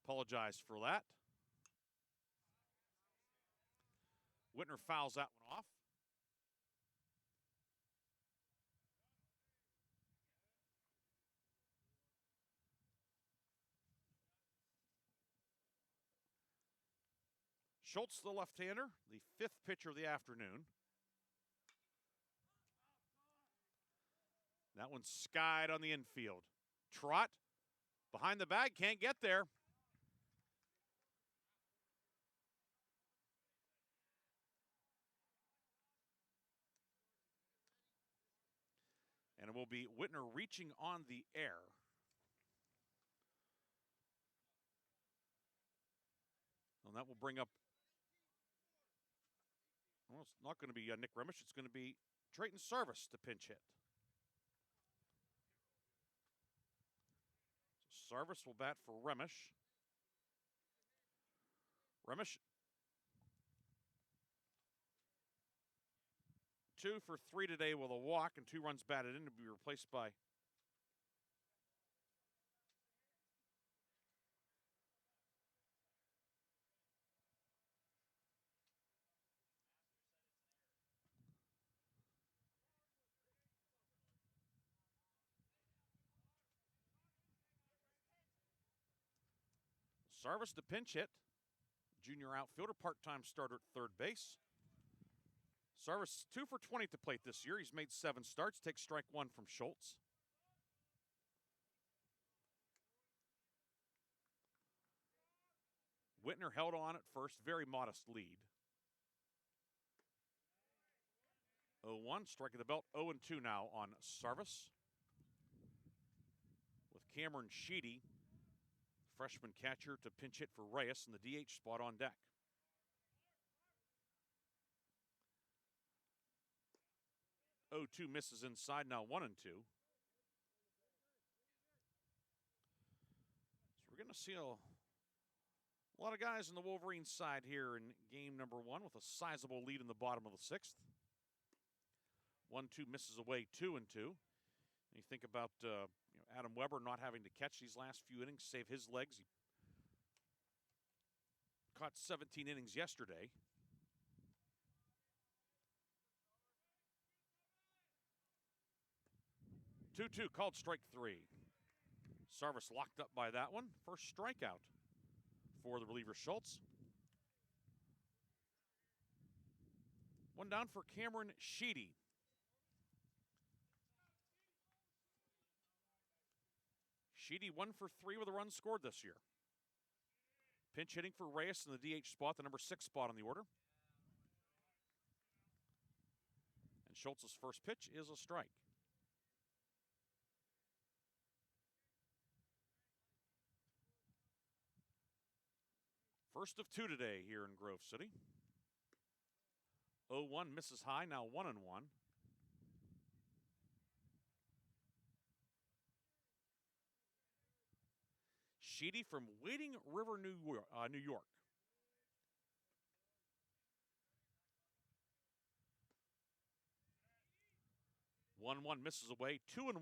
apologize for that. Whitner fouls that one off. Schultz, the left-hander, the 5th pitcher of the afternoon. That one's skied on the infield. Trot behind the bag, can't get there. And it will be Whitner reaching on the air. And that will bring up, well, it's not going to be Nick Remish. It's going to be Drayton Service to pinch hit. So Service will bat for Remish. Remish 2 for 3 today with a walk and 2 runs batted in, to be replaced by Service to pinch hit. Junior outfielder, part-time starter at third base. Service 2 for 20 at the plate this year. He's made 7 starts. Takes strike 1 from Schultz. Whitner held on at first. Very modest lead. 0-1, striking the belt. 0-2 now on Service. With Cameron Sheedy, freshman catcher, to pinch hit for Reyes in the DH spot on deck. Oh, 2 misses inside, now 1-2. So we're going to see a lot of guys on the Wolverines side here in game number 1 with a sizable lead in the bottom of the 6th. 1-2 misses away, 2-2. You think about Adam Weber not having to catch these last few innings, save his legs. He caught 17 innings yesterday. 2-2, called strike 3. Sarvis locked up by that one. First strikeout for the reliever Schultz. One down for Cameron Sheedy. Sheedy 1 for 3 with a run scored this year. Pinch hitting for Reyes in the DH spot, the number 6 spot on the order. And Schultz's first pitch is a strike. First of 2 today here in Grove City. 0-1 misses high, now 1-1. Sheedy from Wading River, New York. One misses away, 2-1.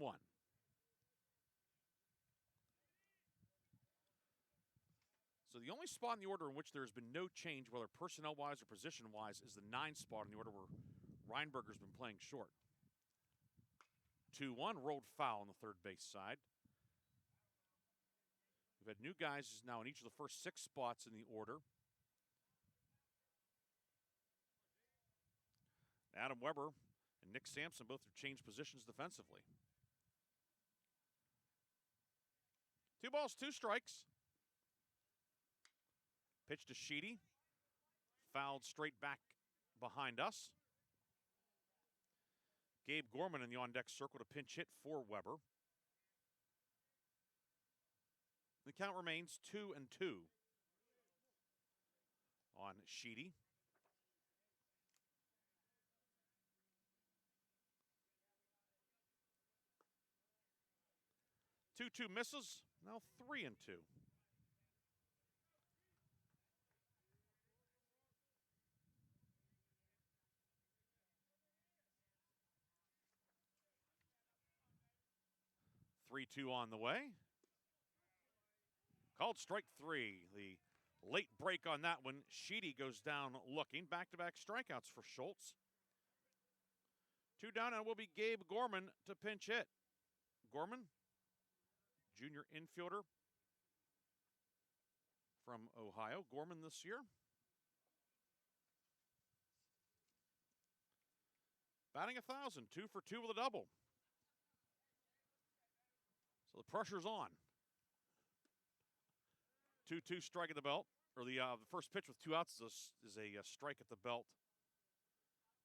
So the only spot in the order in which there has been no change, whether personnel-wise or position-wise, is the 9 spot in the order where Reinberger's been playing short. 2-1, rolled foul on the third base side. We've had new guys now in each of the first 6 spots in the order. Adam Weber and Nick Sampson both have changed positions defensively. 2 balls, 2 strikes. Pitch to Sheedy. Fouled straight back behind us. Gabe Gorman in the on-deck circle to pinch hit for Weber. The count remains 2-2 on Sheedy. Two misses, now 3-2. Three-two on the way. Called strike 3. The late break on that one. Sheedy goes down looking. Back-to-back strikeouts for Schultz. 2 down, and it will be Gabe Gorman to pinch hit. Gorman, junior infielder from Ohio. Gorman this year. Batting 1,000, 2 for 2 with a double. So the pressure's on. 2-2 strike at the belt, or the first pitch with 2 outs is a strike at the belt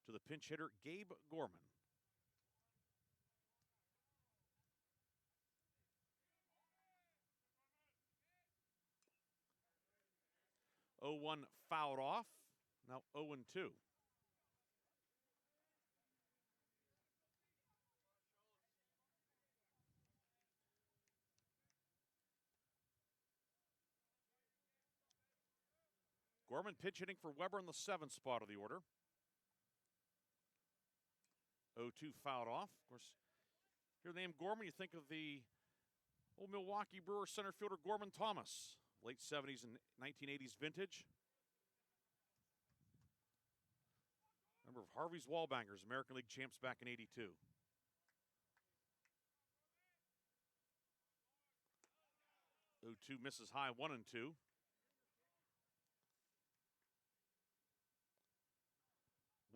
to the pinch hitter, Gabe Gorman. Oh-1 fouled off, now 0-2. Gorman pitch hitting for Weber in the 7th spot of the order. 0-2 fouled off. Of course, hear the name Gorman, you think of the old Milwaukee Brewers center fielder Gorman Thomas. Late 70s and 1980s vintage. Member of Harvey's Wallbangers, American League champs back in '82. 0-2 misses high, 1-2.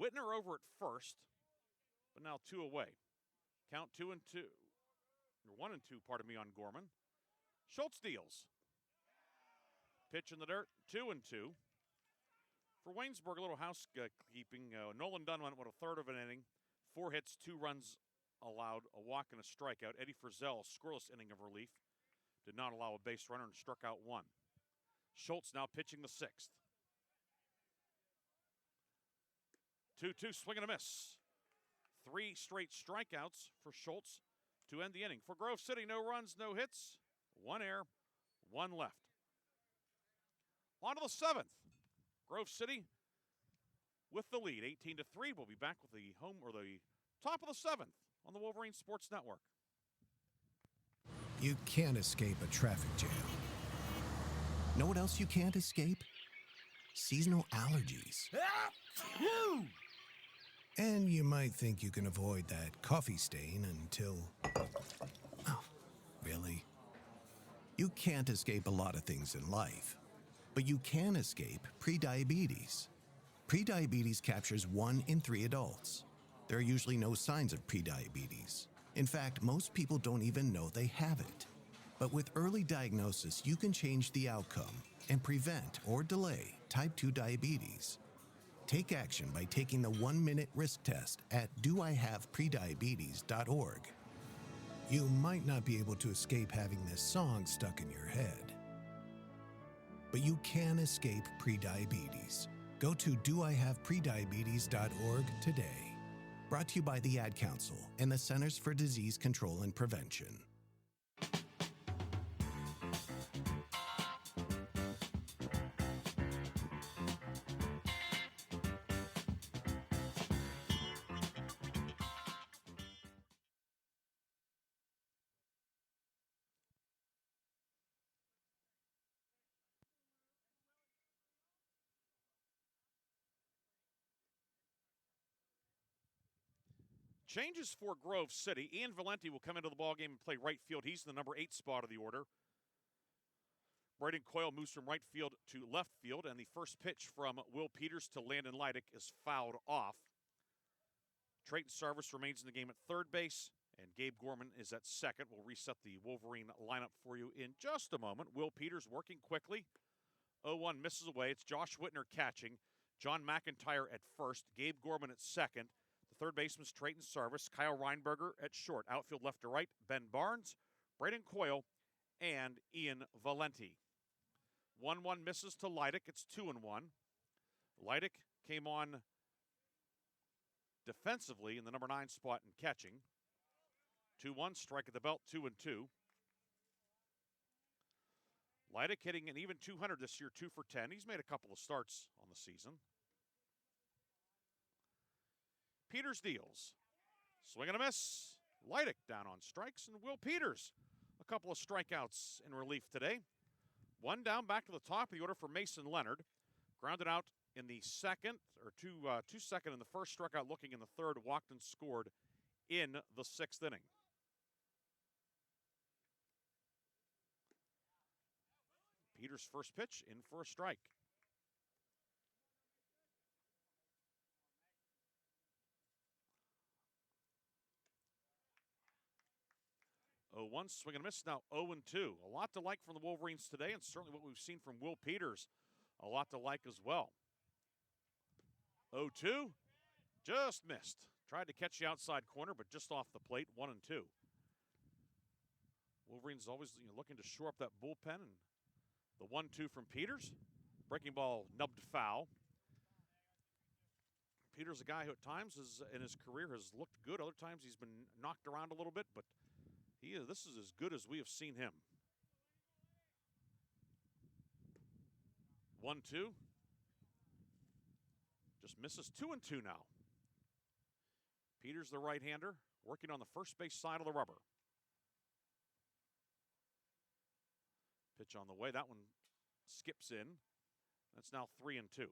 Whitner over at first, but now 2 away. Count 2-2. Or 1-2, pardon me, on Gorman. Schultz deals. Pitch in the dirt, 2-2. For Waynesburg, a little housekeeping. Nolan Dunn went with a third of an inning. 4 hits, 2 runs allowed, a walk and a strikeout. Eddie Frizzell, scoreless inning of relief. Did not allow a base runner and struck out 1. Schultz now pitching the 6th. 2-2, swing and a miss. 3 straight strikeouts for Schultz to end the inning. For Grove City, no runs, no hits. 1 error, 1 left. On to the 7th. Grove City with the lead, 18-3. We'll be back with the top of the 7th on the Wolverine Sports Network. You can't escape a traffic jam. Know what else you can't escape? Seasonal allergies. And you might think you can avoid that coffee stain until... Oh, really? You can't escape a lot of things in life, but you can escape prediabetes. Prediabetes captures 1 in 3 adults. There are usually no signs of prediabetes. In fact, most people don't even know they have it. But with early diagnosis, you can change the outcome and prevent or delay type 2 diabetes. Take action by taking the 1-minute risk test at doihaveprediabetes.org. You might not be able to escape having this song stuck in your head, but you can escape prediabetes. Go to doihaveprediabetes.org today. Brought to you by the Ad Council and the Centers for Disease Control and Prevention. Changes for Grove City. Ian Valenti will come into the ballgame and play right field. He's in the number 8 spot of the order. Braden Coyle moves from right field to left field, and the first pitch from Will Peters to Landon Leidick is fouled off. Trayton Sarvis remains in the game at third base, and Gabe Gorman is at second. We'll reset the Wolverine lineup for you in just a moment. Will Peters working quickly. 0-1 misses away. It's Josh Whitner catching. John McIntyre at first. Gabe Gorman at second. The third baseman's Trayton Sarvis. Kyle Reinberger at short. Outfield left to right. Ben Barnes, Braden Coyle, and Ian Valenti. 1-1 misses to Leidick. It's 2-1. Leidick came on defensively in the number 9 spot in catching. 2-1, strike at the belt, 2-2. Leidick hitting an even 200 this year, 2 for 10. He's made a couple of starts on the season. Peters deals. Swing and a miss. Leidick down on strikes, and Will Peters, a couple of strikeouts in relief today. One down, back to the top of the order for Mason Leonard. Grounded out in the second, or two second in the first, struck out looking in the third, walked and scored in the 6th inning. Peters' first pitch in for a strike. Oh, 1 swing and a miss, now 0-2. A lot to like from the Wolverines today, and certainly what we've seen from Will Peters, a lot to like as well. 0-2, just missed. Tried to catch the outside corner, but just off the plate, 1-2. Wolverines always looking to shore up that bullpen, and the 1-2 from Peters. Breaking ball nubbed foul. Peters, a guy who at times in his career has looked good. Other times he's been knocked around a little bit, but this is as good as we have seen him. 1-2. Just misses. 2-2 now. Peters, the right-hander, working on the first base side of the rubber. Pitch on the way. That one skips in. That's now 3-2.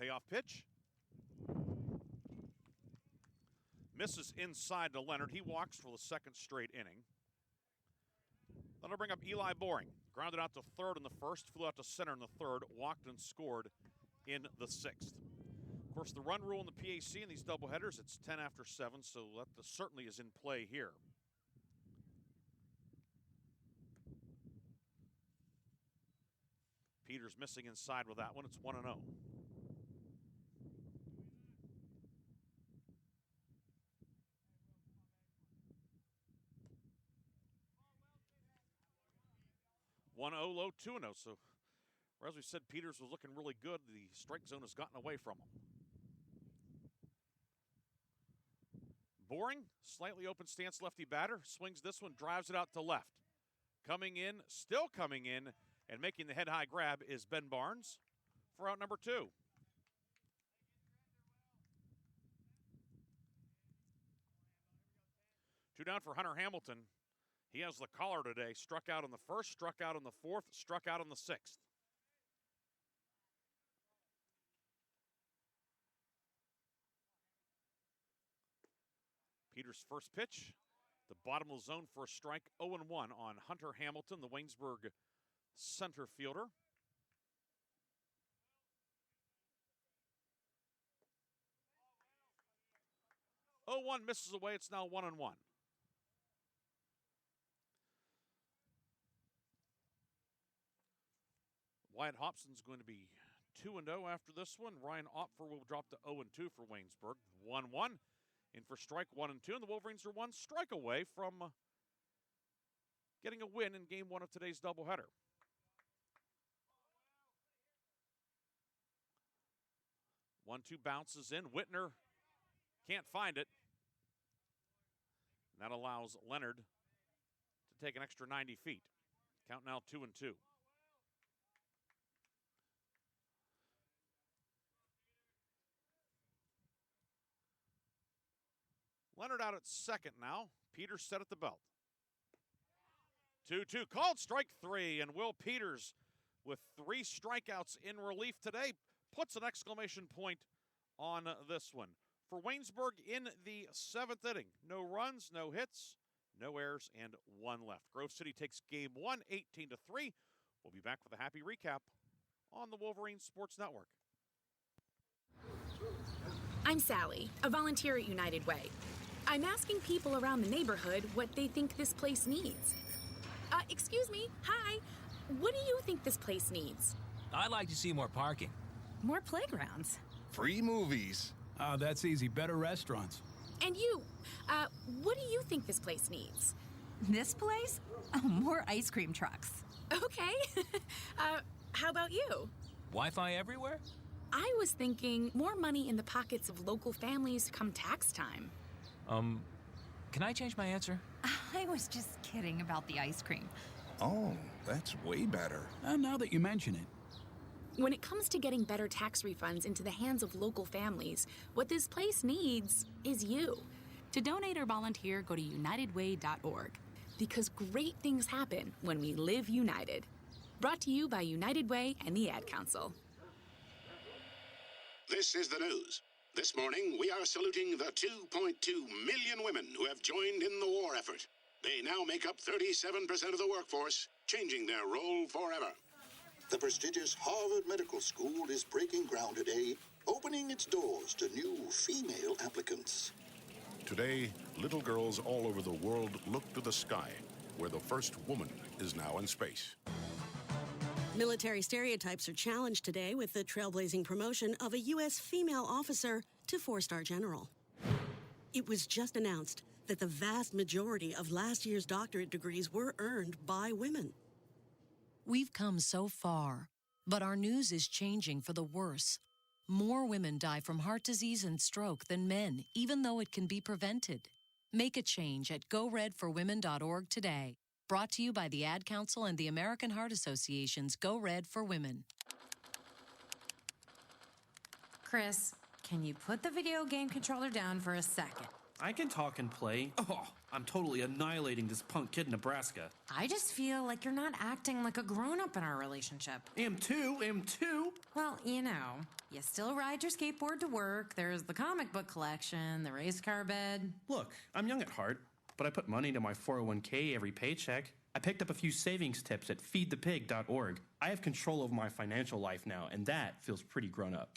Payoff pitch. Misses inside to Leonard. He walks for the second straight inning. That'll bring up Eli Boring. Grounded out to third in the first, flew out to center in the third, walked and scored in the 6th. Of course, the run rule in the PAC in these doubleheaders, it's 10 after 7, so that certainly is in play here. Peters missing inside with that one. It's 1-0. Low, 2-0. So, as we said, Peters was looking really good. The strike zone has gotten away from him. Boring, slightly open stance lefty batter. Swings this one, drives it out to left. Coming in, still coming in, and making the head-high grab is Ben Barnes for out number 2. Two down for Hunter Hamilton. He has the collar today. Struck out in the first, struck out in the fourth, struck out in the 6th. Peters' first pitch, the bottom of the zone for a strike, 0-1 on Hunter Hamilton, the Waynesburg center fielder. Oh, 1 misses away. It's now 1-1. Wyatt Hobson's going to be 2-0 after this one. Ryan Opfer will drop to 0-2 for Waynesburg. 1-1. In for strike 1 and 2. And the Wolverines are 1 strike away from getting a win in game 1 of today's doubleheader. One-two bounces in. Whitner can't find it. And that allows Leonard to take an extra 90 feet. Count now 2-2. Leonard out at second now. Peters set at the belt. 2-2 called, strike 3, and Will Peters with 3 strikeouts in relief today puts an exclamation point on this one. For Waynesburg in the 7th inning, no runs, no hits, no errors, and 1 left. Grove City takes game 1, 18-3. We'll be back with a happy recap on the Wolverine Sports Network. I'm Sally, a volunteer at United Way. I'm asking people around the neighborhood what they think this place needs. Excuse me, hi. What do you think this place needs? I'd like to see more parking. More playgrounds. Free movies. Oh, that's easy. Better restaurants. And you, what do you think this place needs? This place? Oh, more ice cream trucks. Okay. How about you? Wi-Fi everywhere? I was thinking more money in the pockets of local families come tax time. Can I change my answer? I was just kidding about the ice cream. Oh, that's way better. Now that you mention it. When it comes to getting better tax refunds into the hands of local families, what this place needs is you. To donate or volunteer, go to unitedway.org. Because great things happen when we live united. Brought to you by United Way and the Ad Council. This is the news. This morning, we are saluting the 2.2 million women who have joined in the war effort. They now make up 37% of the workforce, changing their role forever. The prestigious Harvard Medical School is breaking ground today, opening its doors to new female applicants. Today, little girls all over the world look to the sky, where the first woman is now in space. Military stereotypes are challenged today with the trailblazing promotion of a U.S. female officer to 4-star general. It was just announced that the vast majority of last year's doctorate degrees were earned by women. We've come so far, but our news is changing for the worse. More women die from heart disease and stroke than men, even though it can be prevented. Make a change at GoRedForWomen.org today. Brought to you by the Ad Council and the American Heart Association's Go Red for Women. Chris, can you put the video game controller down for a second? I can talk and play. Oh, I'm totally annihilating this punk kid in Nebraska. I just feel like you're not acting like a grown-up in our relationship. Am too. Well, you know, you still ride your skateboard to work, there's the comic book collection, the race car bed. Look, I'm young at heart, but I put money into my 401k every paycheck. I picked up a few savings tips at feedthepig.org. I have control over my financial life now, and that feels pretty grown up.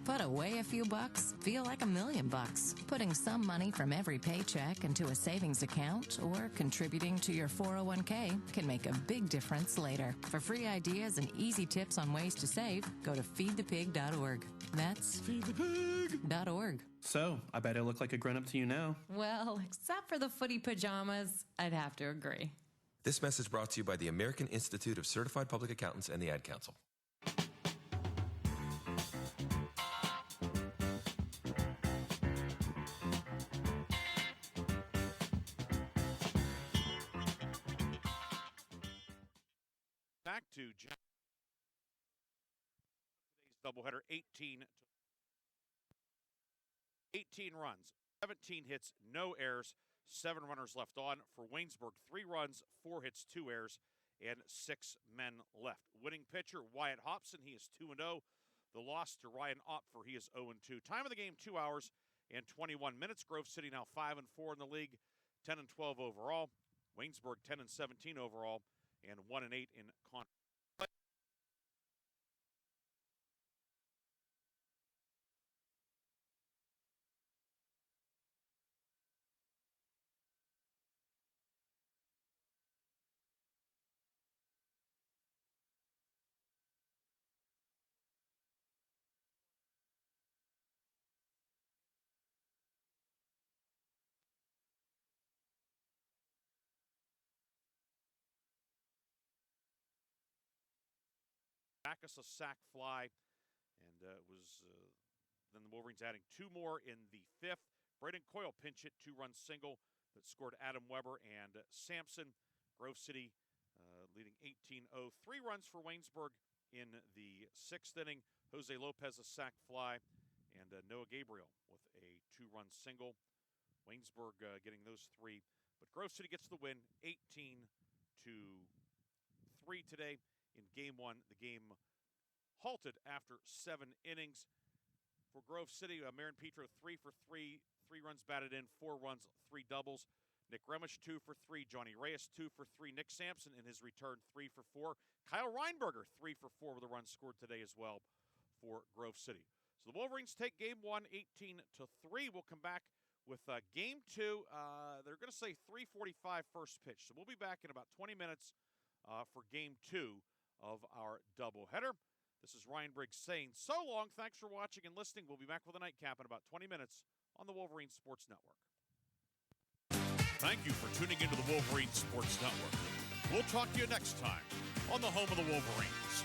Put away a few bucks, feel like $1 million bucks. Putting some money from every paycheck into a savings account or contributing to your 401k can make a big difference later. For free ideas and easy tips on ways to save, go to feedthepig.org. That's feedthepig.org. So, I bet I look like a grown-up to you now. Well, except for the footy pajamas, I'd have to agree. This message brought to you by the American Institute of Certified Public Accountants and the Ad Council. Back to today's doubleheader, 18 runs, 17 hits, no errors. 7 runners left on. For Waynesburg, 3 runs, 4 hits, 2 errors, and 6 men left. Winning pitcher, Wyatt Hobson. He is 2-0. The loss to Ryan Opfer. He is 0-2. Time of the game, 2 hours and 21 minutes. Grove City now 5-4 in the league, 10-12 overall. Waynesburg 10-17 overall, and 1-8 in conference. Backus a sack fly, and it was then the Wolverines adding 2 more in the 5th. Braden Coyle pinch hit 2-run single that scored Adam Weber and Sampson. Grove City leading 18-0. 3 runs for Waynesburg in the 6th inning. Jose Lopez a sack fly, and Noah Gabriel with a 2-run single. Waynesburg getting those 3. But Grove City gets the win, 18-3 today in Game 1. The game halted after 7 innings. For Grove City, Marin Petro 3 for 3, 3 runs batted in, 4 runs, 3 doubles. Nick Remish 2 for 3, Johnny Reyes 2 for 3, Nick Sampson in his return 3 for 4, Kyle Reinberger 3 for 4 with a run scored today as well for Grove City. So the Wolverines take Game 1, 18-3. We'll come back with Game 2. They're going to say 3:45 first pitch, so we'll be back in about 20 minutes for Game 2 of our doubleheader. This is Ryan Briggs saying so long. Thanks for watching and listening. We'll be back with a nightcap in about 20 minutes on the Wolverine Sports Network. Thank you for tuning into the Wolverine Sports Network. We'll talk to you next time on the home of the Wolverines.